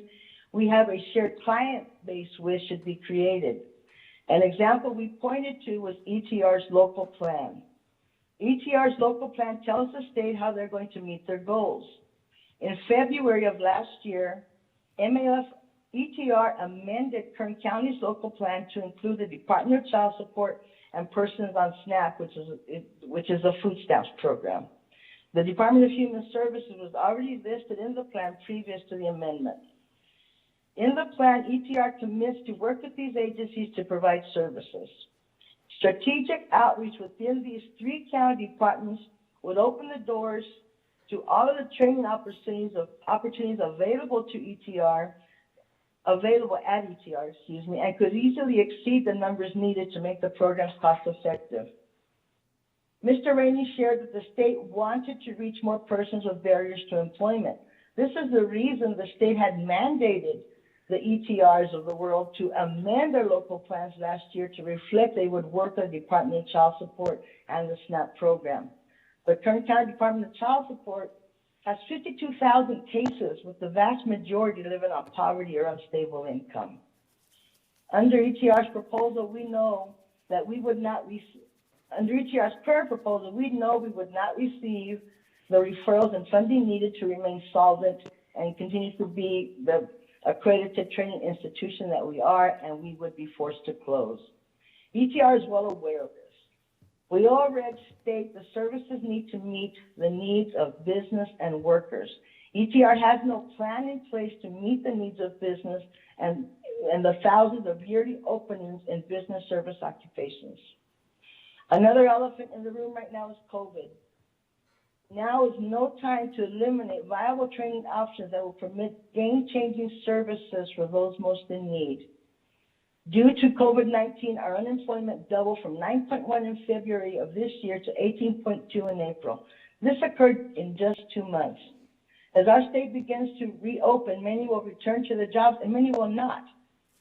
we have a shared client base with should be created. An example we pointed to was ETR's local plan. ETR's local plan tells the state how they're going to meet their goals. In February of last year, ETR amended Kern County's local plan to include the Department of Child Support and Persons on SNAP, which is a food stamps program. The Department of Human Services was already listed in the plan previous to the amendment. In the plan, ETR commits to work with these agencies to provide services. Strategic outreach within these 3 county departments would open the doors to all of the training opportunities available at ETR, and could easily exceed the numbers needed to make the programs cost effective. Mr. Rainey shared that the state wanted to reach more persons with barriers to employment. This is the reason the state had mandated the ETRs of the world to amend their local plans last year to reflect they would work with the Department of Child Support and the SNAP program. The Kern County Department of Child Support has 52,000 cases, with the vast majority living on poverty or unstable income. Under ETR's proposal, we know that we would not under ETR's current proposal, we know we would not receive the referrals and funding needed to remain solvent and continue to be the accredited training institution that we are, and we would be forced to close. ETR is well aware of this. We already state the services need to meet the needs of business and workers. ETR has no plan in place to meet the needs of business and the thousands of yearly openings in business service occupations. Another elephant in the room right now is COVID. Now is no time to eliminate viable training options that will permit game-changing services for those most in need. Due to COVID-19, our unemployment doubled from 9.1 in February of this year to 18.2 in April. This occurred in just 2 months. As our state begins to reopen, many will return to their jobs and many will not.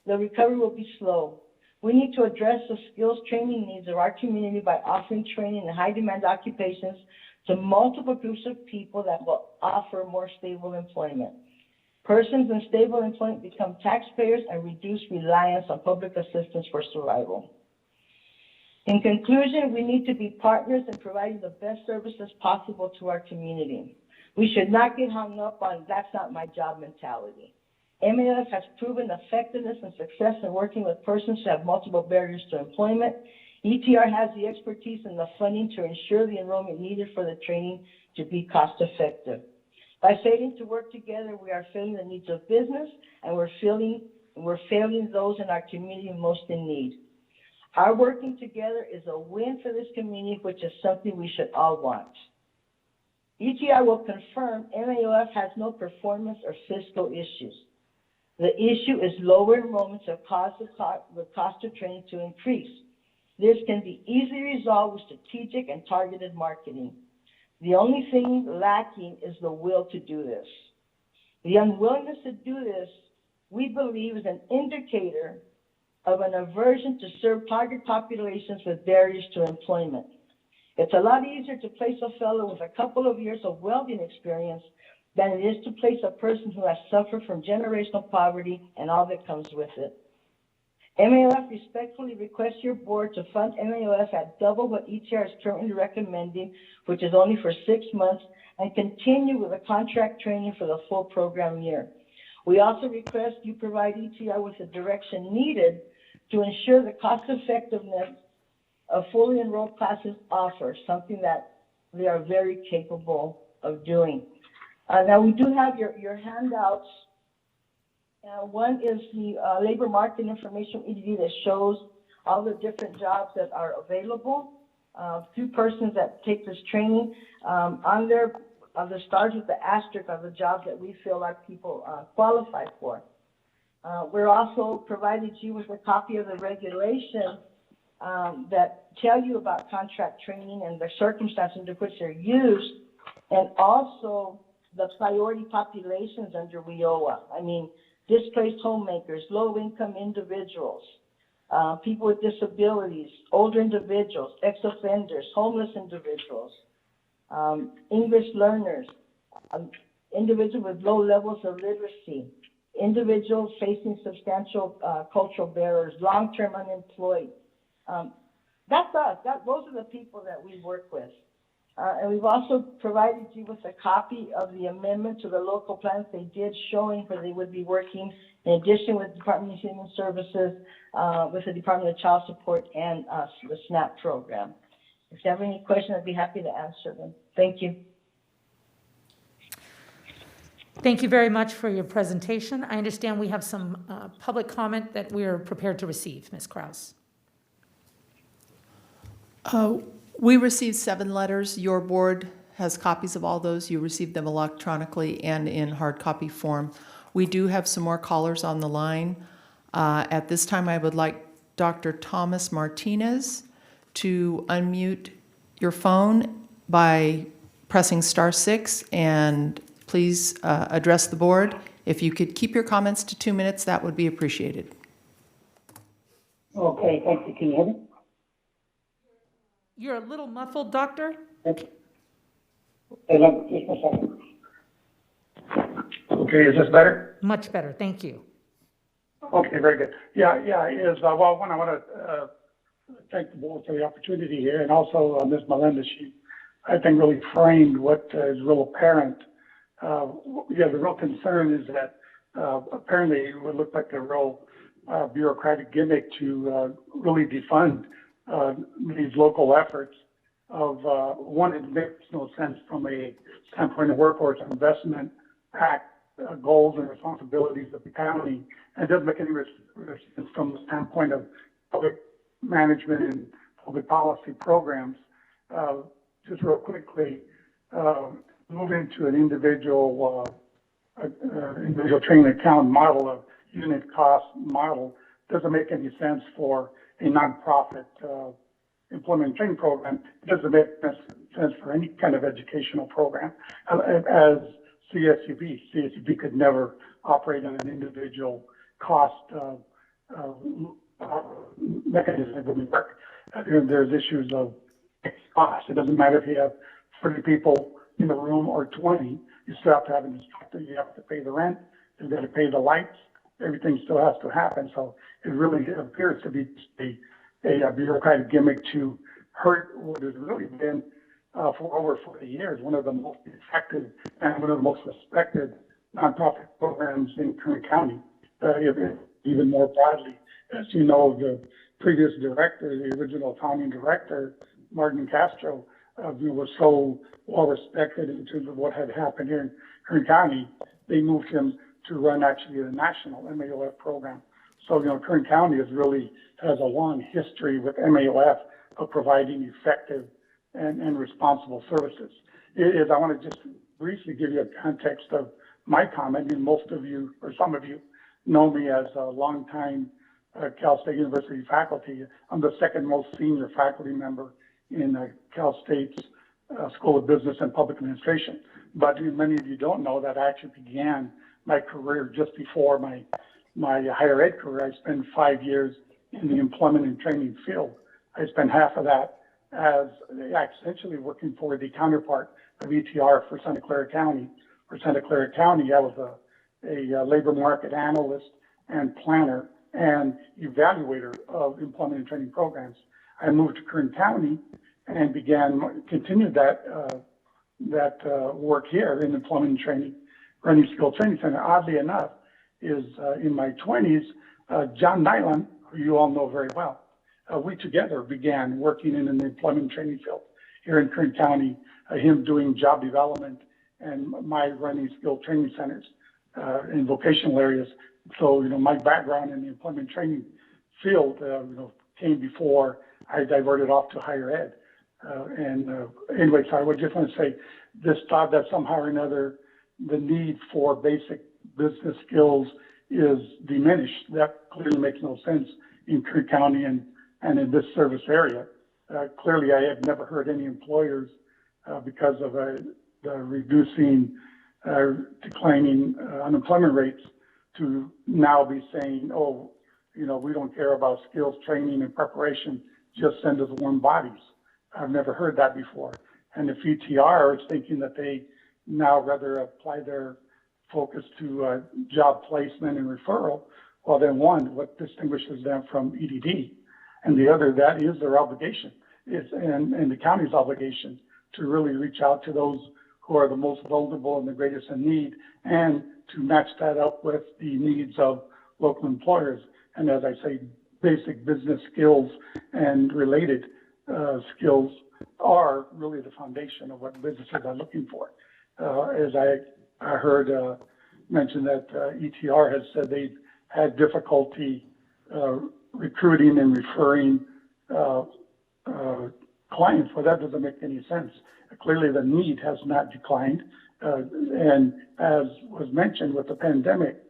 The recovery will be slow. We need to address the skills training needs of our community by offering training in high-demand occupations to multiple groups of people that will offer more stable employment. Persons in stable employment become taxpayers and reduce reliance on public assistance for survival. In conclusion, we need to be partners in providing the best services possible to our community. We should not get hung up on "that's not my job" mentality. MAF has proven effectiveness and success in working with persons who have multiple barriers to employment. ETR has the expertise and the funding to ensure the enrollment needed for the training to be cost effective. By failing to work together, we are failing the needs of business, and we're failing those in our community most in need. Our working together is a win for this community, which is something we should all want. ETR will confirm MAOF has no performance or fiscal issues. The issue is lower enrollments have caused the cost of training to increase. This can be easily resolved with strategic and targeted marketing. The only thing lacking is the will to do this. The unwillingness to do this, we believe, is an indicator of an aversion to serve target populations with barriers to employment. It's a lot easier to place a fellow with a couple of years of welding experience than it is to place a person who has suffered from generational poverty and all that comes with it. MAOF respectfully requests your board to fund MAOF at double what ETR is currently recommending, which is only for 6 months, and continue with the contract training for the full program year. We also request you provide ETR with the direction needed to ensure the cost effectiveness of fully enrolled classes offer, something that they are very capable of doing. Now we do have your handouts. One is the labor market information EDD that shows all the different jobs that are available. 2 persons that take this training. On there, the stars with the asterisk are the jobs that we feel like people qualify for. We're also provided you with a copy of the regulations that tell you about contract training and the circumstances under which they're used, and also the priority populations under WIOA. I mean, displaced homemakers, low-income individuals, people with disabilities, older individuals, ex-offenders, homeless individuals, English learners, individuals with low levels of literacy, individuals facing substantial cultural barriers, long-term unemployed. That's us. Those are the people that we work with. And we've also provided you with a copy of the amendment to the local plans they did, showing where they would be working in addition with the Department of Human Services, with the Department of Child Support, and the SNAP program. If you have any questions, I'd be happy to answer them. Thank you. Thank you very much for your presentation. I understand we have some public comment that we are prepared to receive. Ms. Krause. We received 7 letters. Your board has copies of all those. You received them electronically and in hard copy form. We do have some more callers on the line. At this time, I would like Dr. Thomas Martinez to unmute your phone by pressing *6, and please address the board. If you could keep your comments to 2 minutes, that would be appreciated. Okay, thank you. Can you hear me? You're a little muffled, Doctor. Okay, just a second. Okay, is this better? Much better, thank you. Okay, very good. Yeah, it is. Well, one, I want to thank the board for the opportunity here, and also Ms. Melendez. She, I think, really framed what is real apparent. The real concern is that apparently it would look like a real bureaucratic gimmick to really defund these local efforts of, one, it makes no sense from a standpoint of workforce investment act goals and responsibilities of the county. And it doesn't make any sense from the standpoint of public management and public policy programs. Just real quickly, move into an individual training account model of unit cost model doesn't make any sense for a nonprofit employment training program. It doesn't make sense for any kind of educational program. As CSUB could never operate on an individual cost mechanism. It wouldn't work. There's issues of cost. It doesn't matter if you have 30 people in the room or 20. You still have to have an instructor. You have to pay the rent. You've got to pay the lights. Everything still has to happen. So it really appears to be a bureaucratic gimmick to hurt what has really been for over 40 years one of the most effective and one of the most respected nonprofit programs in Kern County. Even more broadly, as you know, the previous director, the original founding director, Martin Castro, was so well respected in terms of what had happened here in Kern County. They moved him to run actually the national MAOF program. So, Kern County has a long history with MAOF of providing effective and responsible services. is I want to just briefly give you a context of my comment, and most of you, or some of you, know me as a longtime Cal State University faculty. I'm the second most senior faculty member in Cal State's School of Business and Public Administration. But many of you don't know that I actually began my career just before my higher ed career. I spent 5 years in the employment and training field. I spent half of that as essentially working for the counterpart of ETR for Santa Clara County. For Santa Clara County, I was a labor market analyst and planner and evaluator of employment and training programs. I moved to Kern County and continued that work here in employment and training, running skill training center. Oddly enough, is in my 20s, John Nyland, who you all know very well, we together began working in the employment and training field here in Kern County, him doing job development and my running skill training centers in vocational areas. So, my background in the employment training field, came before I diverted off to higher ed. Anyway, so I would just want to say this thought that somehow or another the need for basic business skills is diminished. That clearly makes no sense in Kern County and in this service area. Clearly, I have never heard any employers, because of the reducing, declining unemployment rates, to now be saying, oh, we don't care about skills training and preparation, just send us warm bodies. I've never heard that before. And if ETR is thinking that they now rather apply their focus to job placement and referral, well then one, what distinguishes them from EDD? And the other, that is their obligation, and the county's obligation to really reach out to those who are the most vulnerable and the greatest in need, and to match that up with the needs of local employers. And as I say, basic business skills and related skills are really the foundation of what businesses are looking for. As I heard mention that ETR has said they've had difficulty recruiting and referring clients. Well, that doesn't make any sense. Clearly, the need has not declined. And as was mentioned with the pandemic,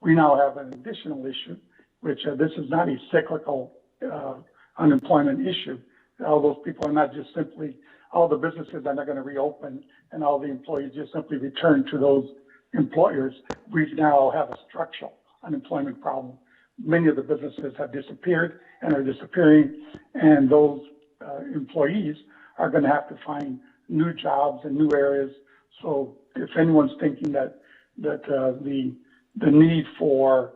we now have an additional issue, which this is not a cyclical unemployment issue. All those people are not just simply, all the businesses are not going to reopen and all the employees just simply return to those employers. We now have a structural unemployment problem. Many of the businesses have disappeared and are disappearing, and those employees are going to have to find new jobs in new areas. So if anyone's thinking that the need for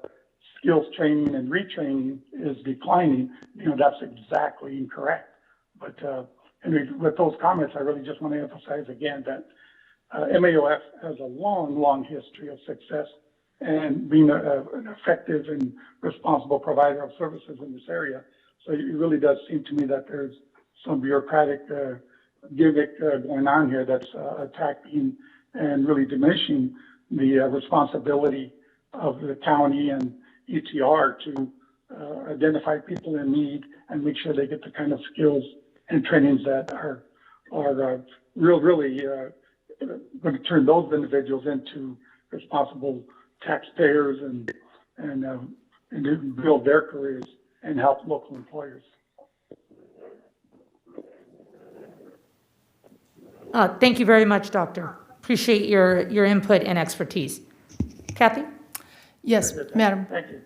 skills training and retraining is declining, that's exactly incorrect. But with those comments, I really just want to emphasize again that MAOF has a long history of success and being an effective and responsible provider of services in this area. So it really does seem to me that there's some bureaucratic gimmick going on here that's attacking and really diminishing the responsibility of the county and ETR to identify people in need and make sure they get the kind of skills and trainings that are really going to turn those individuals into responsible taxpayers and build their careers and help local employers. Thank you very much, Doctor. Appreciate your input and expertise. Kathy? Yes, Madam. Thank you.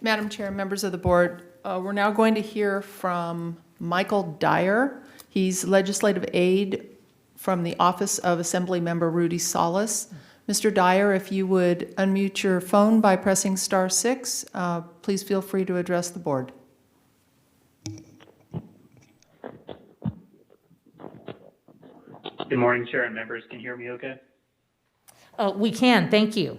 Madam Chair, members of the board, we're now going to hear from Michael Dyer. He's legislative aide from the Office of Assembly Member Rudy Salas. Mr. Dyer, if you would unmute your phone by pressing *6, please feel free to address the board. Good morning, Chair and members. Can you hear me okay? We can, thank you.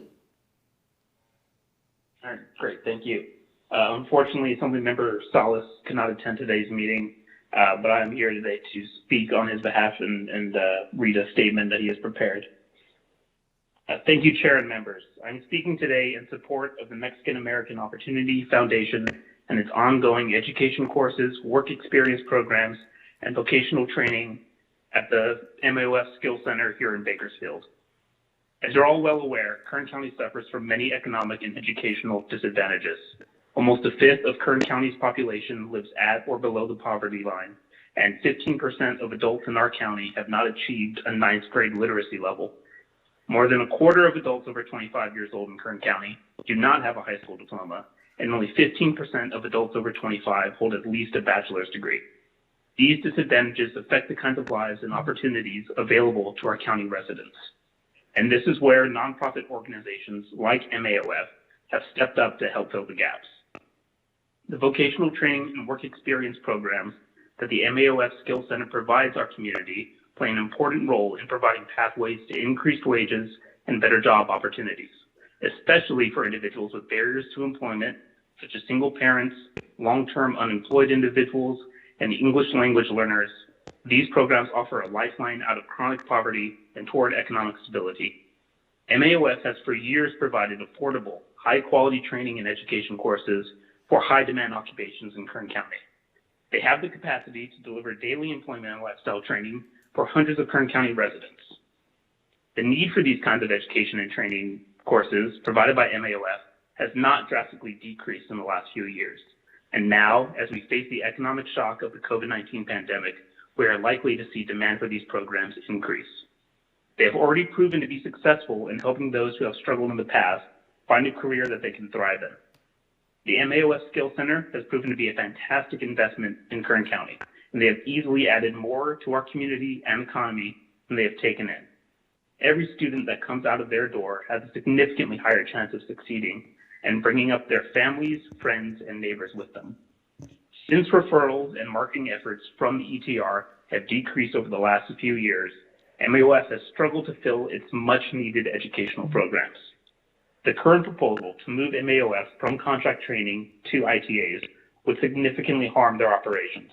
All right, great, thank you. Unfortunately, Assemblymember Salas could not attend today's meeting, but I am here today to speak on his behalf and read a statement that he has prepared. Thank you, Chair and members. I'm speaking today in support of the Mexican American Opportunity Foundation and its ongoing education courses, work experience programs, and vocational training at the MAOF Skills Center here in Bakersfield. As you're all well aware, Kern County suffers from many economic and educational disadvantages. Almost a fifth of Kern County's population lives at or below the poverty line, and 15% of adults in our county have not achieved a 9th grade literacy level. More than a quarter of adults over 25 years old in Kern County do not have a high school diploma, and only 15% of adults over 25 hold at least a bachelor's degree. These disadvantages affect the kinds of lives and opportunities available to our county residents. And this is where nonprofit organizations like MAOF have stepped up to help fill the gaps. The vocational training and work experience programs that the MAOF Skills Center provides our community play an important role in providing pathways to increased wages and better job opportunities, especially for individuals with barriers to employment, such as single parents, long-term unemployed individuals, and English language learners. These programs offer a lifeline out of chronic poverty and toward economic stability. MAOF has for years provided affordable, high-quality training and education courses for high-demand occupations in Kern County. They have the capacity to deliver daily employment and lifestyle training for hundreds of Kern County residents. The need for these kinds of education and training courses provided by MAOF has not drastically decreased in the last few years. And now, as we face the economic shock of the COVID-19 pandemic, we are likely to see demand for these programs increase. They have already proven to be successful in helping those who have struggled in the past find a career that they can thrive in. The MAOF Skills Center has proven to be a fantastic investment in Kern County, and they have easily added more to our community and economy than they have taken in. Every student that comes out of their door has a significantly higher chance of succeeding and bringing up their families, friends, and neighbors with them. Since referrals and marketing efforts from the ETR have decreased over the last few years, MAOF has struggled to fill its much-needed educational programs. The current proposal to move MAOF from contract training to ITAs would significantly harm their operations.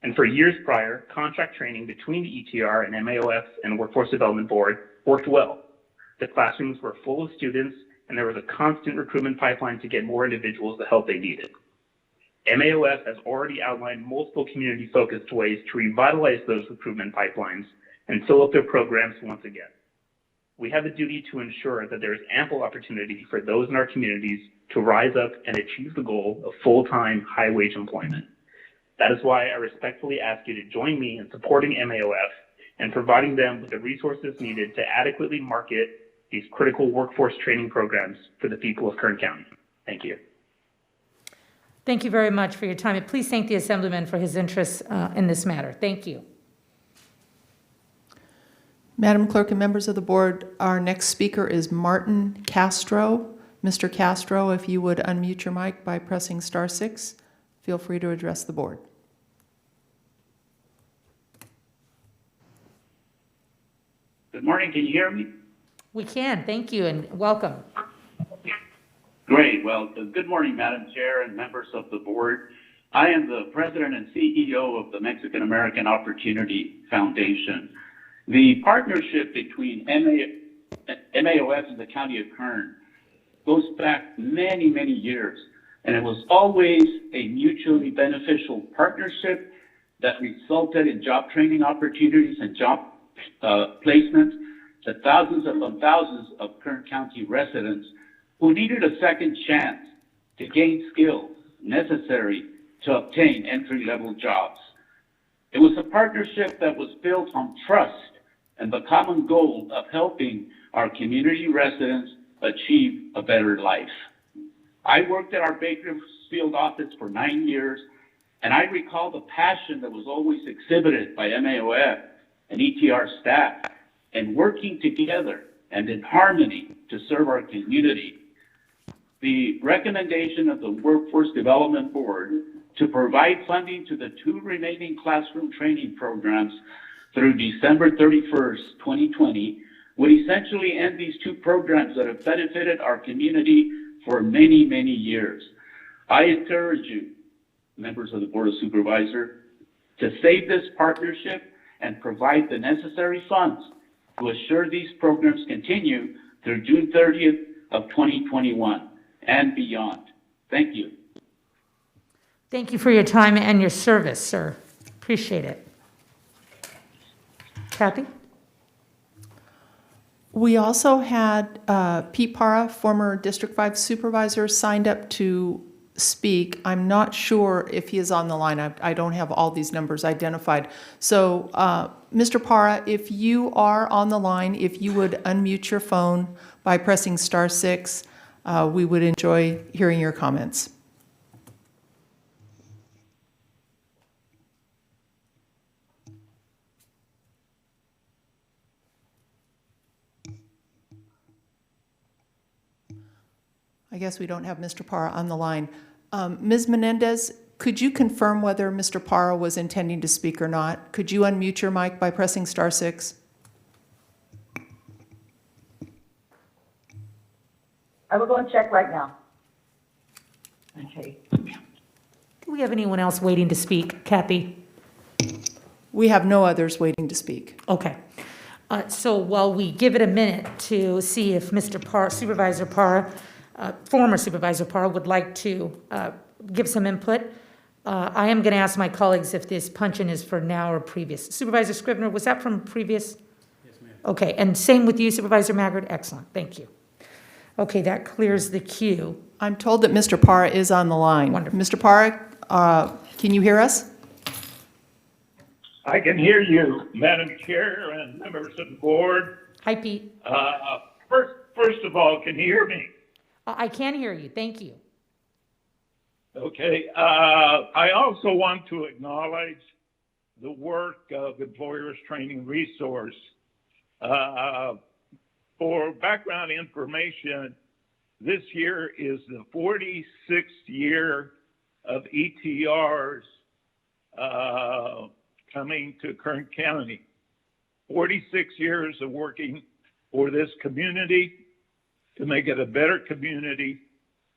And for years prior, contract training between the ETR and MAOF and Workforce Development Board worked well. The classrooms were full of students, and there was a constant recruitment pipeline to get more individuals the help they needed. MAOF has already outlined multiple community-focused ways to revitalize those recruitment pipelines and fill up their programs once again. We have a duty to ensure that there is ample opportunity for those in our communities to rise up and achieve the goal of full-time, high-wage employment. That is why I respectfully ask you to join me in supporting MAOF and providing them with the resources needed to adequately market these critical workforce training programs for the people of Kern County. Thank you. Thank you very much for your time. And please thank the Assemblyman for his interest in this matter. Thank you. Madam Clerk and members of the board, our next speaker is Martin Castro. Mr. Castro, if you would unmute your mic by pressing *6, feel free to address the board. Good morning. Can you hear me? We can. Thank you and welcome. Great. Well, good morning, Madam Chair and members of the board. I am the President and CEO of the Mexican American Opportunity Foundation. The partnership between MAOF and the County of Kern goes back many, many years, and it was always a mutually beneficial partnership that resulted in job training opportunities and job placement to thousands upon thousands of Kern County residents who needed a second chance to gain skills necessary to obtain entry-level jobs. It was a partnership that was built on trust and the common goal of helping our community residents achieve a better life. I worked at our Bakersfield office for 9 years, and I recall the passion that was always exhibited by MAOF and ETR staff and working together and in harmony to serve our community. The recommendation of the Workforce Development Board to provide funding to the 2 remaining classroom training programs through December 31st, 2020, would essentially end these 2 programs that have benefited our community for many, many years. I encourage you, members of the Board of Supervisors, to save this partnership and provide the necessary funds to assure these programs continue through June 30th of 2021 and beyond. Thank you. Thank you for your time and your service, sir. Appreciate it. Kathy? We also had Pete Parra, former District 5 supervisor, signed up to speak. I'm not sure if he is on the line. I don't have all these numbers identified. So, Mr. Parra, if you are on the line, if you would unmute your phone by pressing *6, we would enjoy hearing your comments. I guess we don't have Mr. Parra on the line. Ms. Menendez, could you confirm whether Mr. Parra was intending to speak or not? Could you unmute your mic by pressing *6? I will go and check right now. Okay. Do we have anyone else waiting to speak? Kathy? We have no others waiting to speak. Okay. So while we give it a minute to see if Mr. Parra, Supervisor Parra, former Supervisor Parra would like to give some input, I am going to ask my colleagues if this punch-in is for now or previous. Supervisor Scrivener, was that from previous? Yes, ma'am. Okay, and same with you, Supervisor Maggard? Excellent, thank you. Okay, that clears the queue. I'm told that Mr. Parra is on the line. Wonderful. Mr. Parra, can you hear us? I can hear you, Madam Chair and members of the board. Hi, Pete. First of all, can you hear me? I can hear you, thank you. Okay. I also want to acknowledge the work of Employers Training Resource. For background information, this year is the 46th year of ETRs coming to Kern County. 46 years of working for this community to make it a better community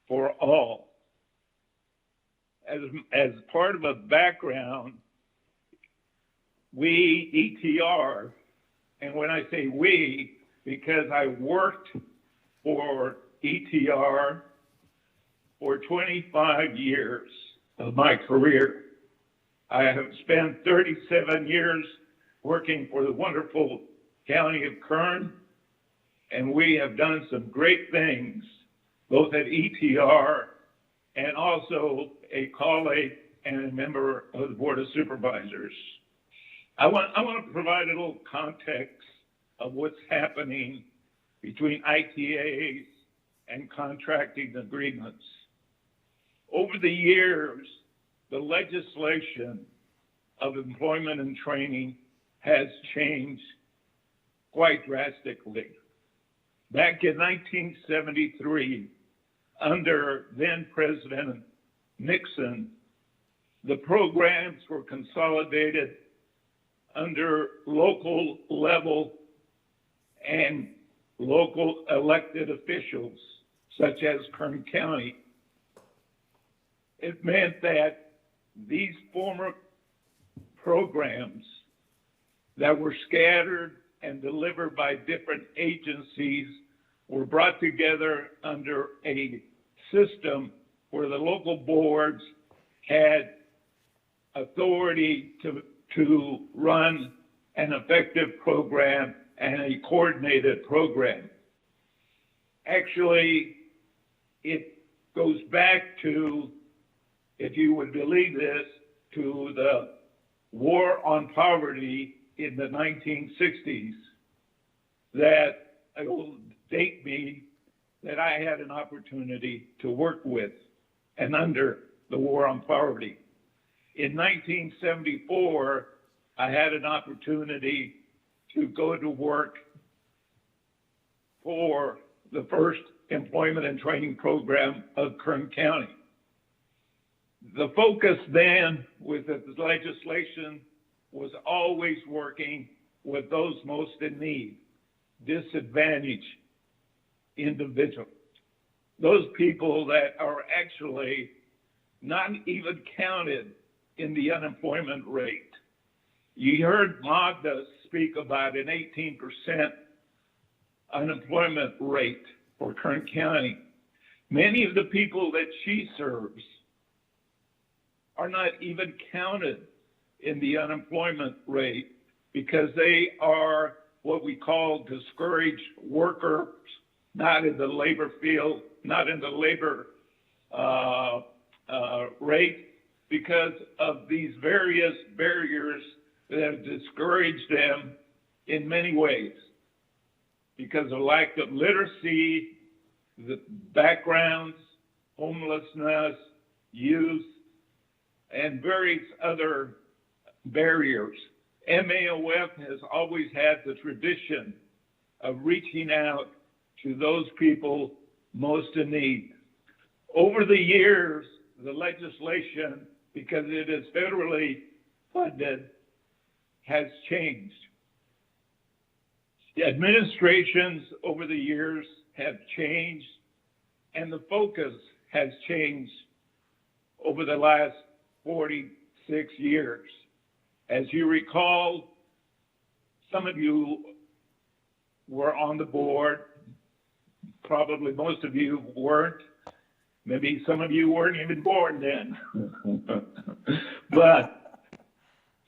for all. As part of a background, we, ETR, and when I say we, because I worked for ETR for 25 years of my career. I have spent 37 years working for the wonderful county of Kern, and we have done some great things, both at ETR and also a colleague and a member of the Board of Supervisors. I want to provide a little context of what's happening between ITAs and contracting agreements. Over the years, the legislation of employment and training has changed quite drastically. Back in 1973, under then President Nixon, the programs were consolidated under local level and local elected officials, such as Kern County. It meant that these former programs that were scattered and delivered by different agencies were brought together under a system where the local boards had authority to run an effective program and a coordinated program. Actually, it goes back to, if you would believe this, to the war on poverty in the 1960s that it will date me that I had an opportunity to work with and under the war on poverty. In 1974, I had an opportunity to go to work for the first employment and training program of Kern County. The focus then with the legislation was always working with those most in need, disadvantaged individuals, those people that are actually not even counted in the unemployment rate. You heard Magda speak about an 18% unemployment rate for Kern County. Many of the people that she serves are not even counted in the unemployment rate because they are what we call discouraged workers, not in the labor field, not in the labor rate, because of these various barriers that have discouraged them in many ways, because of lack of literacy, the backgrounds, homelessness, youth, and various other barriers. MAOF has always had the tradition of reaching out to those people most in need. Over the years, the legislation, because it is federally funded, has changed. The administrations over the years have changed, and the focus has changed over the last 46 years. As you recall, some of you were on the board, probably most of you weren't. Maybe some of you weren't even born then. But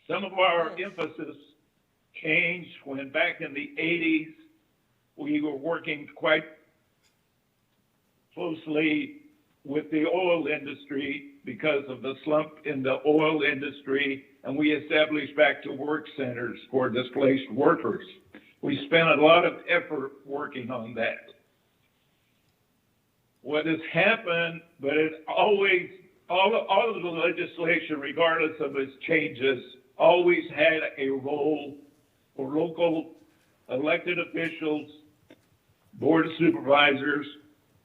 some of our emphasis changed when back in the 80s, we were working quite closely with the oil industry because of the slump in the oil industry, and we established back-to-work centers for displaced workers. We spent a lot of effort working on that. What has happened, but it always, all of the legislation, regardless of its changes, always had a role for local elected officials, board of supervisors,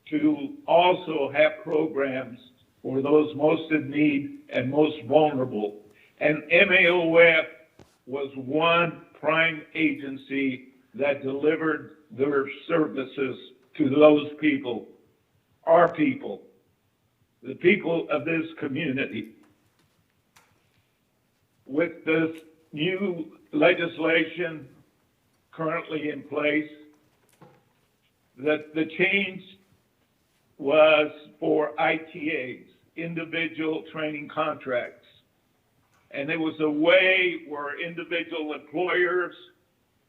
to also have programs for those most in need and most vulnerable. And MAOF was one prime agency that delivered their services to those people, our people, the people of this community. With this new legislation currently in place, that the change was for ITAs, individual training contracts. And it was a way where individual employers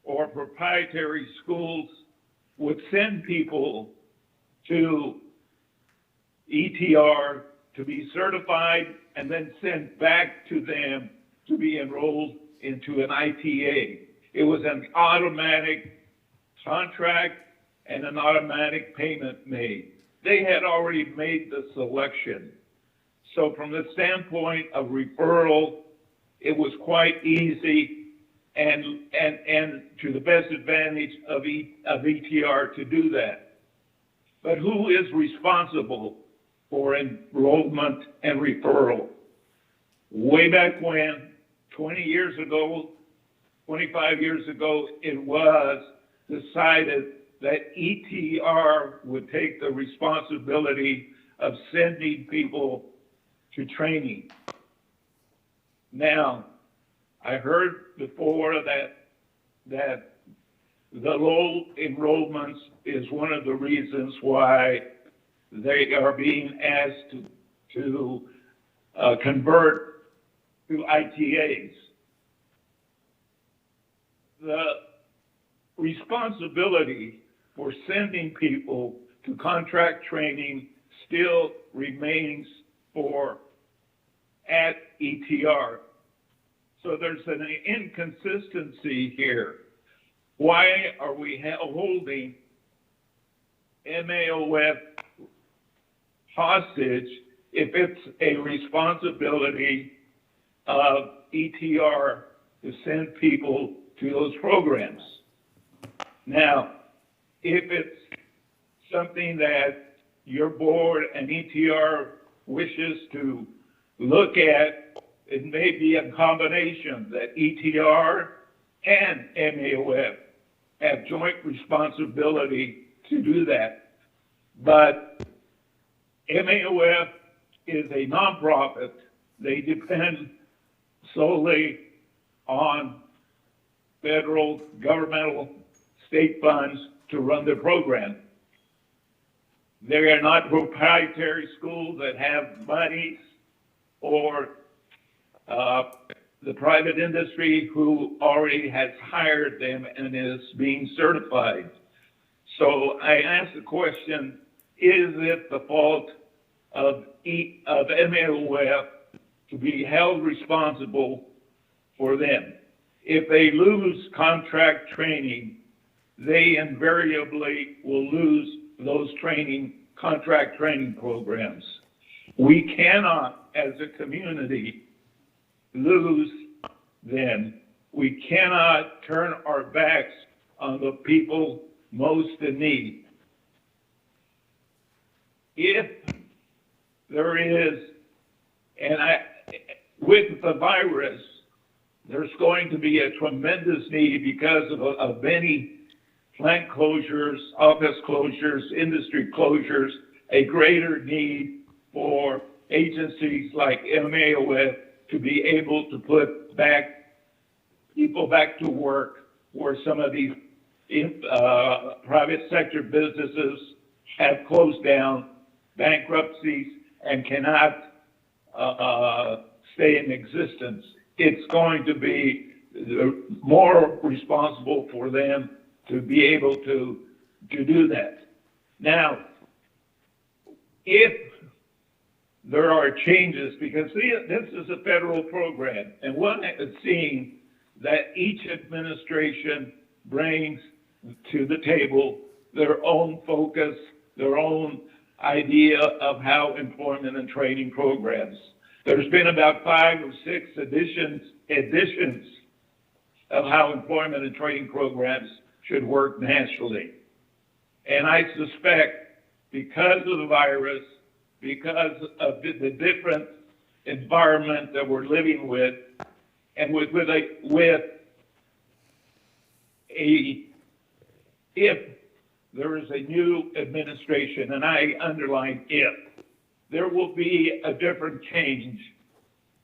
or proprietary schools would send people to ETR to be certified and then send back to them to be enrolled into an ITA. It was an automatic contract and an automatic payment made. They had already made the selection. So from the standpoint of referral, it was quite easy and to the best advantage of ETR to do that. But who is responsible for enrollment and referral? Way back when, 20 years ago, 25 years ago, it was decided that ETR would take the responsibility of sending people to training. Now, I heard before that the low enrollments is one of the reasons why they are being asked to convert to ITAs. The responsibility for sending people to contract training still remains at ETR. So there's an inconsistency here. Why are we holding MAOF hostage if it's a responsibility of ETR to send people to those programs? Now, if it's something that your board and ETR wishes to look at, it may be a combination that ETR and MAOF have joint responsibility to do that. But MAOF is a nonprofit. They depend solely on federal, governmental, state funds to run their program. They are not proprietary schools that have monies or the private industry who already has hired them and is being certified. So I ask the question, is it the fault of MAOF to be held responsible for them? If they lose contract training, they invariably will lose those contract training programs. We cannot, as a community, lose them. We cannot turn our backs on the people most in need. If there is, with the virus, there's going to be a tremendous need because of many plant closures, office closures, industry closures, a greater need for agencies like MAOF to be able to put people back to work where some of these private sector businesses have closed down, bankruptcies, and cannot stay in existence. It's going to be more responsible for them to be able to do that. Now, if there are changes, because this is a federal program, and one is seeing that each administration brings to the table their own focus, their own idea of how employment and training programs. There's been about 5 or 6 editions of how employment and training programs should work nationally. And I suspect because of the virus, because of the different environment that we're living with, and if there is a new administration, and I underline if, there will be a different change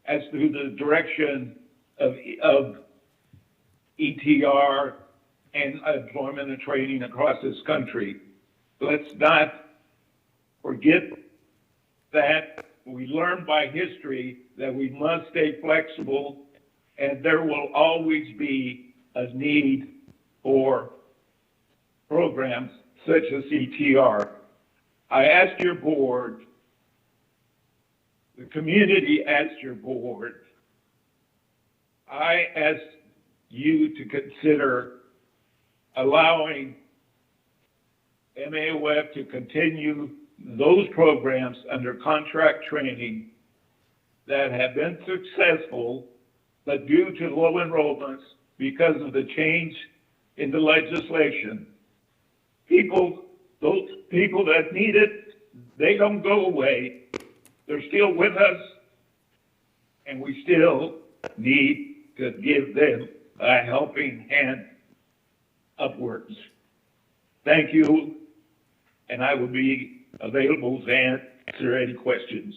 as to the direction of ETR and employment and training across this country. Let's not forget that we learn by history that we must stay flexible, and there will always be a need for programs such as ETR. I asked your board, the community asked your board, I asked you to consider allowing MAOF to continue those programs under contract training that have been successful, but due to low enrollments because of the change in the legislation, those people that need it, they don't go away. They're still with us, and we still need to give them a helping hand upwards. Thank you, and I will be available to answer any questions.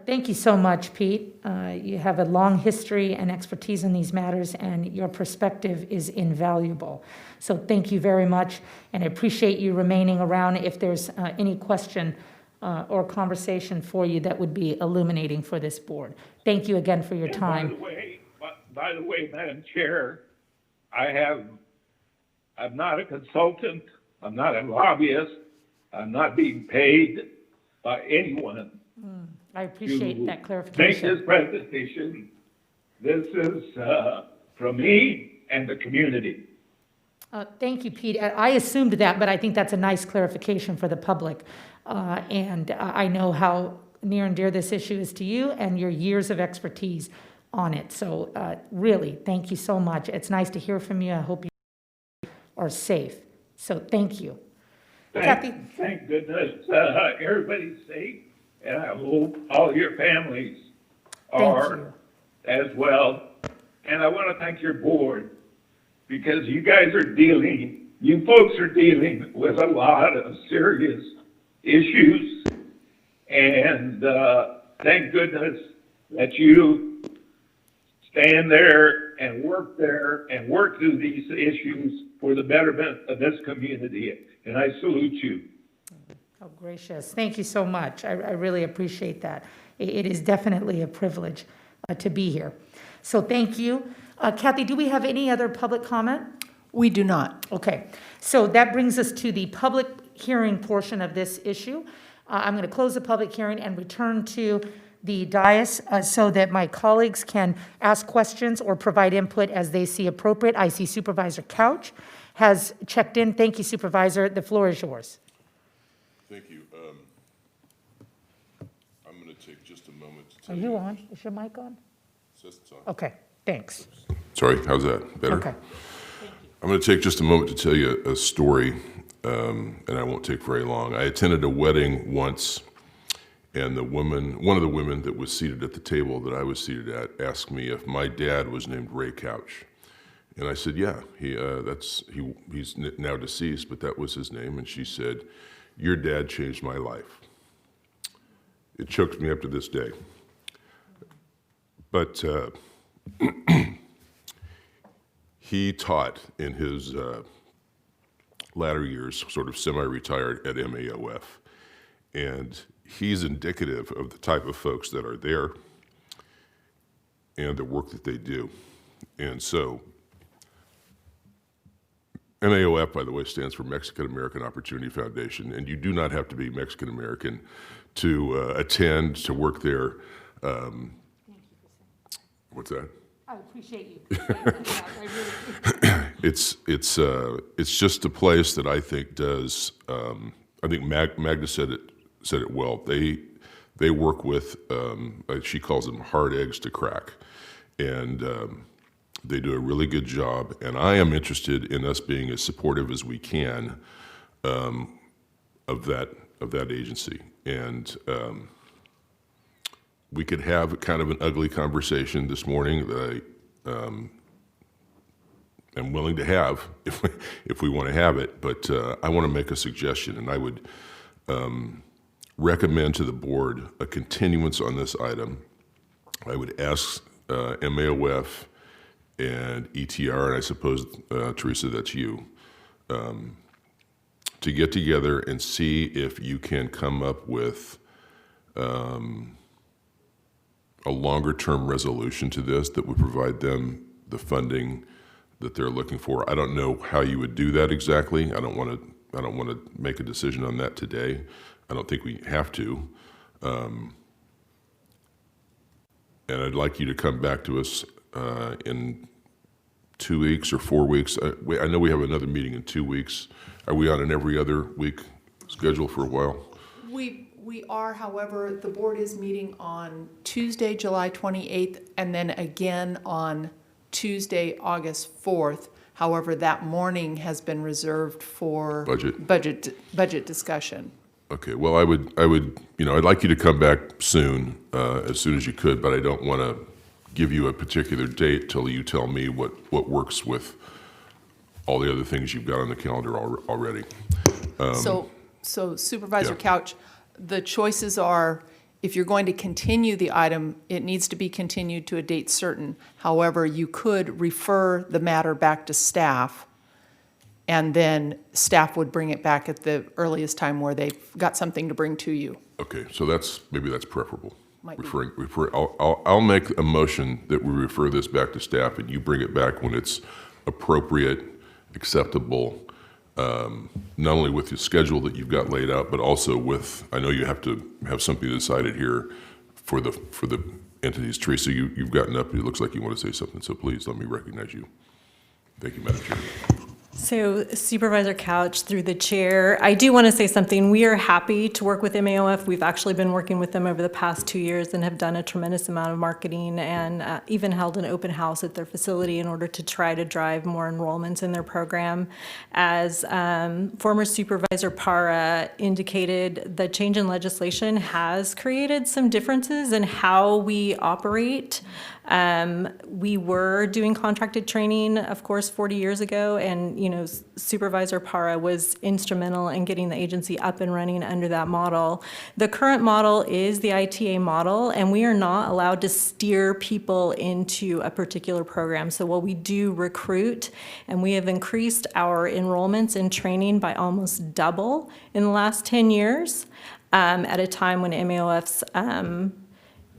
Thank you so much, Pete. You have a long history and expertise in these matters, and your perspective is invaluable. So thank you very much, and I appreciate you remaining around if there's any question or conversation for you that would be illuminating for this board. Thank you again for your time. By the way, Madam Chair, I'm not a consultant, I'm not a lobbyist, I'm not being paid by anyone. I appreciate that Make clarification. this presentation. This is from me and the community. Thank you, Pete. I assumed that, but I think that's a nice clarification for the public. And I know how near and dear this issue is to you and your years of expertise on it. So really, thank you so much. It's nice to hear from you. I hope you are safe. So thank you. Kathy? Thank goodness everybody's safe, and I hope all your families are as well. And I want to thank your board, because you folks are dealing with a lot of serious issues, and thank goodness that you stand there and work through these issues for the betterment of this community, and I salute you. Oh, gracious. Thank you so much. I really appreciate that. It is definitely a privilege to be here. So thank you. Kathy, do we have any other public comment? We do not. Okay, so that brings us to the public hearing portion of this issue. I'm going to close the public hearing and return to the dais so that my colleagues can ask questions or provide input as they see appropriate. I see Supervisor Couch has checked in. Thank you, Supervisor. The floor is yours. Thank you. I'm going to take just a moment to Are tell you on? Is your mic on? Says it's on. Okay, thanks. Sorry, how's that? Better? Okay. I'm going to take just a moment to tell you a story, and I won't take very long. I attended a wedding once, and one of the women that was seated at the table that I was seated at asked me if my dad was named Ray Couch. And I said, yeah, he's now deceased, but that was his name. And she said, your dad changed my life. It chokes me up to this day. But he taught in his latter years, sort of semi-retired at MAOF. And he's indicative of the type of folks that are there and the work that they do. And so, MAOF, by the way, stands for Mexican American Opportunity Foundation, and you do not have to be Mexican American to attend, to work there. What's that? I appreciate you. It's just a place that I think does. I think Magda said it well. They work with she calls them hard eggs to crack, and they do a really good job. And I am interested in us being as supportive as we can of that agency. And we could have kind of an ugly conversation this morning that I am willing to have if we want to have it. But I want to make a suggestion, and I would recommend to the board a continuance on this item. I would ask MAOF and ETR, and I suppose, Teresa, that's you, to get together and see if you can come up with a longer-term resolution to this that would provide them the funding that they're looking for. I don't know how you would do that exactly. I don't want to make a decision on that today. I don't think we have to. And I'd like you to come back to us in 2 weeks or 4 weeks. I know we have another meeting in 2 weeks. Are we on an every other week schedule for a while? We are, however, the board is meeting on Tuesday, July 28th, and then again on Tuesday, August 4th. However, that morning has been reserved for budget discussion. Okay, well, I would, I'd like you to come back soon as you could, but I don't want to give you a particular date till you tell me what works with all the other things you've got on the calendar already. So Supervisor Yeah. Couch, the choices are, if you're going to continue the item, it needs to be continued to a date certain. However, you could refer the matter back to staff, and then staff would bring it back at the earliest time where they've got something to bring to you. Okay, so maybe that's preferable. Might be. I'll make a motion that we refer this back to staff, and you bring it back when it's appropriate, acceptable, not only with the schedule that you've got laid out, but also with, I know you have to have something decided here for the entities. Teresa, you've gotten up, it looks like you want to say something, so please let me recognize you. Thank you, Madam Chair. So Supervisor Couch, through the chair, I do want to say something. We are happy to work with MAOF. We've actually been working with them over the past 2 years and have done a tremendous amount of marketing and even held an open house at their facility in order to try to drive more enrollments in their program. As former Supervisor Parra indicated, the change in legislation has created some differences in how we operate. We were doing contracted training, of course, 40 years ago, and Supervisor Parra was instrumental in getting the agency up and running under that model. The current model is the ITA model, and we are not allowed to steer people into a particular program. So while we do recruit, and we have increased our enrollments in training by almost double in the last 10 years, at a time when MAOF's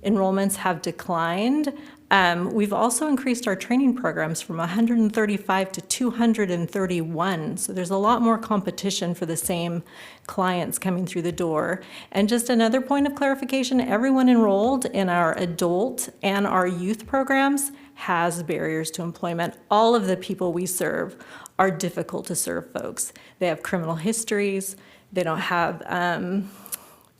enrollments have declined. We've also increased our training programs from 135 to 231. So there's a lot more competition for the same clients coming through the door. And just another point of clarification, everyone enrolled in our adult and our youth programs has barriers to employment. All of the people we serve are difficult to serve folks. They have criminal histories. They don't have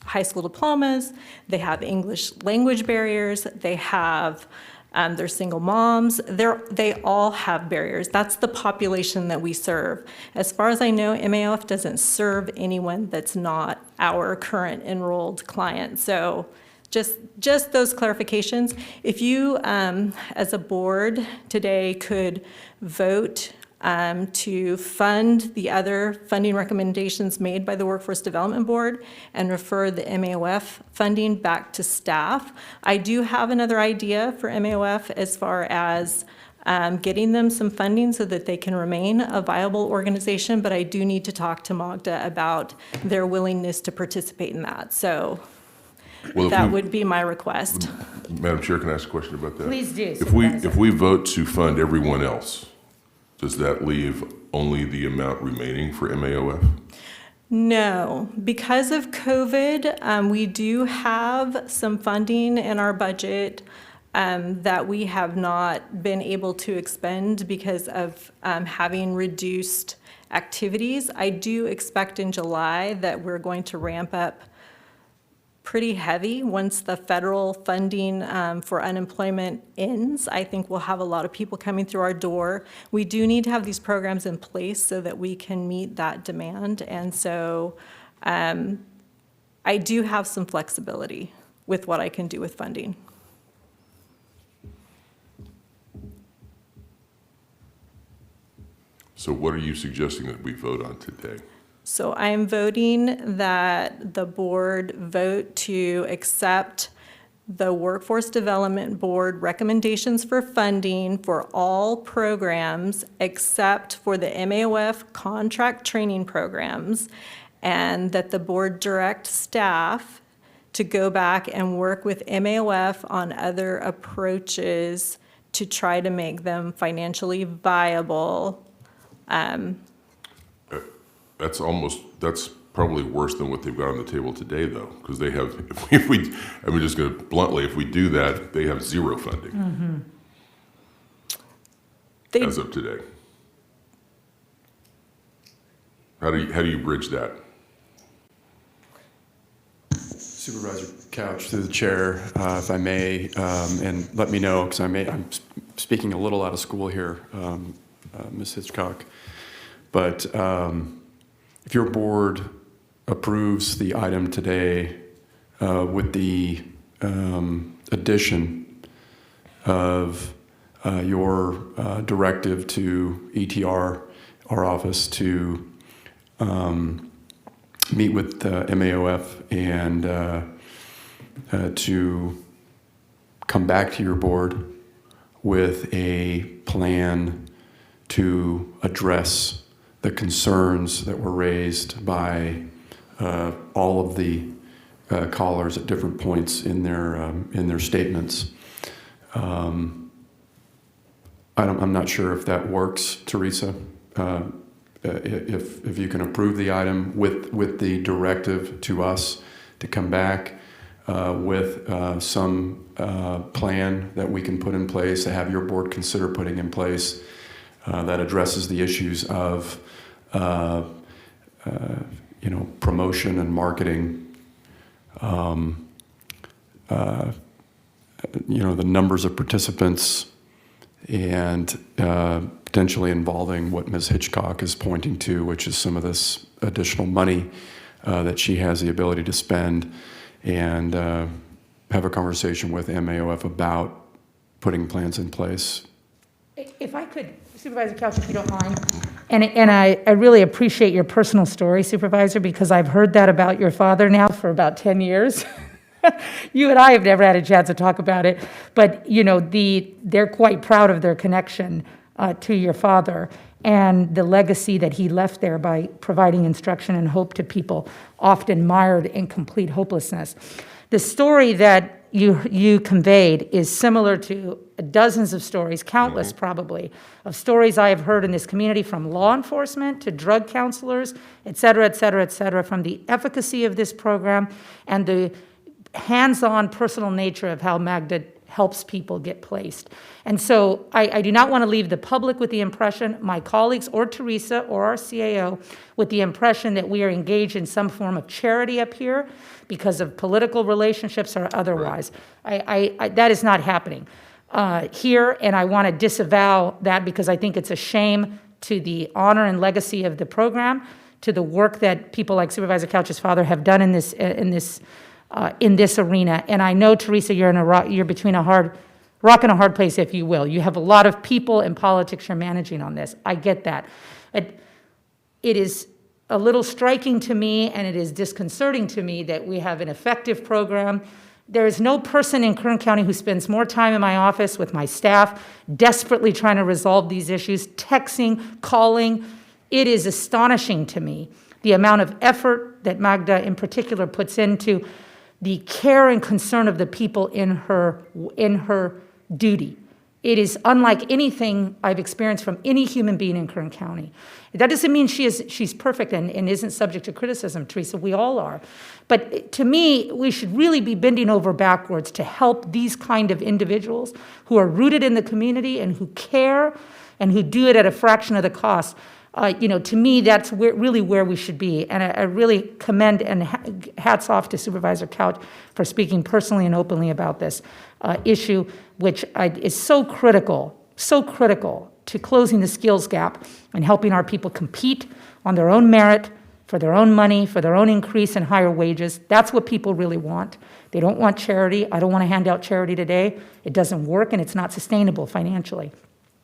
high school diplomas. They have English language barriers. They have they're single moms. They all have barriers. That's the population that we serve. As far as I know, MAOF doesn't serve anyone that's not our current enrolled client. So just those clarifications. If you, as a board today, could vote to fund the other funding recommendations made by the Workforce Development Board and refer the MAOF funding back to staff. I do have another idea for MAOF as far as getting them some funding so that they can remain a viable organization, but I do need to talk to Magda about their willingness to participate in that. So that would be my request. Madam Chair, can I ask a question about that? Please do, If we vote to fund everyone else, does that leave only the amount remaining for MAOF? No, because of COVID, we do have some funding in our budget that we have not been able to expend because of having reduced activities. I do expect in July that we're going to ramp up pretty heavy once the federal funding for unemployment ends. I think we'll have a lot of people coming through our door. We do need to have these programs in place so that we can meet that demand. And so I do have some flexibility with what I can do with funding. So what are you suggesting that we vote on today? So I am voting that the board vote to accept the Workforce Development Board recommendations for funding for all programs except for the MAOF contract training programs, and that the board direct staff to go back and work with MAOF on other approaches to try to make them financially viable. That's probably worse than what they've got on the table today, though, because they have, I'm just going to bluntly, if we do that, they have zero funding as of today. How do you bridge that? Supervisor Couch, through the chair, if I may, and let me know, because I'm speaking a little out of school here, Ms. Hitchcock, but if your board approves the item today with the addition of your directive to ETR, our office, to meet with MAOF and to come back to your board with a plan to address the concerns that were raised by all of the callers at different points in their statements. I'm not sure if that works, Teresa. If you can approve the item with the directive to us to come back with some plan that we can put in place, to have your board consider putting in place that addresses the issues of promotion and marketing, the numbers of participants, and potentially involving what Ms. Hitchcock is pointing to, which is some of this additional money that she has the ability to spend, and have a conversation with MAOF about putting plans in place. If I could, Supervisor Couch, if you don't mind. And I really appreciate your personal story, Supervisor, because I've heard that about your father now for about 10 years. You and I have never had a chance to talk about it, but they're quite proud of their connection to your father and the legacy that he left there by providing instruction and hope to people often mired in complete hopelessness. The story that you conveyed is similar to dozens of stories, countless probably, of stories I have heard in this community from law enforcement to drug counselors, et cetera, et cetera, et cetera, from the efficacy of this program and the hands-on personal nature of how Magda helps people get placed. And so I do not want to leave the public with the impression, my colleagues or Teresa or our CAO, with the impression that we are engaged in some form of charity up here because of political relationships or otherwise. That is not happening here, and I want to disavow that because I think it's a shame to the honor and legacy of the program, to the work that people like Supervisor Couch's father have done in this arena. And I know, Teresa, you're between a rock and a hard place, if you will. You have a lot of people and politics you're managing on this. I get that. It is a little striking to me, and it is disconcerting to me that we have an effective program. There is no person in Kern County who spends more time in my office with my staff, desperately trying to resolve these issues, texting, calling. It is astonishing to me the amount of effort that Magda in particular puts into the care and concern of the people in her duty. It is unlike anything I've experienced from any human being in Kern County. That doesn't mean she's perfect and isn't subject to criticism, Teresa. We all are. But to me, we should really be bending over backwards to help these kind of individuals who are rooted in the community and who care and who do it at a fraction of the cost. To me, that's really where we should be. And I really commend and hats off to Supervisor Couch for speaking personally and openly about this issue, which is so critical to closing the skills gap and helping our people compete on their own merit, for their own money, for their own increase in higher wages. That's what people really want. They don't want charity. I don't want to hand out charity today. It doesn't work, and it's not sustainable financially.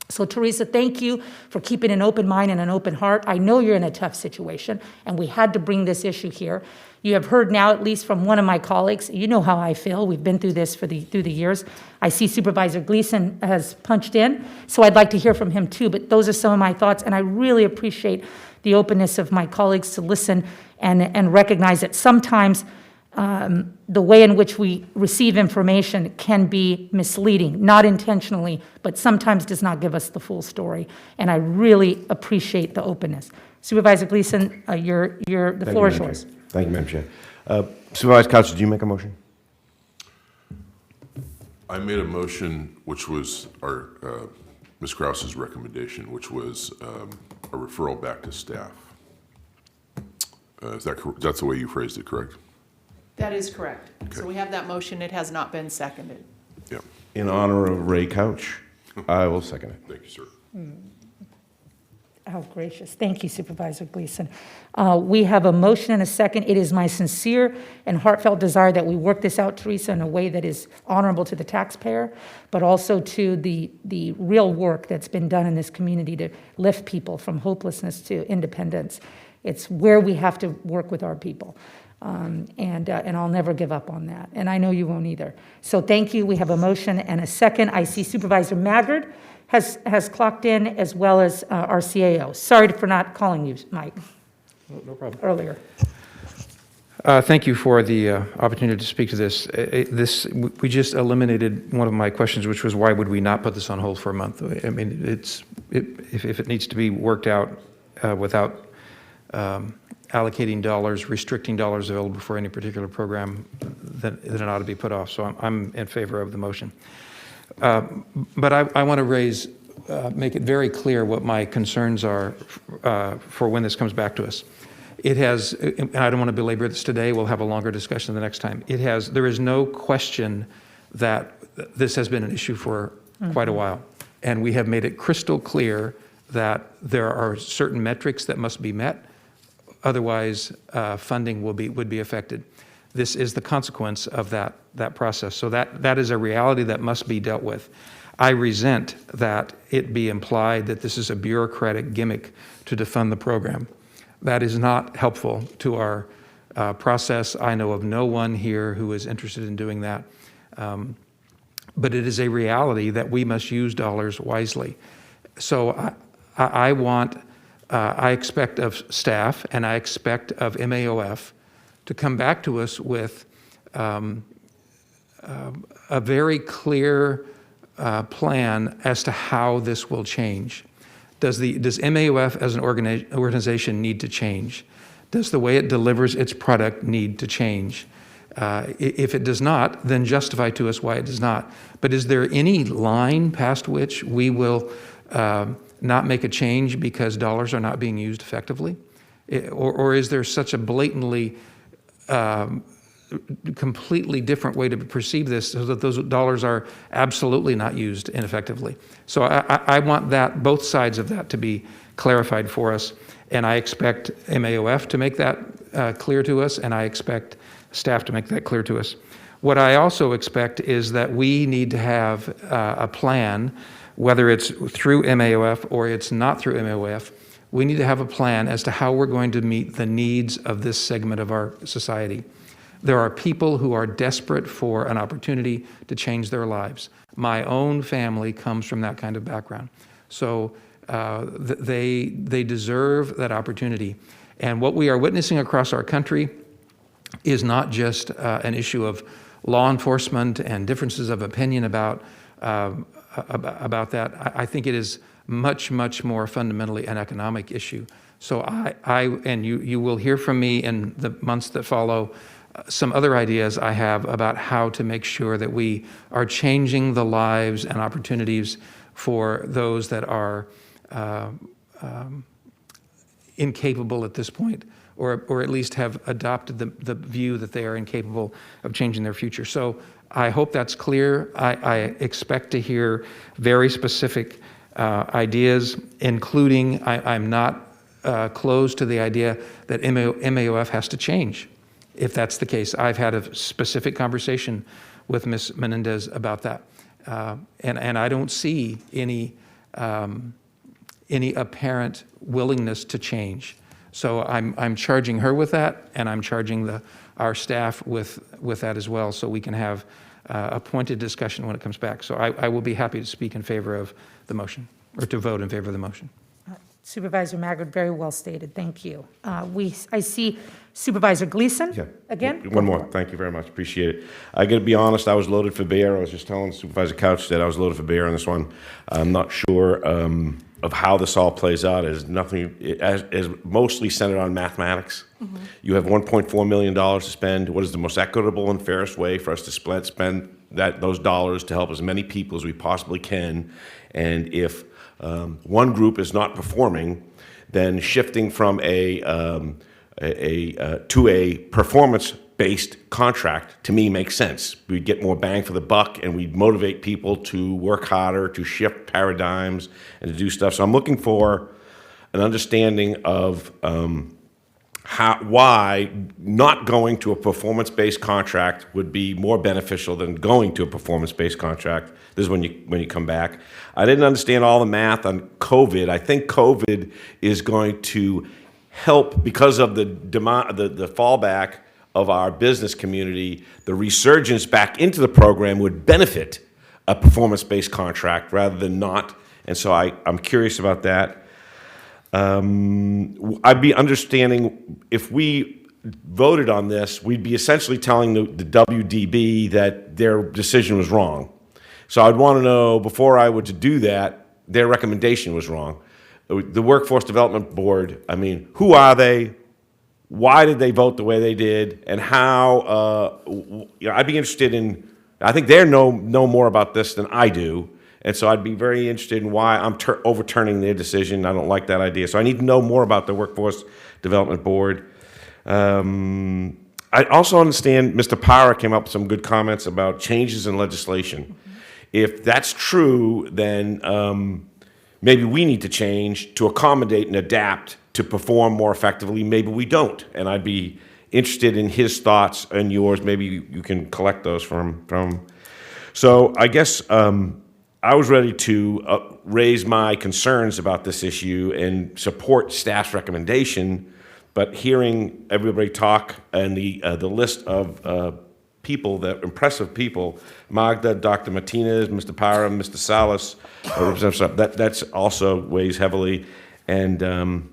So, Teresa, thank you for keeping an open mind and an open heart. I know you're in a tough situation, and we had to bring this issue here. You have heard now, at least from one of my colleagues, you know how I feel. We've been through this through the years. I see Supervisor Gleason has punched in, so I'd like to hear from him too. But those are some of my thoughts, and I really appreciate the openness of my colleagues to listen and recognize that sometimes the way in which we receive information can be misleading, not intentionally, but sometimes does not give us the full story. And I really appreciate the openness. Supervisor Gleason, the floor is yours. Thank you, Madam Chair. Supervisor Couch, did you make a motion? I made a motion, which was our Ms. Krause's recommendation, which was a referral back to staff. Is that correct? That's the way you phrased it, correct? That is correct. Okay. So we have that motion. It has not been seconded. Yeah. In honor of Ray Couch, I will second it. Thank you, sir. How gracious. Thank you, Supervisor Gleason. We have a motion and a second. It is my sincere and heartfelt desire that we work this out, Teresa, in a way that is honorable to the taxpayer, but also to the real work that's been done in this community to lift people from hopelessness to independence. It's where we have to work with our people. And I'll never give up on that. And I know you won't either. So thank you. We have a motion and a second. I see Supervisor Maggard has clocked in, as well as our CAO. Sorry for not calling you, Mike. No problem. Earlier. Thank you for the opportunity to speak to this. We just eliminated one of my questions, which was why would we not put this on hold for a month? I mean, if it needs to be worked out without allocating dollars, restricting dollars available for any particular program, then it ought to be put off. So I'm in favor of the motion. But I want to make it very clear what my concerns are for when this comes back to us. It has, and I don't want to belabor this today, we'll have a longer discussion the next time. There is no question that this has been an issue for quite a while. And we have made it crystal clear that there are certain metrics that must be met. Otherwise, funding would be affected. This is the consequence of that process. So that is a reality that must be dealt with. I resent that it be implied that this is a bureaucratic gimmick to defund the program. That is not helpful to our process. I know of no one here who is interested in doing that. But it is a reality that we must use dollars wisely. So I expect of staff and I expect of MAOF to come back to us with a very clear plan as to how this will change. Does MAOF as an organization need to change? Does the way it delivers its product need to change? If it does not, then justify to us why it does not. But is there any line past which we will not make a change because dollars are not being used effectively? Or is there such a blatantly completely different way to perceive this so that those dollars are absolutely not used ineffectively? So I want that, both sides of that, to be clarified for us, and I expect MAOF to make that clear to us, and I expect staff to make that clear to us. What I also expect is that we need to have a plan, whether it's through MAOF or it's not through MAOF. We need to have a plan as to how we're going to meet the needs of this segment of our society. There are people who are desperate for an opportunity to change their lives. My own family comes from that kind of background. So they deserve that opportunity. And what we are witnessing across our country is not just an issue of law enforcement and differences of opinion about that. I think it is much, much more fundamentally an economic issue. So and you will hear from me in the months that follow some other ideas I have about how to make sure that we are changing the lives and opportunities for those that are incapable at this point, or at least have adopted the view that they are incapable of changing their future. So I hope that's clear. I expect to hear very specific ideas, including I'm not closed to the idea that MAOF has to change. If that's the case, I've had a specific conversation with Ms. Menendez about that, and I don't see any apparent willingness to change. So I'm charging her with that, and I'm charging our staff with that as well, so we can have a pointed discussion when it comes back. So I will be happy to speak in favor of the motion, or to vote in favor of the motion. Supervisor Maggard, very well stated. Thank you. I see Supervisor Gleason again. One more. Thank you very much. Appreciate it. I got to be honest, I was loaded for bear. I was just telling Supervisor Couch that I was loaded for bear on this one. I'm not sure of how this all plays out. It's nothing, as mostly centered on mathematics. Mm-hmm. You have $1.4 million to spend. What is the most equitable and fairest way for us to spend those dollars to help as many people as we possibly can? And if one group is not performing, then shifting from to a performance-based contract, to me, makes sense. We'd get more bang for the buck, and we'd motivate people to work harder, to shift paradigms, and to do stuff. So I'm looking for an understanding of why not going to a performance-based contract would be more beneficial than going to a performance-based contract. This is when you come back. I didn't understand all the math on COVID. I think COVID is going to help because of the fallback of our business community. The resurgence back into the program would benefit a performance-based contract rather than not. And so I'm curious about that. I'd be understanding if we voted on this, we'd be essentially telling the WDB that their decision was wrong. So I'd want to know, before I were to do that, their recommendation was wrong. The Workforce Development Board, I mean, who are they? Why did they vote the way they did? And how, I'd be interested in, I think they know more about this than I do. And so I'd be very interested in why I'm overturning their decision. I don't like that idea. So I need to know more about the Workforce Development Board. I also understand Mr. Power came up with some good comments about changes in legislation. Mm-hmm. If that's true, then maybe we need to change to accommodate and adapt to perform more effectively. Maybe we don't. And I'd be interested in his thoughts and yours. Maybe you can collect those from. So I guess I was ready to raise my concerns about this issue and support staff's recommendation, but hearing everybody talk and the list of people, the impressive people, Magda, Dr. Martinez, Mr. Parra, Mr. Salas, that's also weighs heavily. And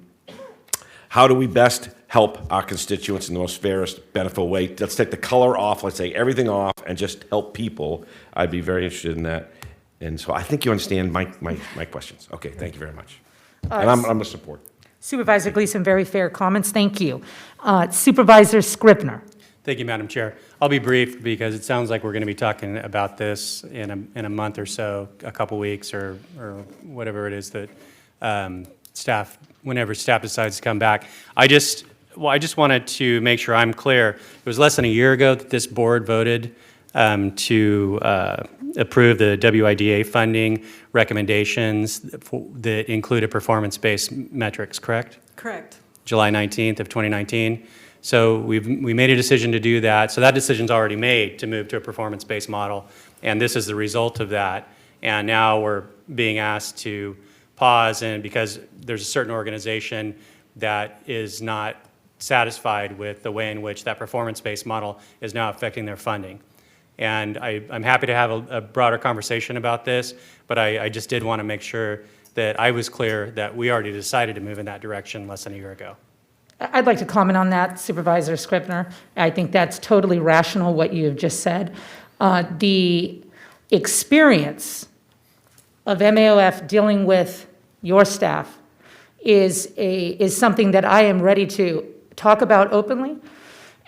how do we best help our constituents in the most fairest, beneficial way. Let's take the color off, let's take everything off, and just help people. I'd be very interested in that. And so I think you understand my questions. Okay, thank you very much. And I'm a support. Supervisor Gleason, very fair comments. Thank you. Supervisor Scribner. Thank you, Madam Chair. I'll be brief because it sounds like we're going to be talking about this in a month or so, a couple weeks, or whatever it is that whenever staff decides to come back. I just wanted to make sure I'm clear. It was less than a year ago that this board voted to approve the WIDA funding recommendations that included performance-based metrics, correct? Correct. July 19th of 2019. So we made a decision to do that. So that decision's already made to move to a performance-based model, and this is the result of that. And now we're being asked to pause, and because there's a certain organization that is not satisfied with the way in which that performance-based model is now affecting their funding. And I'm happy to have a broader conversation about this, but I just did want to make sure that I was clear that we already decided to move in that direction less than a year ago. I'd like to comment on that, Supervisor Scribner. I think that's totally rational, what you have just said. The experience of MAOF dealing with your staff is something that I am ready to talk about openly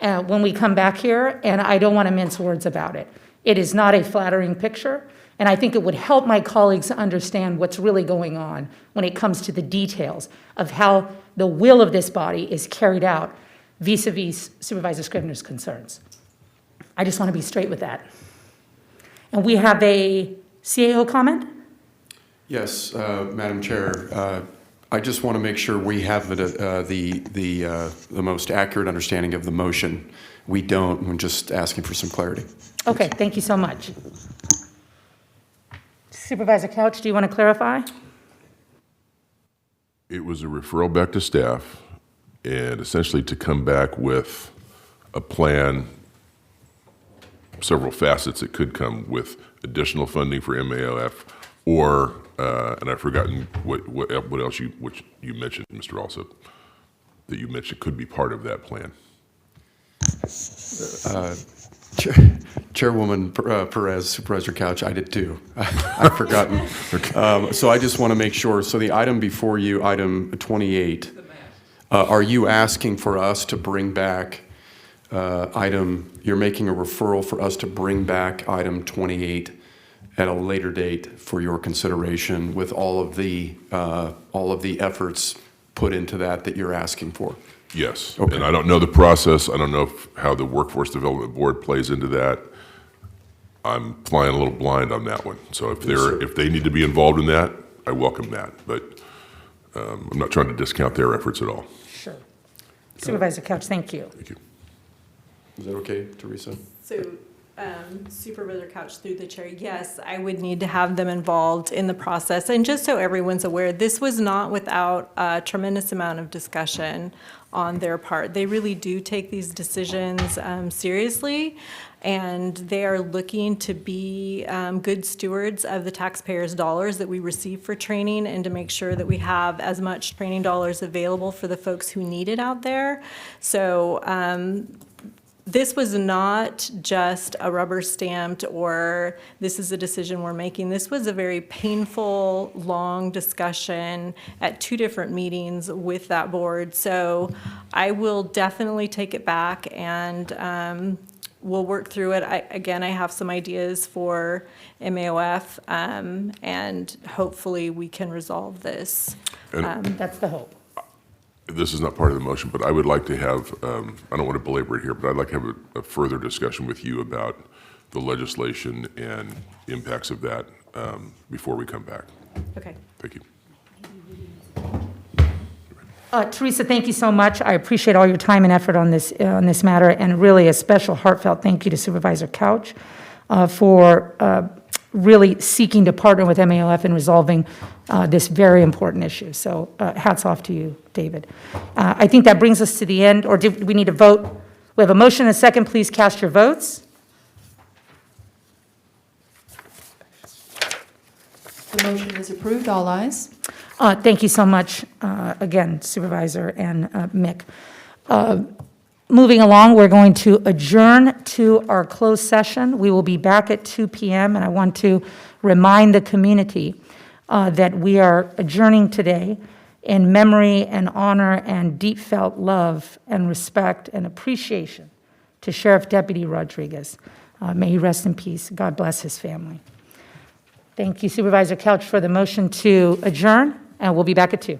when we come back here, and I don't want to mince words about it. It is not a flattering picture, and I think it would help my colleagues understand what's really going on when it comes to the details of how the will of this body is carried out vis-a-vis Supervisor Scribner's concerns. I just want to be straight with that. And we have a CAO comment? Yes, Madam Chair. I just want to make sure we have the most accurate understanding of the motion. We don't. I'm just asking for some clarity. Okay, thank you so much. Supervisor Couch, do you want to clarify? It was a referral back to staff and essentially to come back with a plan, several facets that could come with additional funding for MAOF or, and I've forgotten what else you mentioned, Mr. Alsop, that you mentioned could be part of that plan. Chairwoman Perez, Supervisor Couch, I did too. I've forgotten. So I just want to make sure. So the item before you, item 28, are you asking for us to bring back you're making a referral for us to bring back item 28 at a later date for your consideration with all of the efforts put into that you're asking for? Yes, okay. And I don't know the process. I don't know how the Workforce Development Board plays into that. I'm flying a little blind on that one. So if they need to be involved in that, I welcome that. But I'm not trying to discount their efforts at all. Sure. Supervisor Couch, thank you. Thank you. Is that okay, Teresa? So Supervisor Couch, through the chair, yes, I would need to have them involved in the process. And just so everyone's aware, this was not without a tremendous amount of discussion on their part. They really do take these decisions seriously, and they are looking to be good stewards of the taxpayers' dollars that we receive for training, and to make sure that we have as much training dollars available for the folks who need it out there. So this was not just a rubber stamped or this is a decision we're making. This was a very painful, long discussion at 2 different meetings with that board. So I will definitely take it back, and we'll work through it. I have some ideas for MAOF, and hopefully we can resolve this. That's the hope. This is not part of the motion, but I would like to have, I don't want to belabor it here, but I'd like to have a further discussion with you about the legislation and impacts of that before we come back. Okay. Thank you. Teresa, thank you so much. I appreciate all your time and effort on this matter, and really a special heartfelt thank you to Supervisor Couch for really seeking to partner with MAOF in resolving this very important issue. So hats off to you, David. I think that brings us to the end, or do we need to vote? We have a motion and a second. Please cast your votes. The motion is approved. All ayes. Thank you so much again, Supervisor and Mick. Moving along, we're going to adjourn to our closed session. We will be back at 2 p.m., and I want to remind the community that we are adjourning today in memory and honor and deep felt love and respect and appreciation to Sheriff Deputy Rodriguez. May he rest in peace. God bless his family. Thank you, Supervisor Couch, for the motion to adjourn, and we'll be back at 2.